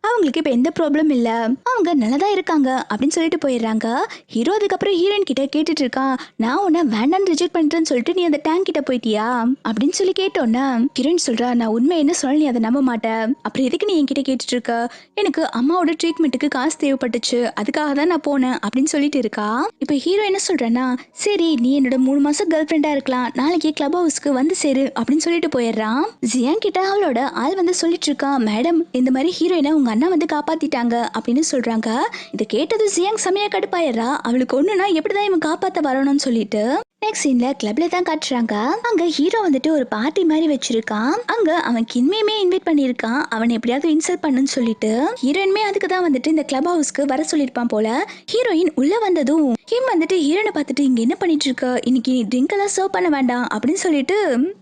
S1: அவங்களுக்கு இப்ப எந்த ப்ராப்ளம் இல்ல, அவங்க நல்லதா இருக்காங்க அப்படின்னு சொல்லிட்டு போயிடுறாங்க. ஹீரோ அதுக்கப்புறம் ஹீரோயின் கிட்ட கேட்டுட்டு இருக்கான், நான் உன்னை வேண்டான்னு ரிஜெக்ட் பண்றேன்னு சொல்லிட்டு நீ அந்த டேங்க் கிட்ட போயிட்டியா அப்படின்னு சொல்லி கேட்டோன்னா ஹீரோயின் சொல்றா, நான் உண்மை என்ன சொல்ல நீ அதை நம்ப மாட்டேன், அப்புறம் எதுக்கு நீ என்கிட்ட கேட்டுட்டு இருக்க, எனக்கு அம்மாவோட ட்ரீட்மெண்ட்டுக்கு காசு தேவைப்பட்டுச்சு, அதுக்காக தான் நான் போனேன் அப்படின்னு சொல்லிட்டு இருக்கா. இப்ப ஹீரோ என்ன சொல்றேன்னா, சரி நீ என்னோட 3 மாசம் கேர்ள் ஃப்ரெண்டா இருக்கலாம், நாளைக்கு கிளப் ஹவுஸ்க்கு வந்து சேரு அப்படின்னு சொல்லிட்டு போயிடுறான். ஜியாங் கிட்ட அவளோட ஆள் வந்து சொல்லிட்டு இருக்கான், மேடம் இந்த மாதிரி ஹீரோயினை உங்க அண்ணா வந்து காப்பாத்திட்டாங்க அப்படின்னு சொல்றாங்க. இதை கேட்டது ஜியாங் செமையா கடுப்பாயிடுறா. அவளுக்கு ஒண்ணுனா எப்படிதான் இவன் காப்பாத்த வரணும்னு சொல்லிட்டு நெக்ஸ்ட் சீன்ல கிளப்ல தான் காட்டுறாங்க. அங்க ஹீரோ வந்துட்டு ஒரு பார்ட்டி மாதிரி வச்சிருக்கான். அங்க அவன் கின்மையுமே இன்வைட் பண்ணிருக்கான், அவன் எப்படியாவது இன்சல்ட் பண்ணுன்னு சொல்லிட்டு. ஹீரோயின்மே அதுக்கு தான் வந்துட்டு இந்த கிளப் ஹவுஸ்க்கு வர சொல்லிருப்பான் போல. ஹீரோயின் உள்ள வந்ததும் கிம் வந்துட்டு ஹீரோனை பார்த்துட்டு இங்க என்ன பண்ணிட்டு இருக்க, இன்னைக்கு ட்ரிங்க் எல்லாம் சர்வ் பண்ண வேண்டாம் அப்படின்னு சொல்லிட்டு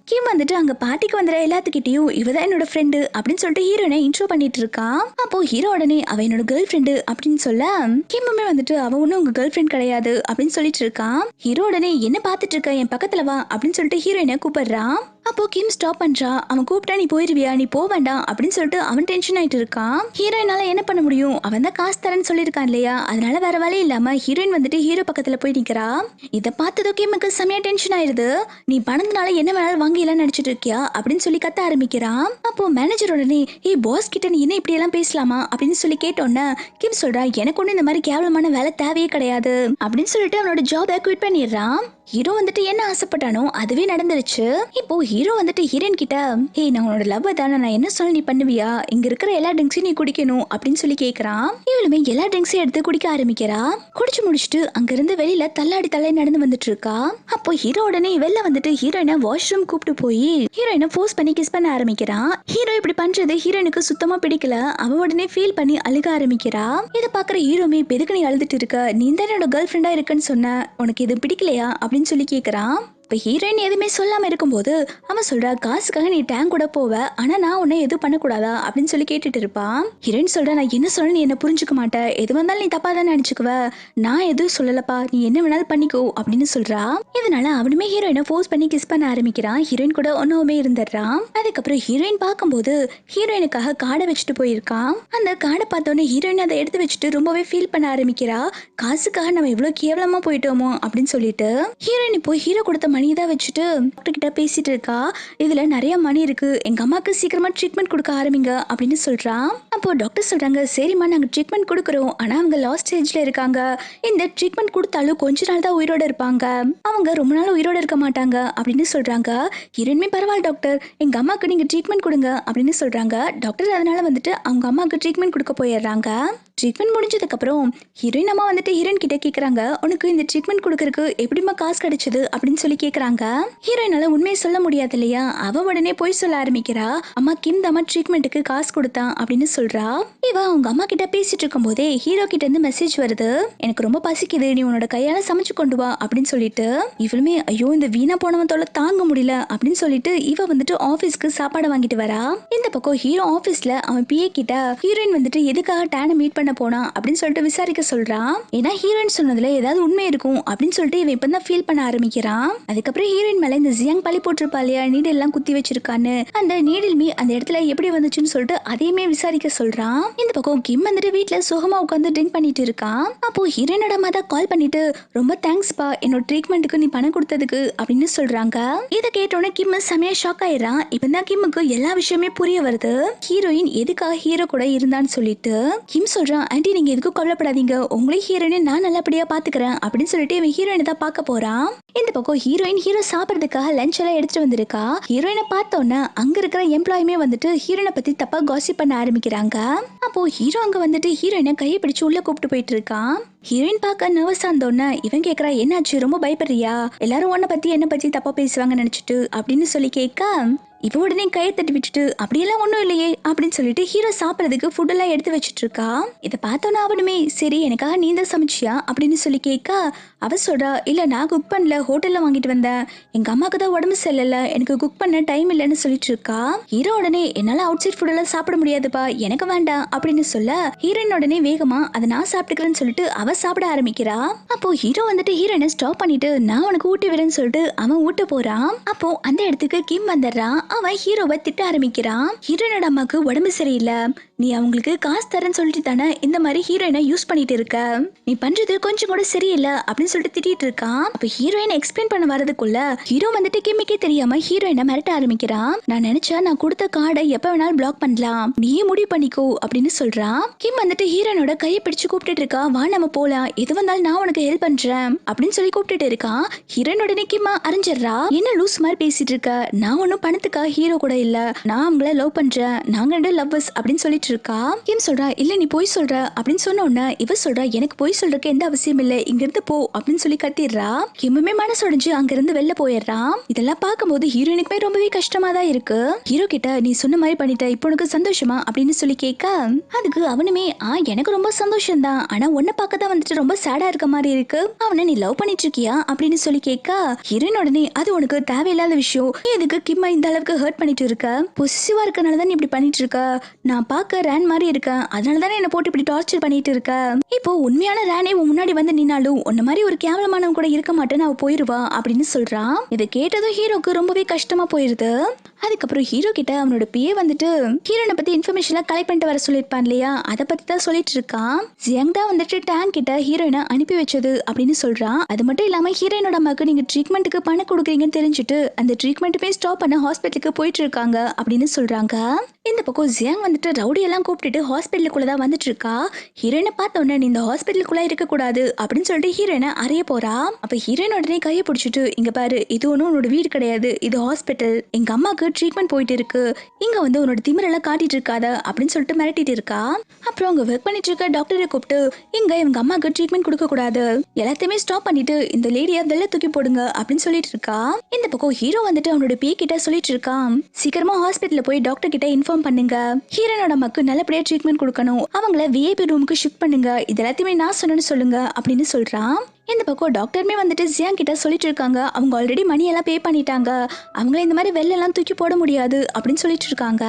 S1: கிம் வந்துட்டு அங்க பார்ட்டிக்கு வந்துற எல்லாத்துக்கிட்டையும் இவதான் என்னோட ஃப்ரெண்டு அப்படின்னு சொல்லிட்டு ஹீரோனை இன்ட்ரோ பண்ணிட்டு இருக்கான். அப்போ ஹீரோ உடனே அவ என்னோட கேர்ள் ஃப்ரெண்டு அப்படின்னு சொல்ல கிம்முமே வந்துட்டு அவ ஒன்னும் உங்க கேர்ள் ஃப்ரெண்ட் கிடையாது அப்படின்னு சொல்லிட்டு இருக்கான். ஹீரோ உடனே என்ன பார்த்துட்டு இருக்க, என் பக்கத்துல வா அப்படின்னு சொல்லிட்டு ஹீரோயினை கூப்பிடுறான். அப்போ கிம் ஸ்டாப் பண்றா. அவன் கூப்பிட்டா நீ போயிருவியா, நீ போக வேண்டாம் அப்படின்னு சொல்லிட்டு அவன் டென்ஷன் ஆயிட்டு இருக்கான். ஹீரோயினால என்ன பண்ண முடியும், அவன் தான் காசு தரேன்னு சொல்லியிருக்கான் இல்லையா, அதனால வேற வழி இல்லாம ஹீரோயின் வந்துட்டு ஹீரோ பக்கத்துல போய் நிக்கிறா. இதை பார்த்ததும் கிம்முக்கு செமையா டென்ஷன் ஆயிருது. நீ பணத்தினால என்ன வேணாலும் வாங்கிலாம் நடிச்சிட்டு இருக்கியா அப்படின்னு சொல்லி கத்த ஆரம்பிக்கிறான். அப்போ மேனேஜர் உடனே பாஸ் கிட்ட நீ என்ன இப்படி எல்லாம் பேசலாமா அப்படின்னு சொல்லி கேட்டோன்னே கிம் சொல்றா எனக்கு ஒண்ணு இந்த மாதிரி கேவலமான வேலை தேவையே கிடையாது அப்படின்னு சொல்லிட்டு அவனோட ஜாபை குவிட் பண்ணிடுறான். ஹீரோ வந்துட்டு என்ன ஆசைப்பட்டானோ அதுவே நடந்துருச்சு. இப்போ ஹீரோ வந்துட்டு ஹீரோயின் கிட்ட நான் உன்னோட லவ் தானே, நான் என்ன சொல்ல நீ பண்ணுவியா, இங்க இருக்கிற எல்லா ட்ரிங்க்ஸையும் நீ குடிக்கணும் அப்படின்னு சொல்லி கேக்குறான். இவளுமே எல்லா ட்ரிங்க்ஸையும் எடுத்து குடிக்க ஆரம்பிக்கிறா. குடிச்சு முடிச்சுட்டு அங்க இருந்து வெளியில தள்ளாடி நடந்து வந்துட்டு இருக்கா. அப்போ ஹீரோ உடனே வெளில வந்துட்டு ஹீரோயினை வாஷ்ரூம் கூப்பிட்டு போய் ஹீரோயினை ஃபோர்ஸ் பண்ணி கிஸ் பண்ண ஆரம்பிக்கிறான். ஹீரோ இப்படி பண்றது ஹீரோயினுக்கு சுத்தமா பிடிக்கல. அவ உடனே ஃபீல் பண்ணி அழுக ஆரம்பிக்கிறா. இதை பாக்குற ஹீரோமே எதுக்கு நீ அழுதுட்டு இருக்க, நீ தான் என்னோட கேர்ள் ஃப்ரெண்டா இருக்குன்னு சொன்ன, உனக்கு இது பிடிக்கலையா அப்படின்னு சொல்லி கேக்குறான். இப்ப ஹீரோயின் எதுவுமே சொல்லாம இருக்கும்போது அவன் சொல்றா காசுக்காக நீ டேங்க் கூட போவ, ஆனா நான் உன்னை எதுவும் பண்ணக்கூடாதா அப்படின்னு சொல்லி கேட்டுட்டு இருப்பான். ஹீரோயின் சொல்றா நான் என்ன சொல்ல நீ என்ன புரிஞ்சுக்க மாட்டேன், எது வந்தாலும் நீ தப்பா தானே நினைச்சுக்குவ, நான் எதுவும் சொல்லலப்பா, நீ என்ன வேணாலும் பண்ணிக்கோ அப்படின்னு சொல்றா. இதனால அவனுமே ஹீரோயினை ஃபோர்ஸ் பண்ணி கிஸ் பண்ண ஆரம்பிக்கிறான். ஹீரோயின் கூட ஒன்னுமே இருந்துடுறான். அதுக்கப்புறம் ஹீரோயின் பார்க்கும்போது ஹீரோயினுக்காக காடை வச்சுட்டு போயிருக்கான். அந்த காடை பார்த்தோன்னே ஹீரோயின் அதை எடுத்து வச்சுட்டு ரொம்பவே ஃபீல் பண்ண ஆரம்பிக்கிறா. காசுக்காக நம்ம இவ்வளவு கேவலமா போயிட்டோமோ அப்படின்னு சொல்லிட்டு ஹீரோயின் இப்போ ஹீரோ கொடுத்த மணி தான் வச்சுட்டு டாக்டர் கிட்ட பேசிட்டு இருக்கா. இதுல நிறைய மணி இருக்கு, எங்க அம்மாக்கு சீக்கிரமா ட்ரீட்மெண்ட் கொடுக்க ஆரம்பிங்க அப்படின்னு சொல்றான். அப்போ டாக்டர் சொல்றாங்க சரிம்மா நாங்க ட்ரீட்மெண்ட் கொடுக்குறோம், ஆனா அவங்க லாஸ்ட் ஸ்டேஜ்ல இருக்காங்க, இந்த ட்ரீட்மெண்ட் கொடுத்தாலும் கொஞ்ச நாள் தான் உயிரோட இருப்பாங்க, அவங்க ரொம்ப நாள் உயிரோட இருக்க மாட்டாங்க அப்படின்னு சொல்றாங்க. ஹீரோயினுமே பரவாயில்ல டாக்டர் எங்க அம்மாக்கு நீங்க ட்ரீட்மெண்ட் கொடுங்க அப்படின்னு சொல்றாங்க. டாக்டர் அதனால வந்துட்டு அவங்க அம்மாக்கு ட்ரீட்மெண்ட் கொடுக்க போயிடுறாங்க. ட்ரீட்மெண்ட் முடிஞ்சதுக்கு அப்புறம் ஹீரோயின் அம்மா வந்துட்டு ஹீரோயின் கிட்ட கேக்குறாங்க உனக்கு இந்த ட்ரீட்மெண்ட் கொடுக்கறதுக்கு எப்படிமா காசு கிடைச்சது அப்படின்னு சொல்லி கேக்குறாங்க. ஹீரோயினால உண்மையை சொல்ல முடியாது இல்லையா, அவ உடனே போய் சொல்ல ஆரம்பிக்கிறா. அம்மா கிம் தான் ட்ரீட்மெண்ட்டுக்கு காசு கொடுத்தான் அப்படின்னு சொல்றா. இவ அவங்க அம்மா கிட்ட பேசிட்டு இருக்கும் போதே ஹீரோ கிட்ட இருந்து மெசேஜ் வருது, எனக்கு ரொம்ப பசிக்குது, நீ உன்னோட கையால சமைச்சு கொண்டு வா அப்படின்னு சொல்லிட்டு. இவளுமே ஐயோ இந்த வீணா போனவன் தொல்லை தாங்க முடியல அப்படின்னு சொல்லிட்டு இவ வந்துட்டு ஆபீஸ்க்கு சாப்பாடு வாங்கிட்டு வரா. இந்த பக்கம் ஹீரோ ஆபீஸ்ல அவன் பிஏ கிட்ட ஹீரோயின் வந்துட்டு எதுக்காக டேனை மீட் பண்ண போனா அப்படின்னு சொல்லிட்டு விசாரிக்க சொல்றான். ஏன்னா ஹீரோயின் சொன்னதுல ஏதாவது உண்மை இருக்கும் அப்படின்னு சொல்லிட்டு இவன் இப்பதான் ஃபீல் பண்ண ஆரம்பிக்கிறான். அதுக்கப்புறம் ஹீரோயின் மேல இந்த ஜியாங் பழி போட்டிருப்பா இல்லையா, நீடில் எல்லாம் குத்தி வச்சிருக்கான்னு, அந்த நீடில் மீ அந்த இடத்துல எப்படி வந்துச்சுன்னு சொல்லிட்டு அதையுமே விசாரிக்க சொல்றான். இந்த பக்கம் கிம் வந்துட்டு வீட்டுல சுகமா உட்காந்து ட்ரிங்க் பண்ணிட்டு இருக்கான். அப்போ ஹீரோயினோட மாதா கால் பண்ணிட்டு ரொம்ப தேங்க்ஸ் பா என்னோட ட்ரீட்மெண்ட்டுக்கு நீ பணம் கொடுத்ததுக்கு அப்படின்னு சொல்றாங்க. இதை கேட்டோன்னே கிம் செமையா ஷாக் ஆயிடுறான். இப்பதான் கிம்முக்கு எல்லா விஷயமே புரிய வருது, ஹீரோயின் எதுக்காக ஹீரோ கூட இருந்தான்னு சொல்லிட்டு. கிம் சொல்றான் ஆண்டி நீங்க எதுக்கும் கவலைப்படாதீங்க, உங்களையும் ஹீரோயின் நான் நல்லபடியா பாத்துக்கிறேன் அப்படின்னு சொல்லிட்டு இவன் ஹீரோயினை தான் பார்க்க போறான். இந்த பக்கம் ஹீரோயின் ஹீரோ சாப்பிடறதுக்காக லஞ்ச் எல்லாம் எடுத்துட்டு வந்திருக்கா. ஹீரோயினை பார்த்தோன்னா அங்க இருக்கிற எம்ப்ளாயுமே வந்துட்டு ஹீரோயினை பத்தி தப்பா காசிப் பண்ண ஆரம்பிக்கிறாங்க. அப்போ ஹீரோ அங்க வந்துட்டு ஹீரோயினை கையை பிடிச்சு உள்ள கூப்பிட்டு போயிட்டு இருக்கான். ஹீரோயின் பார்க்க நர்வஸா இருந்தோன்னா இவன் கேக்குறா என்னாச்சு ரொம்ப பயப்படுறியா, எல்லாரும் உன்னை பத்தி என்ன பத்தி தப்பா பேசுவாங்க நினைச்சிட்டு அப்படின்னு சொல்லி கேட்க இவ உடனே கையை தட்டி விட்டுட்டு அப்படியெல்லாம் ஒண்ணும் இல்லையே அப்படின்னு சொல்லிட்டு ஹீரோ சாப்பிடறதுக்கு ஃபுட் எல்லாம் எடுத்து வச்சுட்டு இருக்கா. இதை பார்த்தோன்னா அவனுமே சரி எனக்காக நீ தான் சமைச்சியா அப்படின்னு சொல்லி கேட்க அவ சொல்றா இல்ல நான் குக் பண்ணல, ஹோட்டல்ல வாங்கிட்டு வந்தேன், எங்க அம்மாக்கு தான் உடம்பு சரியில்லை, எனக்கு குக் பண்ண டைம் இல்லைன்னு சொல்லிட்டு இருக்கா. ஹீரோ உடனே என்னால அவுட் சைட் ஃபுட் எல்லாம் சாப்பிட முடியாதுப்பா, எனக்கு வேண்டாம் அப்படின்னு சொல்ல ஹீரோயின் உடனே வேகமா அதை நான் சாப்பிட்டுக்கிறேன்னு சொல்லிட்டு அவ சாப்பிட ஆரம்பிக்கிறா. அப்போ ஹீரோ வந்துட்டு ஹீரோயினை ஸ்டாப் பண்ணிட்டு நான் உனக்கு ஊட்டி விடுறேன்னு சொல்லிட்டு அவன் ஊட்ட போறான். அப்போ அந்த இடத்துக்கு கிம் வந்துடுறான். அவன் ஹீரோவை திட்ட ஆரம்பிக்கிறான். ஹீரோயினோட அம்மாக்கு உடம்பு சரியில்லை, நீ அவங்களுக்கு காசு தரேன்னு சொல்லிட்டு தானே இந்த மாதிரி ஹீரோயினை யூஸ் பண்ணிட்டு இருக்க, நீ பண்றது கொஞ்சம் கூட சரியில்லை அப்படின்னு சொல்லிட்டு திட்டிட்டு இருக்கான். அப்ப ஹீரோயின் எக்ஸ்பிளைன் பண்ண வரதுக்குள்ள ஹீரோ வந்துட்டு கிம்மிக்கே தெரியாம ஹீரோயினை மிரட்ட ஆரம்பிக்கிறான். நான் நினைச்சா நான் கொடுத்த கார்டை எப்ப வேணாலும் பிளாக் பண்ணலாம், நீயே முடிவு பண்ணிக்கோ அப்படின்னு சொல்றான். கிம் வந்துட்டு ஹீரோனோட கையை பிடிச்சு கூப்பிட்டு இருக்கா, வா நம்ம போலாம், எது வந்தாலும் நான் உனக்கு ஹெல்ப் பண்றேன் அப்படின்னு சொல்லி கூப்பிட்டு இருக்கான். ஹீரோயின் உடனே கிம்மா அறிஞ்சிடறா, என்ன லூஸ் மாதிரி பேசிட்டு இருக்க, நான் ஒன்னும் பணத்துக்கா ஹீரோ கூட இல்ல, நான் அவங்கள லவ் பண்றேன், நாங்க ரெண்டு லவ்வர்ஸ் அப்படின்னு சொல்லிட்டு இருக்கா. கிம் சொல்றா இல்ல நீ போய் சொல்ற அப்படின்னு சொன்ன உடனே இவ சொல்றா எனக்கு போய் சொல்றதுக்கு எந்த அவசியம் இல்ல, இங்க இருந்து போ அப்படின்னு சொல்லி கத்திடுறா. கிம்முமே மனசு உடைஞ்சு அங்க இருந்து வெளில போயிடுறான். இதெல்லாம் பார்க்கும்போது ஹீரோயினுக்குமே ரொம்பவே கஷ்டமா தான் இருக்கு. ஹீரோ கிட்ட நீ சொன்ன மாதிரி பண்ணிட்ட, இப்போ உனக்கு சந்தோஷமா அப்படின்னு சொல்லி கேட்க அதுக்கு அவனுமே எனக்கு ரொம்ப சந்தோஷம் தான், ஆனா உன்னை பார்க்க தான் வந்துட்டு ரொம்ப சேடா இருக்க மாதிரி இருக்கு, அவனை நீ லவ் பண்ணிட்டு இருக்கியா அப்படின்னு சொல்லி கேட்க ஹீரோயின் உடனே அது உனக்கு தேவையில்லாத விஷயம், நீ எதுக்கு கிம்மா இந்த அளவுக்கு ஹர்ட் பண்ணிட்டு இருக்க, பொசிசிவா இருக்கனால தான் நீ இப்படி பண்ணிட்டு இருக்க, நான் பார்க்க ரேன் மாதிரி இருக்கேன் அதனால தானே என்ன போட்டு இப்படி டார்ச்சர் பண்ணிட்டு இருக்க, இப்போ உண்மையான ரேனே உன் முன்னாடி வந்து நின்னாலும் உன்ன மாதிரி ஒரு கேவலமானவன் கூட இருக்க மாட்டேன்னு அவ போயிருவா அப்படின்னு சொல்றான். இதை கேட்டதும் ஹீரோக்கு ரொம்பவே கஷ்டமா போயிருது. அதுக்கப்புறம் ஹீரோ கிட்ட அவனோட பிஏ வந்துட்டு ஹீரோனை பத்தி இன்ஃபர்மேஷன் கலெக்ட் பண்ணிட்டு வர சொல்லியிருப்பான் இல்லையா, அதை பத்தி தான் சொல்லிட்டு இருக்கான். ஜியாங் தான் வந்துட்டு டேங்க் கிட்ட ஹீரோயினை அனுப்பி வச்சது அப்படின்னு சொல்றான். அது மட்டும் இல்லாம ஹீரோயினோட அம்மாக்கு நீங்க ட்ரீட்மெண்ட்டுக்கு பணம் கொடுக்குறீங்கன்னு தெரிஞ்சுட்டு அந்த ட்ரீட்மெண்ட்டுமே ஸ்டாப் பண்ண ஹாஸ்பிட்டலுக்கு போயிட்டு இருக்காங்க அப்படின்னு சொல்றாங்க. இந்த பக்கம் ஜியாங் வந்துட்டு ரவுடி எல்லாம் கூப்பிட்டுட்டு ஹாஸ்பிட்டலுக்குள்ள தான் வந்துட்டு இருக்கா. ஹீரோயினை பார்த்த உடனே நீ இந்த ஹாஸ்பிட்டலுக்குள்ள இருக்க கூடாது அப்படின்னு சொல்லிட்டு ஹீரோயினை அறைய போறா. அப்ப ஹீரோயின் உடனே கையை பிடிச்சிட்டு இங்க பாரு, இது ஒன்னும் உன்னோட வீடு கிடையாது, இது ஹாஸ்பிட்டல், எங்க அம்மாக்கு ட்ரீட்மெண்ட் போயிட்டு இருக்கு, இங்க வந்து உன்னோட திமிரெல்லாம் காட்டிட்டு இருக்காத அப்படின்னு சொல்லிட்டு மிரட்டிட்டு இருக்கா. அப்புறம் அங்க ஒர்க் பண்ணிட்டு இருக்க டாக்டரை கூப்பிட்டு இங்க இவங்க அம்மாக்கு ட்ரீட்மெண்ட் கொடுக்க கூடாது, எல்லாத்தையுமே ஸ்டாப் பண்ணிட்டு இந்த லேடியை வெளில தூக்கி போடுங்க அப்படின்னு சொல்லிட்டு இருக்கா. இந்த பக்கம் ஹீரோ வந்துட்டு அவனோட பே கிட்ட சொல்லிட்டு இருக்கான் சீக்கிரமா ஹாஸ்பிட்டல்ல போய் டாக்டர் கிட்ட இன்ஃபார்ம் பண்ணுங்க, ஹீரோனோட அம்மாக்கு நல்லபடியா ட்ரீட்மெண்ட் கொடுக்கணும், அவங்கள விஐபி ரூமுக்கு ஷிஃப்ட் பண்ணுங்க, இது எல்லாத்தையுமே நான் சொன்னேன்னு சொல்லுங்க அப்படின்னு சொல்றான். இந்த பக்கம் டாக்டருமே வந்துட்டு ஜியாங் கிட்ட சொல்லிட்டு இருக்காங்க அவங்க ஆல்ரெடி மணி எல்லாம் பே பண்ணிட்டாங்க, அவங்கள இந்த மாதிரி வெளில எல்லாம் தூக்கி போட முடியாது அப்படின்னு சொல்லிட்டு இருக்காங்க.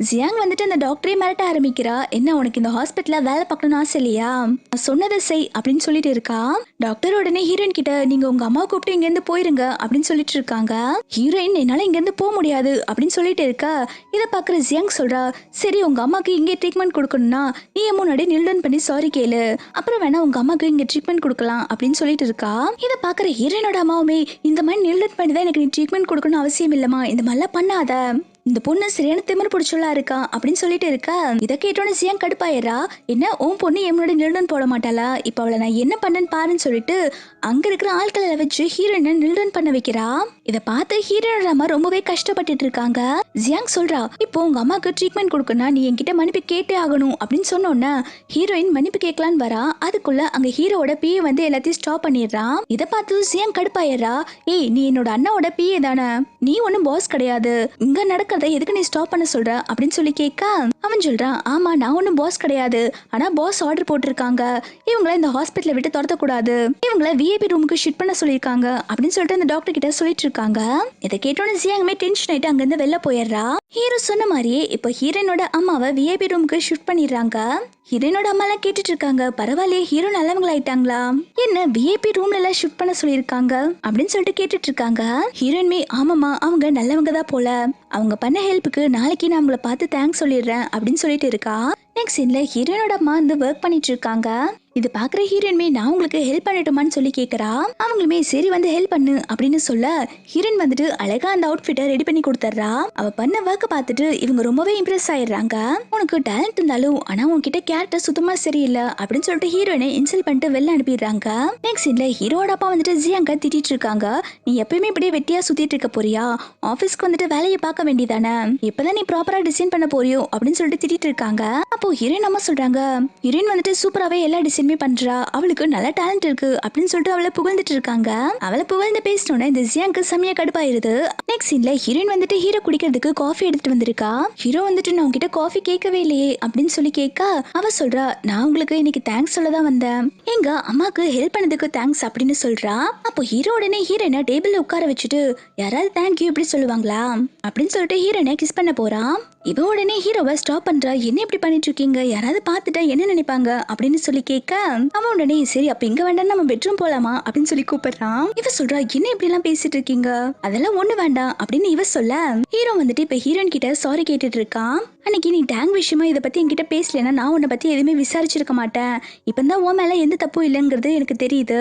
S1: ஜியாங் வந்துட்டு அந்த டாக்டரே மிரட்ட ஆரம்பிக்கிறா, என்ன உனக்கு இந்த ஹாஸ்பிட்டல்ல வேலை பார்க்கணும்னு ஆசை இல்லையா, நான் சொன்னதை செய் அப்படின்னு சொல்லிட்டு இருக்கா. டாக்டர் உடனே ஹீரோயின் கிட்ட நீங்க உங்க அம்மாவை கூப்பிட்டு இங்க இருந்து போயிருங்க அப்படின்னு சொல்லிட்டு இருக்காங்க. ஹீரோயின் என்னால இங்க இருந்து போக முடியாது அப்படின்னு சொல்லிட்டு இருக்கா. இதை பாக்குற ஜியாங் சொல்றா சரி உங்க அம்மாக்கு இங்கே ட்ரீட்மெண்ட் கொடுக்கணும்னா நீ முன்னாடி நில்டன் பண்ணி சாரி கேளு, அப்புறம் வேணா உங்க அம்மாக்கு இங்க ட்ரீட்மெண்ட் கொடுக்கலாம் அப்படின்னு சொல்லிட்டு இருக்கா. இதை பாக்குற ஹீரோனோட அம்மாவுமே இந்த மாதிரி நில்டன் பண்ணி தான் எனக்கு நீ ட்ரீட்மெண்ட் கொடுக்கணும் அவசியம் இல்லமா, இந்த மாதிரிலாம் பண்ணாத, இந்த பொண்ணு சரியான திமிர் பிடிச்சலா இருக்கா அப்படின்னு சொல்லிட்டு இருக்கா. இதை கேட்டோன்னு ஜியாங் கடுப்பாயிரா, என்ன உன் பொண்ணு என்னோட நில்டன் போட மாட்டாளா, இப்ப அவளை நான் என்ன பண்ணேன்னு பாருன்னு சொல்லிட்டு அங்க இருக்கிற ஆட்களை வச்சு ஹீரோயினை நில்டன் பண்ண வைக்கிறா. இதை பார்த்து ஹீரோனோட அம்மா ரொம்பவே கஷ்டப்பட்டுட்டு இருக்காங்க. ஜியாங் சொல்றா இப்போ உங்க அம்மாக்கு ட்ரீட்மெண்ட் கொடுக்கணும் நீ என்கிட்ட மன்னிப்பு கேட்டே ஆகணும் அப்படின்னு சொன்னோன்னா ஹீரோயின் மன்னிப்பு கேட்கலான்னு வரா. அதுக்குள்ள அங்க ஹீரோட பிஏ வந்து எல்லாத்தையும் ஸ்டாப் பண்ணிடுறான். இதை பார்த்து ஜியாங் கடுப்பாயிரா, ஏய் நீ என்னோட அண்ணாவோட பிஏ தானே, நீ ஒன்னும் பாஸ் கிடையாது, இங்க நடக்கிறத எதுக்கு நீ ஸ்டாப் பண்ண சொல்ற அப்படின்னு சொல்லி கேட்க அவன் சொல்றான் ஆமா நான் ஒன்னும் பாஸ் கிடையாது, ஆனா பாஸ் ஆர்டர் போட்டிருக்காங்க இவங்கள இந்த ஹாஸ்பிட்டலை விட்டு துரத்த கூடாது, இவங்கள விஐபி ரூமுக்கு ஷிஃப்ட் பண்ண சொல்லியிருக்காங்க அப்படின்னு சொல்லிட்டு அந்த டாக்டர் கிட்ட சொல்லிட்டு இருக்காங்க. இதை கேட்டோன்னு ஜியாங்குமே டென்ஷன் ஆயிட்டு அங்க இருந்து வெளில போயிடுறா. ஹீரோ சொன்ன மாதிரியே இப்போ ஹீரோனோட அம்மாவை விஐபி ரூமுக்கு ஷிஃப்ட் பண்ணிடுறாங்க. ஹீரோனோட அம்மா எல்லாம் கேட்டுட்டு இருக்காங்க பரவாயில்லையே ஹீரோ நல்லவங்களா ஆயிட்டாங்களா, என்ன விஐபி ரூம்ல எல்லாம் ஷிஃப்ட் பண்ண சொல்லியிருக்காங்க அப்படின்னு சொல்லிட்டு கேட்டுட்டு இருக்காங்க. ஹீரோயின்மே ஆமாமா அவங்க நல்லவங்க தான் போல, அவங்க பண்ண ஹெல்ப்புக்கு நாளைக்கு நான் அவங்கள பார்த்து தேங்க்ஸ் சொல்லிடுறேன் அப்படின்னு சொல்லிட்டு இருக்கா. நெக்ஸ்ட் சீன்ல ஹீரோனோட அம்மா வந்து ஒர்க் பண்ணிட்டு இருக்காங்க. இது பாக்குற ஹீரோயின்மே நான் உங்களுக்கு ஹெல்ப் பண்ணட்டுமான்னு சொல்லி கேக்குறா. அவங்களுமே சரி வந்து ஹெல்ப் பண்ணு அப்படின்னு சொல்ல ஹீரோயின் வந்துட்டு அழகா அந்த அவுட்ஃபிட்டை ரெடி பண்ணி கொடுத்துட்றா. அவ பண்ண ஒர்க் பார்த்துட்டு இவங்க ரொம்பவே இம்ப்ரெஸ் ஆயிடுறாங்க. உனக்கு டேலண்ட் இருந்தாலும் ஆனா உன்கிட்ட கேரக்டர் சுத்தமா சரியில்லை அப்படின்னு சொல்லிட்டு ஹீரோயினை இன்சல்ட் பண்ணிட்டு வெளில அனுப்பிடுறாங்க. நெக்ஸ்ட் சீன்ல ஹீரோட அப்பா வந்துட்டு ஜியாங்க திட்டிட்டு இருக்காங்க, நீ எப்பயுமே இப்படியே வெட்டியா சுத்திட்டு இருக்க போறியா, ஆபீஸ்க்கு வந்துட்டு வேலையை பார்க்க வேண்டியதானே, இப்பதான் நீ ப்ராப்பரா டிசைன் பண்ண போறியோ அப்படின்னு சொல்லிட்டு திட்டிட்டு இருக்காங்க. அப்போ ஹீரோயின் அம்மா சொல்றாங்க ஹீரோயின் வந்துட்டு சூப்பராவே எல்லா டிசைனுமே பண்றா, அவளுக்கு நல்ல டேலண்ட் இருக்கு அப்படின்னு சொல்லிட்டு அவளை புகழ்ந்துட்டு இருக்காங்க. அவளை புகழ்ந்து பேசினோட இந்த ஜியாங்க்கு செம்மையா கடுப்பாயிருது. நெக்ஸ்ட் சீன்ல ஹீரோயின் வந்துட்டு ஹீரோ குடிக்கிறதுக்கு காஃபி எடுத்துட்டு வந்திருக்கா. ஹீரோ வந்துட்டு நான் உங்ககிட்ட காஃபி கேட்கவே இல்லையே அப்படின்னு சொல்லி கேட்க அவ சொல்றா நான் உங்களுக்கு இன்னைக்கு தேங்க்ஸ் சொல்லதான் வந்தேன், எங்க அம்மாக்கு ஹெல்ப் பண்ணதுக்கு தேங்க்ஸ் அப்படின்னு சொல்றா. அப்போ ஹீரோ உடனே ஹீரோயினை டேபிள்ல உட்கார வச்சுட்டு யாராவது தேங்க்யூ இப்படி சொல்லுவாங்களா அப்படின்னு சொல்லிட்டு ஹீரோயினை கிஸ் பண்ண போறான். இவ உடனே ஹீரோவை ஸ்டாப் பண்றா, என்ன இப்படி பண்ணிட்டு இருக்கீங்க, யாராவது பார்த்துட்டா என்ன நினைப்பாங்க அப்படின்னு சொல்லி கேட்க அவன் உடனே சரி அப்ப இங்க வேண்டாம் நம்ம பெட்ரூம் போலாமா அப்படின்னு சொல்லி கூப்பிடுறான். இவ சொல்றா என்ன இப்படி எல்லாம் பேசிட்டு இருக்கீங்க, அதெல்லாம் ஒண்ணு வேண்டாம் அப்படின்னு இவ சொல்ல ஹீரோ வந்துட்டு இப்ப ஹீரோயின் கிட்ட சாரி கேட்டுட்டு இருக்கான். அன்னைக்கு நீ டேங்க் விஷயமா இதை பத்தி என்கிட்ட பேசலன்னா நான் உன்னை பத்தி எதுவுமே விசாரிச்சிருக்க மாட்டேன், இப்பதான் உன் மேல எந்த தப்பும் இல்லைங்கிறது எனக்கு தெரியுது,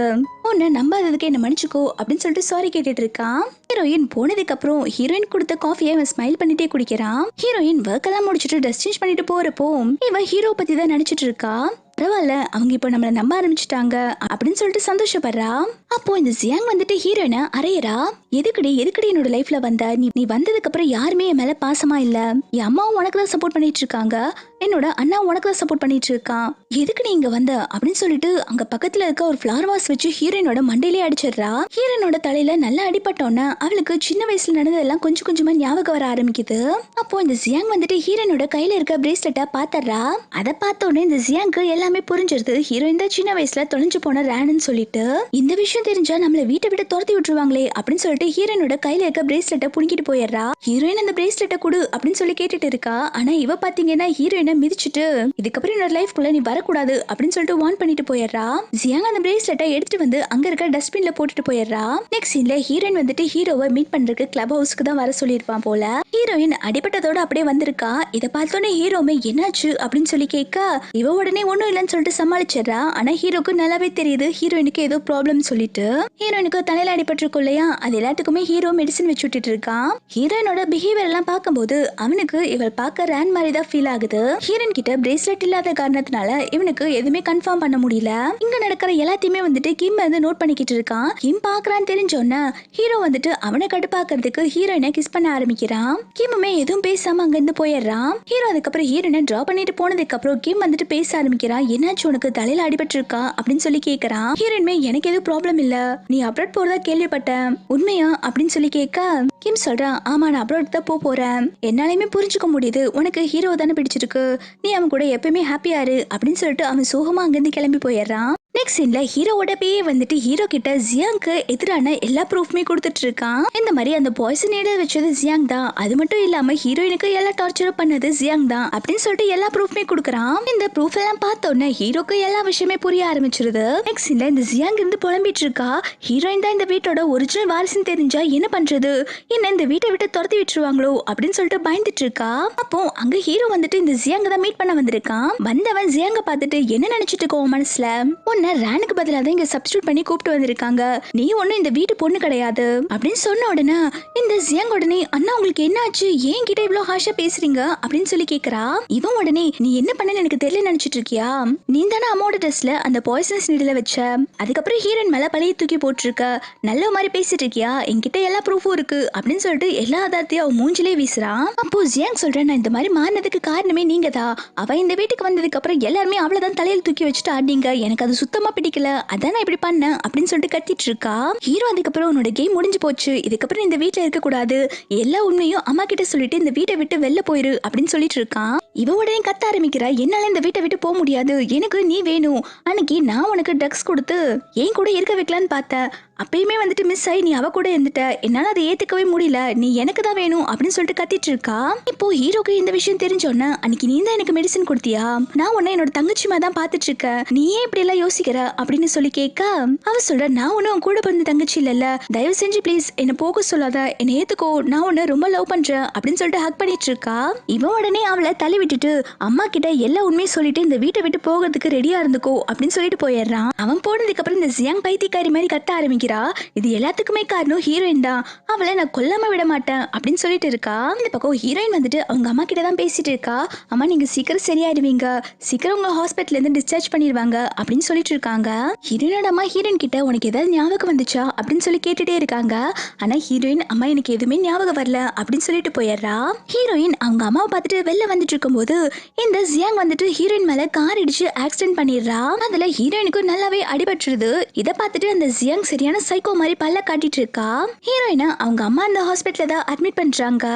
S1: உன்னை நம்பாததுக்கு என்ன மன்னிச்சுக்கோ அப்படின்னு சொல்லிட்டு சாரி கேட்டுட்டு இருக்கான். ஹீரோயின் போனதுக்கு அப்புறம் ஹீரோயின் கொடுத்த காஃபியை அவன் ஸ்மைல் பண்ணிட்டே குடிக்கிறான். ஹீரோயின் ஒர்க் எல்லாம் முடிச்சுட்டு ட்ரெஸ் சேஞ்ச் பண்ணிட்டு போறப்போ இவ ஹீரோ பத்தி தான் நினைச்சிட்டு இருக்கா. பரவாயில்ல அவங்க இப்போ நம்மள நம்ப ஆரம்பிச்சுட்டாங்க அப்படின்னு சொல்லிட்டு சந்தோஷப்படுறா. அப்போ இந்த ஜியாங் வந்துட்டு ஹீரோயினை அறையறா. எதுக்குடி என்னோட லைஃப்ல வந்த? நீ வந்ததுக்கு அப்புறம் யாருமே என் மேல பாசமா இல்ல. என் அம்மாவும் உனக்கு தான் சப்போர்ட் பண்ணிட்டு இருக்காங்க, என்னோட அண்ணா உனக்கு தான் சப்போர்ட் பண்ணிட்டு இருக்கான். எதுக்கு நீ இங்க வந்த அப்படின்னு சொல்லிட்டு அங்க பக்கத்துல இருக்க ஒரு ஃபிளவர் வாஸ் வச்சு ஹீரோயினோட மண்டையிலே அடிச்சிடுறா. ஹீரோயினோட தலையில நல்லா அடிபட்டோன்னு அவளுக்கு சின்ன வயசுல நடந்ததெல்லாம் கொஞ்சம் கொஞ்சமா ஞாபகம் வர ஆரம்பிக்குது. அப்போ இந்த ஜியாங் வந்துட்டு ஹீரோயினோட கையில இருக்க பிரேஸ்லெட்டை பாத்தர்றா. அதை பார்த்த உடனே இந்த ஜியாங்க்கு எல்லாமே புரிஞ்சிருது. ஹீரோயின் தான் சின்ன வயசுல தொலைஞ்சு போன ரேன்னு சொல்லிட்டு. இந்த விஷயம் தெரிஞ்சா நம்மள வீட்டை விட்டு துரத்தி விட்டுருவாங்களே அப்படின்னு சொல்லிட்டு ஹீரோயினோட கையில இருக்க பிரேஸ்லெட்டை புடிக்கிட்டு போயிடுறா. ஹீரோயின் அந்த பிரேஸ்லெட்டை கொடு அப்படின்னு சொல்லி கேட்டுட்டு இருக்கா. ஆனா இவ பாத்தீங்கன்னா ஹீரோயினை மிதிச்சுட்டு இதுக்கப்புறம் என்னோட லைஃப்குள்ள நீ வரக்கூடாது அப்படின்னு சொல்லிட்டு வார்ன் பண்ணிட்டு போயிடுறா. ஜியாங் அந்த பிரேஸ்லெட்டை எடுத்துட்டு வந்து அங்க இருக்க டஸ்ட்பின்ல போட்டுட்டு போயிடுறா. நெக்ஸ்ட் சீன்ல ஹீரோயின் வந்துட்டு ஹீரோவை மீட் பண்றதுக்கு கிளப் ஹவுஸ்க்கு தான் வர சொல்லியிருப்பான் போல. ஹீரோயின் அடிபட்டதோட அப்படியே வந்திருக்கா. இதை பார்த்தோன்னே ஹீரோமே என்னாச்சு அப்படின்னு சொல்லி கேட்க இவ உடனே ஒண்ணும் இல்லைன்னு சொல்லிட்டு சமாளிச்சிடறா. ஆனா ஹீரோக்கு நல்லாவே தெரியுது ஹீரோயினுக்கு ஏதோ ப்ராப்ளம் சொல்லிட்டு. ஹீரோயினுக்கு தலையில அடிபட்டிருக்கும் இல்லையா, அது எல்லாத்துக்குமே ஹீரோ மெடிசின் வச்சு விட்டுட்டு இருக்கான். ஹீரோயினோட பிஹேவியர் எல்லாம் பார்க்கும்போது அவனுக்கு இவள் பார்க்க ரேன் மாதிரி தான் ஃபீல் ஆகுது. ஹீரோயின் கிட்ட பிரேஸ்லெட் இல்லாத காரணத்தினால இவனுக்கு எதுவுமே கன்ஃபார்ம் பண்ண முடியல. இங்க நடக்கிற எல்லாத்தையுமே வந்துட்டு கிம் வந்து நோட் பண்ணிக்கிட்டு இருக்கான். கிம் பாக்குறான்னு தெரிஞ்சோன்னா ஹீரோ வந்துட்டு அவனை கடுப்பாக்குறதுக்கு ஹீரோயினை கிஸ் பண்ண ஆரம்பிக்கிறான். கிம்முமே எதுவும் பேசாம அங்க இருந்து போயிடுறான். ஹீரோ அதுக்கப்புறம் ஹீரோயினை டிரா பண்ணிட்டு போனதுக்கு அப்புறம் கிம் வந்துட்டு பேச ஆரம்பிக்கிறான். என்னாச்சு உனக்கு தலையில அடிபட்டு இருக்கா அப்படின்னு சொல்லி கேக்குறான். ஹீரோயின்மே எனக்கு எதுவும் ப்ராப்ளம் இல்ல, நீ அப்ராட் போறதா கேள்விப்பட்டேன், உண்மையா அப்படின்னு சொல்லி கேட்க கிம் சொல்றான். ஆமா நான் அப்ராட் தான் போறேன். என்னாலையுமே புரிஞ்சுக்க முடியுது உனக்கு ஹீரோ தானே பிடிச்சிருக்கு, நீ அவன் கூட எப்பயுமே ஹாப்பியா இரு அப்படின்னு சொல்லிட்டு அவன் சோகமா அங்கிருந்து கிளம்பி போயிடுறான். நெக்ஸ்ட் சீன்ல ஹீரோவோட பேயே வந்துட்டு ஹீரோ கிட்ட ஜியாங்க்கு எதிரான எல்லா ப்ரூஃப்மே கொடுத்துட்டு இருக்கான். இந்த மாதிரி அந்த பாய்சன் நீடல் வச்சது ஜியாங் தான், அது மட்டும் இல்லாம ஹீரோயினுக்கு எல்லா டார்ச்சரும் பண்ணது ஜியாங் தான் அப்படின்னு சொல்லிட்டு எல்லா ப்ரூஃப்மே கொடுக்குறான். இந்த ப்ரூஃப் எல்லாம் பார்த்தோன்னே ஹீரோக்கு எல்லா விஷயமே புரிய ஆரம்பிச்சிருது. நெக்ஸ்ட் சீன்ல இந்த ஜியாங் இருந்து புலம்பிட்டு இருக்கா. ஹீரோயின் தான் இந்த வீட்டோட ஒரிஜினல் வாரிசுன்னு தெரிஞ்சா என்ன பண்றது, என்ன இந்த வீட்டை விட்டு துரத்தி விட்டுருவாங்களோ அப்படின்னு சொல்லிட்டு பயந்துட்டு இருக்கா. அப்போ அங்க ஹீரோ வந்துட்டு இந்த ஜியாங்க தான் மீட் பண்ண வந்திருக்கான். வந்தவன் ஜியாங்க பார்த்துட்டு என்ன நினைச்சிட்டு இருக்கோ மனசுல, உன்னை ரேனுக்கு பதிலாக தான் இங்க சப்ஸ்டியூட் பண்ணி கூப்பிட்டு வந்திருக்காங்க, நீ ஒன்னும் இந்த வீட்டு பொண்ணு கிடையாது அப்படின்னு சொன்ன உடனே இந்த ஜியாங் உடனே அண்ணா உங்களுக்கு என்ன ஆச்சு, ஏன் கிட்ட இவ்வளவு ஹாஷா பேசுறீங்க அப்படின்னு சொல்லி கேக்குறா. இவன் உடனே நீ என்ன பண்ணன்னு எனக்கு தெரியல நினைச்சிட்டு இருக்கியா, நீ தானே அம்மாவோட ட்ரெஸ்ல அந்த பாய்சன்ஸ் நீடல வச்ச, அதுக்கப்புறம் ஹீரோயின் மேல பழைய தூக்கி போட்டிருக்க, நல்ல மாதிரி பேசிட்டு இருக்கியா, என்கிட்ட எல்லா ப்ரூஃபும் இருக்கு அப்படின்னு சொல்லிட்டு எல்லா ஆதாரத்தையும் அவன் மூஞ்சிலே வீசுறான். அப்போ ஜியாங் சொல்றேன் நான் இந்த மாதிரி மாறினதுக்கு காரணமே நீங்க தான், அவ இந்த வீட்டுக்கு வந்ததுக்கு அப்புறம் எல்லாருமே அவளதான் தலையில் தூக்கி வச்சுட்டு ஆடிங்க, எனக்கு அது சுத்தமா பிடிக்கல, அதான் நான் இப்படி பண்ணேன் அப்படின்னு சொல்லிட்டு கத்திட்டு இருக்கா. ஹீரோ அதுக்கப்புறம் உன்னோட கேம் முடிஞ்சு போச்சு, இதுக்கப்புறம் இந்த வீட்டுல இருக்க கூடாது, எல்லா உண்மையும் அம்மா கிட்ட சொல்லிட்டு இந்த வீட்டை விட்டு வெளில போயிரு அப்படின்னு சொல்லிட்டு இருக்கான். இவ உடனே கத்த ஆரம்பிக்கிறா. என்னால இந்த வீட்டை விட்டு போக முடியாது, எனக்கு நீ வேணும், அன்னைக்கு நான் உனக்கு ட்ரக்ஸ் கொடுத்து ஏன் கூட இருக்க வைக்கலான்னு பார்த்தேன், அப்பயுமே வந்துட்டு மிஸ் ஆகி நீ அவ கூட இருந்துட்ட, என்னால அதை ஏத்துக்கவே முடியல, நீ எனக்கு தான் வேணும் அப்படின்னு சொல்லிட்டு கத்திட்டு இருக்கா. இப்போ ஹீரோக்கு இந்த விஷயம் தெரிஞ்சோன்னா அன்னைக்கு நீ தான் எனக்கு மெடிசன் கொடுத்தியா, நான் உன்னை என்னோட தங்கச்சிமா தான் பாத்துட்டு இருக்கேன், நீ ஏன் இப்படி எல்லாம் யோசிக்கிற அப்படின்னு சொல்லி கேட்க அவ சொல்ற நான் ஒன்னும் கூட பிறந்த தங்கச்சி இல்ல, தயவு செஞ்சு ப்ளீஸ் என்ன போக சொல்லாத, என்ன ஏத்துக்கோ, நான் உன்னை ரொம்ப லவ் பண்றேன் அப்படின்னு சொல்லிட்டு ஹக் பண்ணிட்டு இருக்கா. இவன் உடனே அவளை தள்ளி விட்டுட்டு அம்மா கிட்ட எல்லா உண்மையும் சொல்லிட்டு இந்த வீட்டை விட்டு போகிறதுக்கு ரெடியா இருந்துக்கோ அப்படின்னு சொல்லிட்டு போயிடுறான். அவன் போனதுக்கு அப்புறம் இந்த ஜியாங் பைத்தியக்காரி மாதிரி கத்த ஆரம்பிக்கிறா. இது எல்லாத்துக்குமே காரணம் ஹீரோயின் தான், அவளை நான் கொல்லாம விட மாட்டேன் அப்படின்னு சொல்லிட்டு இருக்கா. இந்த பக்கம் ஹீரோயின் வந்துட்டு அவங்க அம்மா கிட்ட தான் பேசிட்டு இருக்கா. அம்மா நீங்க சீக்கிரம் சரியாயிடுவீங்க, சீக்கிரம் உங்க ஹாஸ்பிட்டல்ல இருந்து டிஸ்சார்ஜ் பண்ணிடுவாங்க அப்படின்னு சொல்லிட்டு இருக்காங்க. ஹீரோயினோட அம்மா ஹீரோயின் கிட்ட உனக்கு ஏதாவது ஞாபகம் வந்துச்சா அப்படின்னு சொல்லி கேட்டுட்டே இருக்காங்க. ஆனா ஹீரோயின் அம்மா எனக்கு எதுவுமே ஞாபகம் வரல அப்படின்னு சொல்லிட்டு போயிடுறா. ஹீரோயின் அவங்க அம்மாவை பார்த்துட்டு வெளில வந்துட்டு இருக்கும்போது இந்த ஜியாங் வந்துட்டு ஹீரோயின் மேல கார் இடிச்சு ஆக்சிடென்ட் பண்ணிடுறா. அதுல ஹீரோயினுக்கு நல்லாவே அடிபட்டுருது. இதை பார்த்துட்டு அந்த ஜியாங் சரியான சைக்கோ மாதிரி பல்ல காட்டிட்டு இருக்கா. ஹீரோயினை அவங்க அம்மா அந்த ஹாஸ்பிட்டல்ல தான் அட்மிட் பண்றாங்க.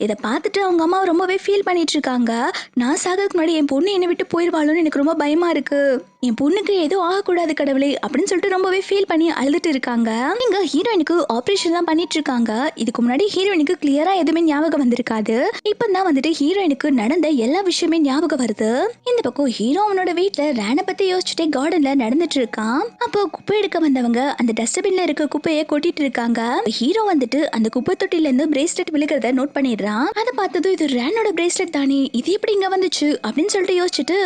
S1: இதை பார்த்துட்டு அவங்க அம்மா ரொம்பவே ஃபீல் பண்ணிட்டு இருக்காங்க. நான் சாகிறதுக்கு முன்னாடி என் பொண்ணு என்னை விட்டு போயிடுவாளோன்னு எனக்கு ரொம்ப பயமா இருக்கு, என் பொண்ணுக்கு ஏதோ ஆகக்கூடாது கடவுளே அப்படின்னு சொல்லிட்டு ரொம்பவே ஃபீல் பண்ணி அழுதுட்டு இருக்காங்க. இங்க ஹீரோயினுக்கு ஆபரேஷன் தான் பண்ணிட்டு இருக்காங்க. இதுக்கு முன்னாடி ஹீரோயினுக்கு கிளியரா எதுவுமே ஞாபகம் வந்திருக்காது. இப்பதான் வந்துட்டு ஹீரோயினுக்கு நடந்த எல்லா விஷயமே ஞாபகம் வருது. இந்த பக்கம் ஹீரோ அவனோட வீட்டுல ரேனை பத்தி யோசிச்சுட்டே கார்டன்ல நடந்துட்டு இருக்கான். அப்போ குப்பை எடுக்க வந்தவங்க அந்த டஸ்ட்பின் சைடுல இருக்க குப்பையை கொட்டிட்டு இருக்காங்க. ஹீரோ வந்துட்டு அந்த குப்பை தொட்டில இருந்து பிரேஸ்லெட் விழுகிறத நோட் பண்ணிடுறான். அதை பார்த்ததும் இது ரேனோட பிரேஸ்லெட் தானே, இது எப்படி இங்க வந்துச்சு அப்படின்னு சொல்லிட்டு யோசிச்சுட்டு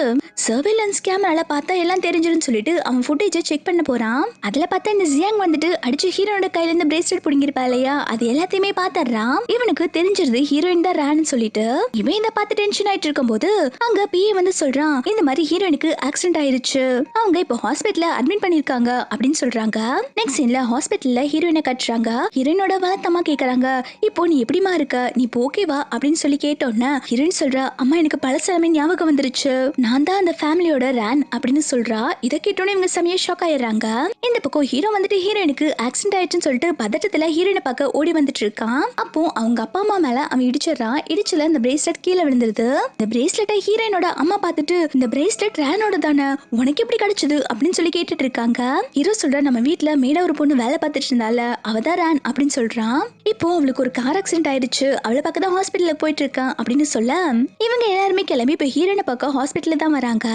S1: சர்வேலன்ஸ் கேமரால பார்த்தா எல்லாம் தெரிஞ்சிருன்னு சொல்லிட்டு அவன் ஃபுட்டேஜை செக் பண்ண போறான். அதுல பார்த்தா இந்த ஜியாங் வந்துட்டு அடிச்சு ஹீரோனோட கையில இருந்து பிரேஸ்லெட் புடிங்கிருப்பா இல்லையா, அது எல்லாத்தையுமே பாத்துறான். இவனுக்கு தெரிஞ்சிருது ஹீரோயின் தான் ரேன்னு சொல்லிட்டு. இவன் இதை பார்த்து டென்ஷன் ஆயிட்டு இருக்கும் போது அங்க பிஏ வந்து சொல்றான், இந்த மாதிரி ஹீரோயினுக்கு ஆக்சிடென்ட் ஆயிருச்சு, அவங்க இப்போ ஹாஸ்பிட்டல்ல அட்மிட் பண்ணிருக்காங்க அப்படின்னு சொல்றாங்க. நெக்ஸ்ட் சீன்ல ஹாஸ்பிட்டல்ல ஹீரோயினை கட்டுறாங்க. ஹீரோயினோட வளத்தம்மா கேக்குறாங்க, இப்போ நீ எப்படிமா இருக்க, நீ இப்போ ஓகேவா அப்படின்னு சொல்லி கேட்டோன்னு ஹீரோயின் சொல்றா, அம்மா எனக்கு பழசலமே ஞாபகம் வந்துருச்சு, நான் தான் அந்த ஃபேமிலியோட ரேன் அப்படின்னு சொல்றா. இதை கேட்டோன்னு இவங்க செமையா ஷாக் ஆயிடுறாங்க. இந்த பக்கம் ஹீரோ வந்துட்டு ஹீரோயினுக்கு ஆக்சிடென்ட் ஆயிடுச்சுன்னு சொல்லிட்டு பதட்டத்துல ஹீரோயினை பார்க்க ஓடி வந்துட்டு இருக்கான். அப்போ அவங்க அப்பா அம்மா மேல அவன் இடிச்சிடறான். இடிச்சுல இந்த பிரேஸ்லெட் கீழே விழுந்துருது. இந்த பிரேஸ்லெட்டை ஹீரோயினோட அம்மா பார்த்துட்டு, இந்த பிரேஸ்லெட் ரேனோட தானே, உனக்கு எப்படி கிடைச்சது அப்படின்னு சொல்லி கேட்டுட்டு இருக்காங்க. ஹீரோ சொல்ற, நம்ம வீட்டுல மேல ஒரு பொண்ணு வேலை பார்த்துட்டு இருந்தால, அவதான் ரேன் அப்படின்னு சொல்றான். இப்போ அவளுக்கு ஒரு கார் ஆக்சிடென்ட் ஆயிடுச்சு, அவளை பார்க்க தான் ஹாஸ்பிட்டலுக்கு போயிட்டு இருக்கான் அப்படின்னு சொல்ல இவங்க எல்லாருமே கிளம்பி இப்ப ஹீரோயினை பார்க்க ஹாஸ்பிட்டல்ல தான் வராங்க.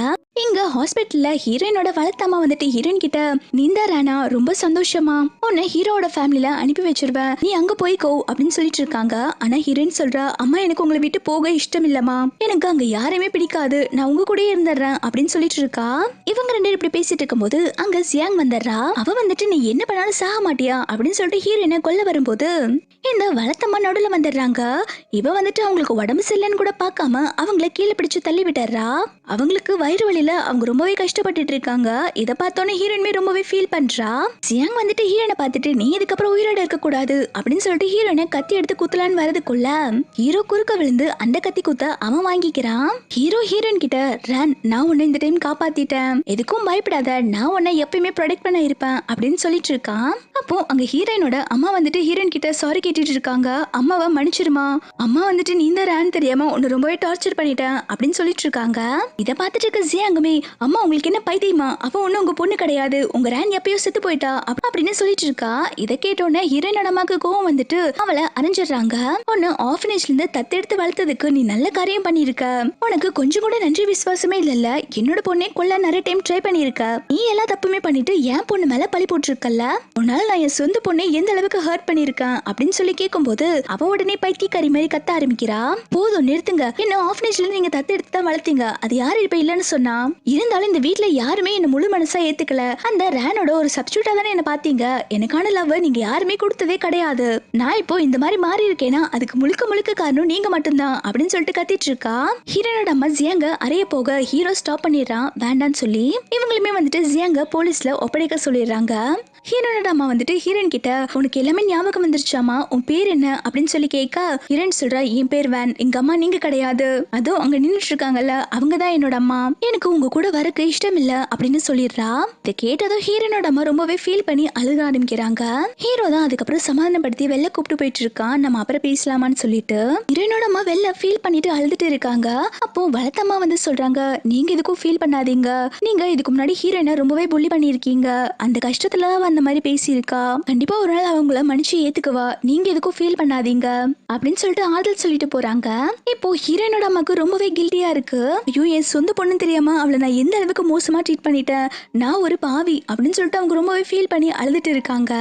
S1: இங்க ஹாஸ்பிட்டல்ல ஹீரோயினோட வளர்த்தம்மா வந்துட்டு ஹீரோயின் கிட்ட, நீந்தா ராணா, ரொம்ப சந்தோஷமா, உன்னை ஹீரோட ஃபேமிலில அனுப்பி வச்சிருவேன், நீ அங்க போய்க்கோ அப்படின்னு சொல்லிட்டு இருக்காங்க. ஆனா ஹீரோயின் சொல்றா, அம்மா எனக்கு உங்களை விட்டு போக இஷ்டம் இல்லம்மா, எனக்கு அங்க யாரையுமே பிடிக்காது, நான் உங்க கூடயே இருந்துடுறேன் அப்படின்னு சொல்லிட்டு இருக்கா. இவங்க ரெண்டு பேரும் இப்படி பேசிட்டு இருக்கும்போது அங்க ஜியாங் வந்துடுறா. அவ வந்துட்டு, நீ என்ன பண்ணாலும் சாக மாட்டியா அப்படின்னு சொல்லிட்டு ஹீரோயினை கொல்ல வரும்போது இந்த வளர்த்தம்மா நடுல வந்துடுறாங்க. இவ வந்துட்டு அவங்களுக்கு உடம்பு சரியில்லைன்னு கூட பார்க்காம அவங்கள கீழே பிடிச்சு தள்ளி விட்டுறா. அவங்களுக்கு வயிறு வலியில அவங்க ரொம்பவே கஷ்டப்பட்டுட்டு இருக்காங்க. இதை பார்த்தோன்னே ஹீரோயின்மே ரொம்பவே ஃபீல் பண்றா. ஜியாங் வந்துட்டு ஹீரோனை பார்த்துட்டு, நீ இதுக்கப்புறம் உயிரோட இருக்க கூடாது அப்படின்னு சொல்லிட்டு ஹீரோனை கத்தி எடுத்து குத்தலான்னு வரதுக்குள்ள ஹீரோ குறுக்க விழுந்து அந்த கத்தி குத்த அவன் வாங்கிக்கிறான். ஹீரோ ஹீரோயின் கிட்ட, ரன், நான் உன்னை இந்த டைம் காப்பாத்திட்டேன், எதுக்கும் பயப்படாத, நான் உன்னை எப்பயுமே ப்ரொடெக்ட் பண்ண இருப்பேன் அப்படின்னு சொல்லிட்டு இருக்கான். அப்போ அங்க ஹீரோயினோட அம்மா வந்துட்டு ஹீரோயின் கிட்ட சாரி கேட்டுட்டு இருக்காங்க. அம்மாவை மன்னிச்சிருமா, அம்மா வந்துட்டு நீ இந்த ரேன் தெரியாம உன்னை ரொம்பவே டார்ச்சர் பண்ணிட்டேன் அப்படின்னு சொல்லிட்டு இருக்காங்க. இதை பார்த்துட்டு இருக்க ஜியாங்குமே, அம்மா உங்களுக்கு என்ன பைத்தியமா, அவ ஒண்ணு உங்க பொண்ணு கிடையாது, உங்க ரேன் எப்பயோ செத்து போயிட்டா அப்படின்னு சொல்லிட்டு இருக்கா. இதை கேட்டோன்னே ஹீரோயினோட அம்மாக்கு கோவம் வந்துட்டு அவளை அரைஞ்சிடுறாங்க. உன்னை ஆர்ஃபனேஜ்ல இருந்து தத்தெடுத்து வளர்த்ததுக்கு நீ நல்ல காரியம் பண்ணிருக்க, உனக்கு கொஞ்சம் கூட நன்றி விசுவாசமே இல்ல, என்னோட பொண்ணே கொல்ல நிறைய டைம் ட்ரை பண்ணிருக்க, நீ எல்லா தப்புமே பண்ணிட்டு என் பொண்ணு மேல பழி போட்டிருக்கல, உன்னால நான் என் சொந்த பொண்ணை எந்த அளவுக்கு ஹர்ட் பண்ணிருக்கேன் அப்படின்னு சொல்லி கேட்கும் போது அவ உடனே பைத்தியக்காரி மாதிரி கத்த ஆரம்பிக்கிறா. போதும் நிறுத்துங்க, என்ன ஆர்ஃபனேஜ்ல இருந்து நீங்க தத்தெடுத்து தான் வளர்த்தீங்க, அது யாரு இப்ப இல்லன்னு சொன்னா, இருந்தாலும் இந்த வீட்ல யாருமே என்ன முழு மனசா ஏத்துக்கல, அந்த ரேனோட ஒரு சப்ஸ்டியூட்டா தானே என்ன பாத்தீங்க, எனக்கான லவ் நீங்க யாருமே கொடுத்ததே கிடையாது, நான் இப்போ இந்த மாதிரி மாறி இருக்கேன்னா அதுக்கு முழுக்க முழுக்க காரணம் நீங்க மட்டும்தான் அப்படின்னு சொல்லிட்டு கத்திட்டு இருக்கா. ஹீரோனோட அம்மா ஜியாங்க அறைய போக ஹீரோ ஸ்டாப் பண்ணிடுறான் வேண்டான்னு சொல்லி. இவங்களுமே வந்துட்டு ஜியாங்க போலீஸ்ல ஒப்படைக்க சொல்லிடுறாங்க. ஹீரோனோட அம்மா வந்துட்டு ஹீரோயின் கிட்ட, உனக்கு எல்லாமே ஞாபகம் வந்துருச்சாமா, உன் பேர் என்ன அப்படின்னு சொல்லி கேட்க ஹீரோயின் சொல்றா, என் பேர் வேன், எங்க அம்மா நீங்க கிடையாது, அதுவும் அங்க நின்னுட்டு இருக்காங்கல்ல அவங்கதான் என்னோட அம்மா, எனக்கு உங்க கூட வரக்கு இஷ்டம் இல்ல அப்படின்னு சொல்லிடுறா. இதை கேட்டதும் ஹீரோனோட அம்மா ரொம்பவே ஃபீல் பண்ணி அழுக ஆரம்பிக்கிறாங்க. ஹீரோ தான் அதுக்கப்புறம் சமாதானப்படுத்தி வெளில கூப்பிட்டு போயிட்டு இருக்கான், நம்ம அப்புறம் பேசலாமான்னு சொல்லிட்டு. ஹீரோனோட அம்மா வெளில ஃபீல் பண்ணிட்டு அழுதுட்டு இருக்காங்க. அப்போ வளர்த்தம்மா வந்து சொல்றாங்க, நீங்க எதுக்கும் ஃபீல் பண்ணாதீங்க, நீங்க இதுக்கு முன்னாடி ஹீரோயினை ரொம்பவே புள்ளி பண்ணிருக்கீங்க, அந்த கஷ்டத்துல அந்த மாதிரி பேசியிருக்கா, கண்டிப்பா ஒரு நாள் அவங்கள மன்னிச்சு ஏத்துக்குவா, நீங்க எதுக்கும் ஃபீல் பண்ணாதீங்க அப்படின்னு சொல்லிட்டு ஆறுதல் சொல்லிட்டு போறாங்க. இப்போ ஹீரோயினோட அம்மாக்கு ரொம்பவே கில்ட்டியா இருக்கு. ஐயோ, என் சொந்த பொண்ணு தெரியாம அவளை நான் எந்த அளவுக்கு மோசமா ட்ரீட் பண்ணிட்டேன், நான் ஒரு பாவி அப்படின்னு சொல்லிட்டு அவங்க ரொம்பவே ஃபீல் பண்ணி அழுதுட்டு இருக்காங்க.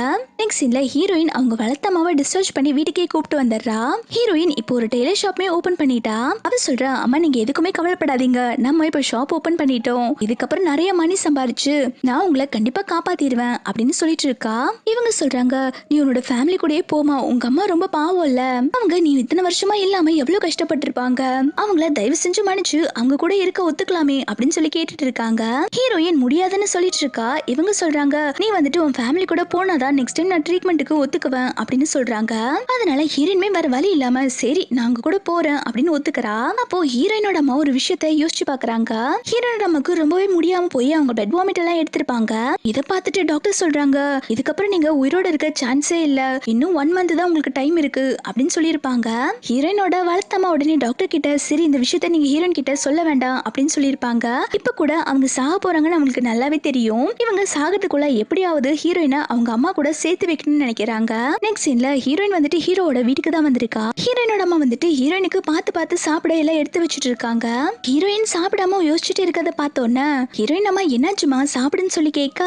S1: நெக்ஸ்ட் சீன்ல ஹீரோயின் அவங்க வளர்த்தம்மாவை டிஸ்சார்ஜ் பண்ணி வீட்டுக்கே கூப்பிட்டு வந்துடுறா. ஹீரோயின் இப்போ ஒரு டெய்லர் ஷாப்மே ஓபன் பண்ணிட்டா. அவ சொல்றா, அம்மா நீங்க எதுக்குமே கவலைப்படாதீங்க, நம்ம இப்போ ஷாப் ஓபன் பண்ணிட்டோம், இதுக்கப்புறம் நிறைய மணி சம்பாரிச்சு நான் உங்களை கண்டிப்பா காப்பாத்திடுவேன் அப்படின்னு சொல்லிட்டு இருக்கா. இவங்க சொல்றாங்க, நீ உன்னோட ஃபேமிலி கூடயே போமா, உங்க அம்மா ரொம்ப பாவம் இல்ல, அவங்க நீ இத்தனை வருஷமா இல்லாம எவ்வளவு கஷ்டப்பட்டிருப்பாங்க, அவங்கள தயவு செஞ்சு மன்னிச்சு அவங்க கூட இருக்க ஒத்துக்கலாமே அப்படின்னு சொல்லி கேட்டுட்டு இருக்காங்க. ஹீரோயின் முடியாதுன்னு சொல்லிட்டு இருக்கா. இவங்க சொல்றாங்க, நீ வந்துட்டு உன் ஃபேமிலி கூட போனாதான் நெக்ஸ்ட் டைம் நான் ட்ரீட்மெண்ட்டுக்கு ஒத்துக்குவேன் அப்படின்னு சொல்றாங்க. அதனால ஹீரோயின்மே வேற வழி இல்லாம சரி நான் அங்க கூட போறேன் அப்படின்னு ஒத்துக்கிறா. அப்போ ஹீரோயினோட அம்மா ஒரு விஷயத்த யோசிச்சு பாக்குறாங்க. ஹீரோயினோட அம்மாக்கு ரொம்பவே முடியாம போய் அவங்க பெட் வாமிட் எல்லாம் எடுத்திருப்பாங்க. இதை பார்த்துட்டு டாக்டர் சொல்றாங்க, இதுக்கப்புறம் நீங்க உயிரோட இருக்க சான்ஸே இல்ல, இன்னும் 1 மந்த் தான் உங்களுக்கு டைம் இருக்கு அப்படின்னு சொல்லியிருப்பாங்க. ஹீரோயினோட வளர்த்தம்மா உடனே டாக்டர் கிட்ட, சரி இந்த விஷயத்த நீங்க ஹீரோயின் கிட்ட சொல்ல வேண்டாம் அப்படின்னு சொல்லியிருப்பாங்க. இப்ப கூட அவங்க சாக போறாங்கன்னு அவங்களுக்கு நல்லாவே தெரியும். இவங்க சாகிறதுக்குள்ள எப்படியாவது ஹீரோயினை அவங்க அம்மா கூட சேர்த்து வைக்கணும்னு நினைக்கிறாங்க. நெக்ஸ்ட் சீன்ல ஹீரோயின் வந்துட்டு ஹீரோவோட வீட்டுக்கு தான் வந்திருக்கா. ஹீரோயினோட அம்மா வந்துட்டு ஹீரோயினுக்கு பார்த்து பார்த்து சாப்பிட எல்லாம் எடுத்து வச்சுட்டு இருக்காங்க. ஹீரோயின் சாப்பிடாம யோசிச்சுட்டு இருக்கத பார்த்தோன்னே ஹீரோயின் அம்மா என்னாச்சுமா சாப்பிடுன்னு சொல்லி கேட்க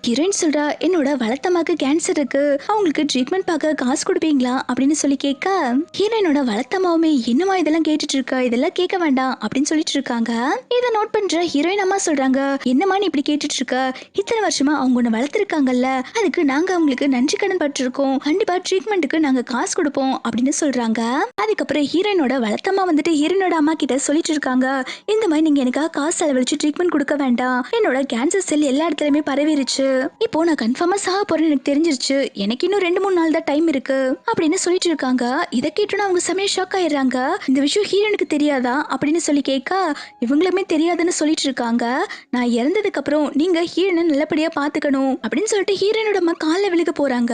S1: ஹீரோயின் சொல்றா, என்னோட என்னோட வளர்த்தம்மாக்கு கேன்சர் இருக்கு, அவங்களுக்கு ட்ரீட்மெண்ட் பார்க்க காசு கொடுப்பீங்களா அப்படின்னு சொல்லி கேட்க, ஹீரோயினோட வளர்த்தம்மாவுமே என்னமா இதெல்லாம் கேட்டுட்டு இருக்க, இதெல்லாம் கேட்க வேண்டாம் அப்படின்னு சொல்லிட்டு இருக்காங்க. இதை நோட் பண்ற ஹீரோயின் அம்மா சொல்றாங்க, என்னமா நீ இப்படி கேட்டுட்டு இருக்க, இத்தனை வருஷமா அவங்க ஒண்ணு வளர்த்திருக்காங்கல்ல, அதுக்கு நாங்க அவங்களுக்கு நன்றி கடன் பட்டிருக்கோம், கண்டிப்பா ட்ரீட்மெண்ட்டுக்கு நாங்க காசு கொடுப்போம் அப்படின்னு சொல்றாங்க. அதுக்கப்புறம் ஹீரோயினோட வளர்த்தம்மா வந்துட்டு ஹீரோயினோட அம்மா கிட்ட சொல்லிட்டு இருக்காங்க, இந்த மாதிரி நீங்க எனக்காக காசு செலவழிச்சு ட்ரீட்மெண்ட் கொடுக்க வேண்டாம், என்னோட கேன்சர் செல் எல்லா இடத்துலயுமே பரவிருச்சு, இப்போ நான் கன்ஃபார்மா சாக போறேன்னு எனக்கு தெரிஞ்சிருச்சு, எனக்கு இன்னும் 2-3 நாள் தான் டைம் இருக்கு அப்படின்னு சொல்லிட்டு இருக்காங்க. இதை கேட்டோன்னா அவங்க செமையா ஷாக் ஆயிடுறாங்க. இந்த விஷயம் ஹீரோனுக்கு தெரியாதா அப்படின்னு சொல்லி கேட்க, இவங்களுமே தெரியாதுன்னு சொல்லிட்டு இருக்காங்க. நான் இறந்ததுக்கு அப்புறம் நீங்க ஹீரோனை நல்லபடியா பாத்துக்கணும் அப்படின்னு சொல்லிட்டு ஹீரோனோட அம்மா காலில் விழுக போறாங்க.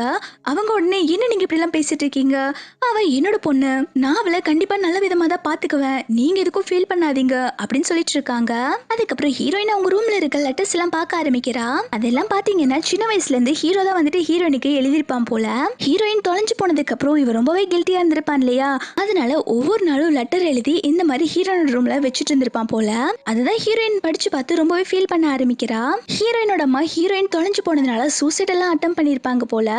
S1: அவங்க உடனே என்ன நீங்க இப்படி எல்லாம் பேசிட்டு இருக்கீங்க, அவ என்னோட பொண்ணு, நான் அவளை கண்டிப்பா நல்ல விதமா தான் பாத்துக்குவேன், நீங்க எதுக்கும் ஃபீல் பண்ணாதீங்க அப்படின்னு சொல்லிட்டு இருக்காங்க. அதுக்கப்புறம் ஹீரோயின் அவங்க ரூம்ல இருக்க லெட்டர்ஸ் எல்லாம் பார்க்க ஆரம்பிக்கிறா. அதெல்லாம் பாத்தீங்கன்னா சின்ன வயசுல இருந்து ஹீரோ தான் வந்துட்டு ஹீரோயினுக்கு எழுதிருப்பான் போல. ஹீரோயின் தொலைஞ்சு போனதுக்கு அப்புறம் இவ ரொம்பவே கில்ட்டியா இருந்திருப்பான் இல்லையா, அதனால ஒவ்வொரு நாளும் லெட்டர் எழுதி இந்த மாதிரி ஹீரோயின் ரூம்ல வச்சுட்டு இருந்திருப்பான் போல. அதுதான் ஹீரோயின் படிச்சு பார்த்து ரொம்பவே ஃபீல் பண்ண ஆரம்பிக்கிறா. ஹீரோயினோட அம்மா ஹீரோயின் தொலைஞ்சு போனதுனால சூசைட் எல்லாம் அட்டம் பண்ணிருப்பாங்க போல,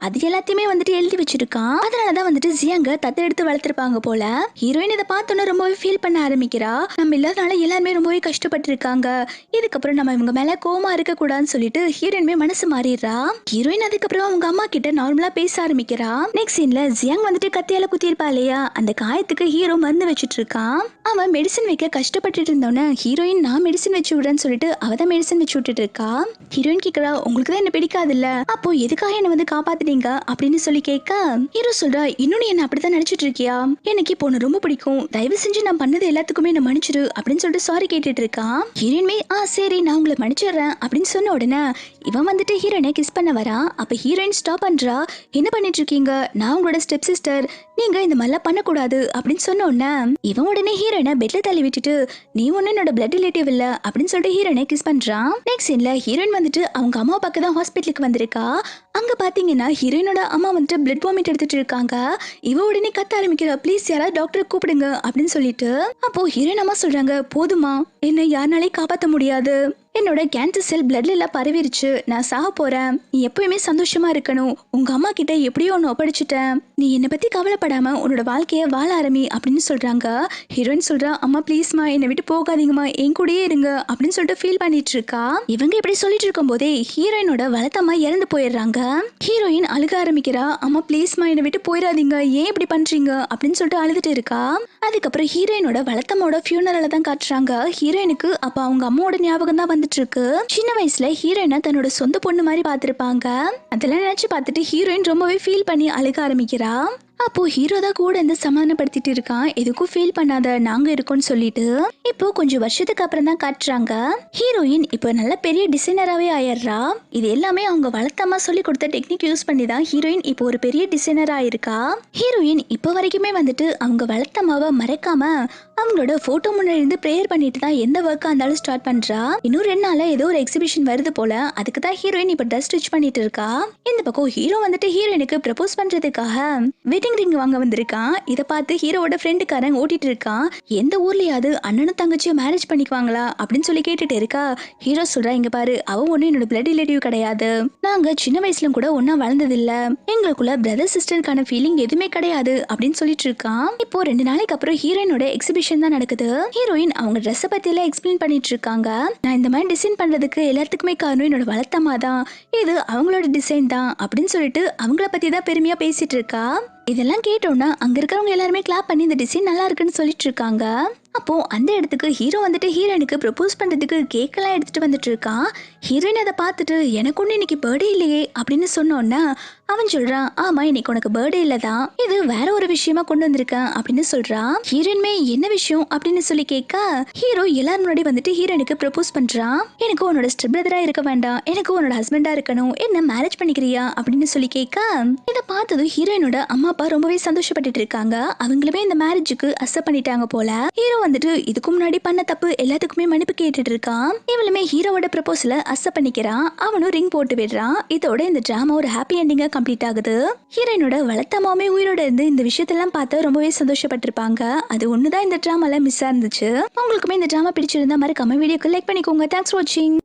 S1: அது எல்லாத்தையுமே வந்துட்டு எழுதி வச்சிருக்கான். அதனாலதான் வந்துட்டு ஜியாங்க தத்து எடுத்து வளர்த்திருப்பாங்க போல. ஹீரோயின் இதை பார்த்தோன்னா ரொம்பவே ஃபீல் பண்ண ஆரம்பிக்கிறா. நம்ம இல்லாதனால எல்லாருமே ரொம்பவே கஷ்டப்பட்டு இருக்காங்க, இதுக்கப்புறம் நம்ம இவங்க மேல கோவமா இருக்க கூடாதுன்னு சொல்லிட்டு ஹீரோயினுமே மனசு மாறிடுறா. ஹீரோயின் அதுக்கப்புறம் அவங்க அம்மா கிட்ட நார்மலா பேச ஆரம்பிக்கிறா. நெக்ஸ்ட் சீன்ல ஜியாங் வந்துட்டு கத்தியால குத்திருப்பா இல்லையா, அந்த காயத்துக்கு ஹீரோ மருந்து வச்சிட்டு இருக்கான். அவன் மெடிசன் வைக்க கஷ்டப்பட்டு இருந்தவன ஹீரோயின் நான் மெடிசன் வச்சு விடுறேன்னு சொல்லிட்டு அவதான் மெடிசன் வச்சு விட்டுட்டு இருக்கா. ஹீரோயின் கேக்குறா, உங்களுக்கு தான் என்ன பிடிக்காது இல்ல, அப்போ எதுக்காக என்ன வந்து காப்பாத்துனீங்க அப்படின்னு சொல்லி கேட்க, ஹீரோ சொல்றா, இன்னும் நீ என்ன அப்படித்தான் நினைச்சிட்டு இருக்கியா, எனக்கு இப்போ உன்னை ரொம்ப பிடிக்கும், தயவு செஞ்சு நான் பண்ணது எல்லாத்துக்குமே என்ன மன்னிச்சிரு அப்படின்னு சொல்லிட்டு சாரி கேட்டுட்டு இருக்கான். ஹீரோயின்மே சரி நான் உங்களை மன்னிச்சிடுறேன் அப்படின்னு சொன்ன உடனே இவன் வந்துட்டு ஹீரோயினை கிஸ் பண்ண வரா. அப்ப ஹீரோயின் ஸ்டாப் பண்றா, என்ன பண்ணிட்டு இருக்கீங்க, நான் உங்களோட ஸ்டெப் சிஸ்டர், நீங்க இந்த மாதிரிலாம் பண்ணக்கூடாது அப்படின்னு சொன்ன உடனே இவன் உடனே ஹீரோயினை பெட்ல தள்ளி விட்டுட்டு, நீ ஒண்ணு என்னோட பிளட் ரிலேட்டிவ் இல்ல அப்படின்னு சொல்லிட்டு ஹீரோயினை கிஸ் பண்றான். நெக்ஸ்ட் சீன்ல ஹீரோயின் வந்துட்டு அவங்க அம்மா பக்கம் தான் ஹாஸ்பிட்டலுக்கு வந்திருக்கா. அங்க பாத்தீங்கன்னா ஹீரோயினோட அம்மா வந்துட்டு பிளட் வாமிட் எடுத்துட்டு இருக்காங்க. இவ உடனே கத்த ஆரம்பிக்கிறா, ப்ளீஸ் யாராவது டாக்டரை கூப்பிடுங்க அப்படின்னு சொல்லிட்டு. அப்போ ஹீரோயின் அம்மா சொல்றாங்க, போதுமா, என்னை யாருனாலையும் காப்பாற்ற முடியாது, என்னோட கேன்சர் செல் பிளட்ல எல்லாம் பரவிருச்சு, நான் சாக போறேன், நீ எப்பயுமே சந்தோஷமா இருக்கணும், உங்க அம்மா கிட்ட எப்படியோ ஒன்னு ஒப்படைச்சிட்டேன், நீ என்னை பத்தி கவலைப்படாம உன்னோட வாழ்க்கைய வாழ ஆரம்பி அப்படின்னு சொல்றாங்க. ஹீரோயின் சொல்றா, அம்மா ப்ளீஸ்மா என்னை விட்டு போகாதீங்கம்மா, என் கூடயே இருங்க அப்படின்னு சொல்லிட்டு ஃபீல் பண்ணிட்டு இருக்கா. இவங்க இப்படி சொல்லிட்டு இருக்கும் போதே ஹீரோயினோட வளர்த்தம்மா இறந்து போயிடுறாங்க. ஹீரோயின் அழுக ஆரம்பிக்கிறா, அம்மா ப்ளீஸ்மா என்னை விட்டு போயிடாதீங்க, ஏன் இப்படி பண்றீங்க அப்படின்னு சொல்லிட்டு அழுதுட்டு இருக்கா. அதுக்கப்புறம் ஹீரோயினோட வளர்த்தம்மோட ஃபியூனரலை தான் காட்டுறாங்க. ஹீரோயினுக்கு அப்ப அவங்க அம்மாவோட ஞாபகம் தான் வந்துட்டு இருக்கு. சின்ன வயசுல ஹீரோயினை தன்னோட சொந்த பொண்ணு மாதிரி பார்த்திருப்பாங்க. அதெல்லாம் நினைச்சு பார்த்துட்டு ஹீரோயின் ரொம்பவே ஃபீல் பண்ணி அழுக ஆரம்பிக்கிறா. அப்போ ஹீரோ தான் கூட இருந்து சமாதானப்படுத்திட்டு இருக்கான், எதுக்கும் ஃபீல் பண்ணாத, நாங்க இருக்கோம்னு சொல்லிட்டு. இப்போ கொஞ்சம் வருஷத்துக்கு அப்புறம் தான் காட்டுறாங்க, ஹீரோயின் இப்போ நல்ல பெரிய டிசைனராகவே ஆயிடுறா. இது எல்லாமே அவங்க வளர்த்தம்மா சொல்லி கொடுத்த டெக்னிக் யூஸ் பண்ணி தான் ஹீரோயின் இப்போ ஒரு பெரிய டிசைனர் ஆயிருக்கா. ஹீரோயின் இப்போ வரைக்குமே வந்துட்டு அவங்க வளர்த்தம்மாவை மறைக்காம அவங்களோட போட்டோ முன்னாடி இருந்து ப்ரேயர் பண்ணிட்டு தான் எந்த ஒர்க்கா இருந்தாலும் ஸ்டார்ட் பண்றா. இன்னும் 2 நாள்ல ஏதோ ஒரு எக்ஸிபிஷன் வருது போல, அதுக்கு தான் ஹீரோயின் இப்போ ட்ரெஸ் ஸ்டிச் பண்ணிட்டு இருக்கா. இந்த பக்கம் ஹீரோ வந்துட்டு ஹீரோயினுக்கு ப்ரப்போஸ் பண்றதுக்காக வெட்டிங் ரிங் வாங்க வந்திருக்கான். இதை பார்த்து ஹீரோவோட ஃப்ரெண்டுக்காரன் ஓட்டிட்டு இருக்கான், எந்த ஊர்லயாவது அண்ணனும் தங்கச்சியும் மேரேஜ் பண்ணிக்குவாங்களா அப்படின்னு சொல்லி கேட்டுட்டு இருக்கா. ஹீரோ சொல்றா, இங்க பாரு, அவ ஒண்ணு என்னோட பிளட் ரிலேட்டிவ் கிடையாது, நாங்க சின்ன வயசுல கூட ஒன்னா வளர்ந்தது இல்ல, எங்களுக்குள்ள பிரதர் சிஸ்டருக்கான ஃபீலிங் எதுவுமே கிடையாது அப்படின்னு சொல்லிட்டு இருக்கான். இப்போ 2 நாளைக்கு அப்புறம் ஹீரோயினோட எக்ஸிபிஷன் தான் நடக்குது. ஹீரோயின் அவங்க ட்ரெஸ் பத்தி எல்லாம் எக்ஸ்பிளைன் பண்ணிட்டு இருக்காங்க. நான் இந்த மாதிரி டிசைன் பண்றதுக்கு எல்லாத்துக்குமே காரணம் என்னோட வளர்த்தம்மா தான், இது அவங்களோட டிசைன் தான் அப்படின்னு சொல்லிட்டு அவங்கள பத்தி தான் பெருமையா பேசிட்டு இருக்கா. இதெல்லாம் கேட்டோம்னா அங்க இருக்கிறவங்க எல்லாருமே கிளாப் பண்ணி இந்த டிசைன் நல்லா இருக்குன்னு சொல்லிட்டு இருக்காங்க. அப்போ அந்த இடத்துக்கு ஹீரோ வந்துட்டு ஹீரோயினுக்கு ப்ரப்போஸ் பண்றதுக்கு கேக் எல்லாம் எடுத்துட்டு வந்துட்டு இருக்கான். ஹீரோயின் அதை பார்த்துட்டு எனக்கு ஒண்ணு இன்னைக்கு பர்த்டே இல்லையே அப்படின்னு சொன்னோன்னா அவன் சொல்றான், ஆமா இன்னைக்கு உனக்கு பர்த்டே இல்லதான், இது வேற ஒரு விஷயமா கொண்டு வந்திருக்கேன் அப்படின்னு சொல்றான். ஹீரோயின்மே என்ன விஷயம் அப்படின்னு சொல்லி கேட்க, ஹீரோ எல்லாரும் முன்னாடி வந்துட்டு ஹீரோயினுக்கு ப்ரப்போஸ் பண்றான். எனக்கு உன்னோட ஸ்டெப் பிரதரா இருக்க வேண்டாம், எனக்கு உன்னோட ஹஸ்பண்டா இருக்கணும், என்ன மேரேஜ் பண்ணிக்கிறியா அப்படின்னு சொல்லி கேட்க, இதை பார்த்ததும் ஹீரோயினோட அம்மா அப்பா ரொம்பவே சந்தோஷப்பட்டுட்டு இருக்காங்க. அவங்களுமே இந்த மேரேஜுக்கு அக்செப்ட் பண்ணிட்டாங்க போல. ஹீரோ வந்துட்டு இதுக்கு முன்னாடி பண்ண தப்பு எல்லாத்துக்குமே மன்னிப்பு கேட்டுட்டு இருக்கான். இவளுமே ஹீரோவோட ப்ரப்போசல அக்செப்ட் பண்ணிக்கிறான். அவனும் ரிங் போட்டு விடுறான். இதோட இந்த டிராமா ஒரு ஹாப்பி எண்டிங்கா கம்ப்ளீட் ஆகுது. ஹீரோயினோட வளர்த்தம்மாவே உயிரோட இருந்து இந்த விஷயத்தெல்லாம் பார்த்து ரொம்பவே சந்தோஷப்பட்டிருப்பாங்க. அது ஒண்ணுதான் இந்த டிராமால மிஸ் ஆ இருந்துச்சு. உங்களுக்குமே இந்த டிராமா பிடிச்சிருந்தா மறக்காம வீடியோக்கு லைக் பண்ணிக்கோங்க. தேங்க்ஸ் ஃபார் வாட்சிங்.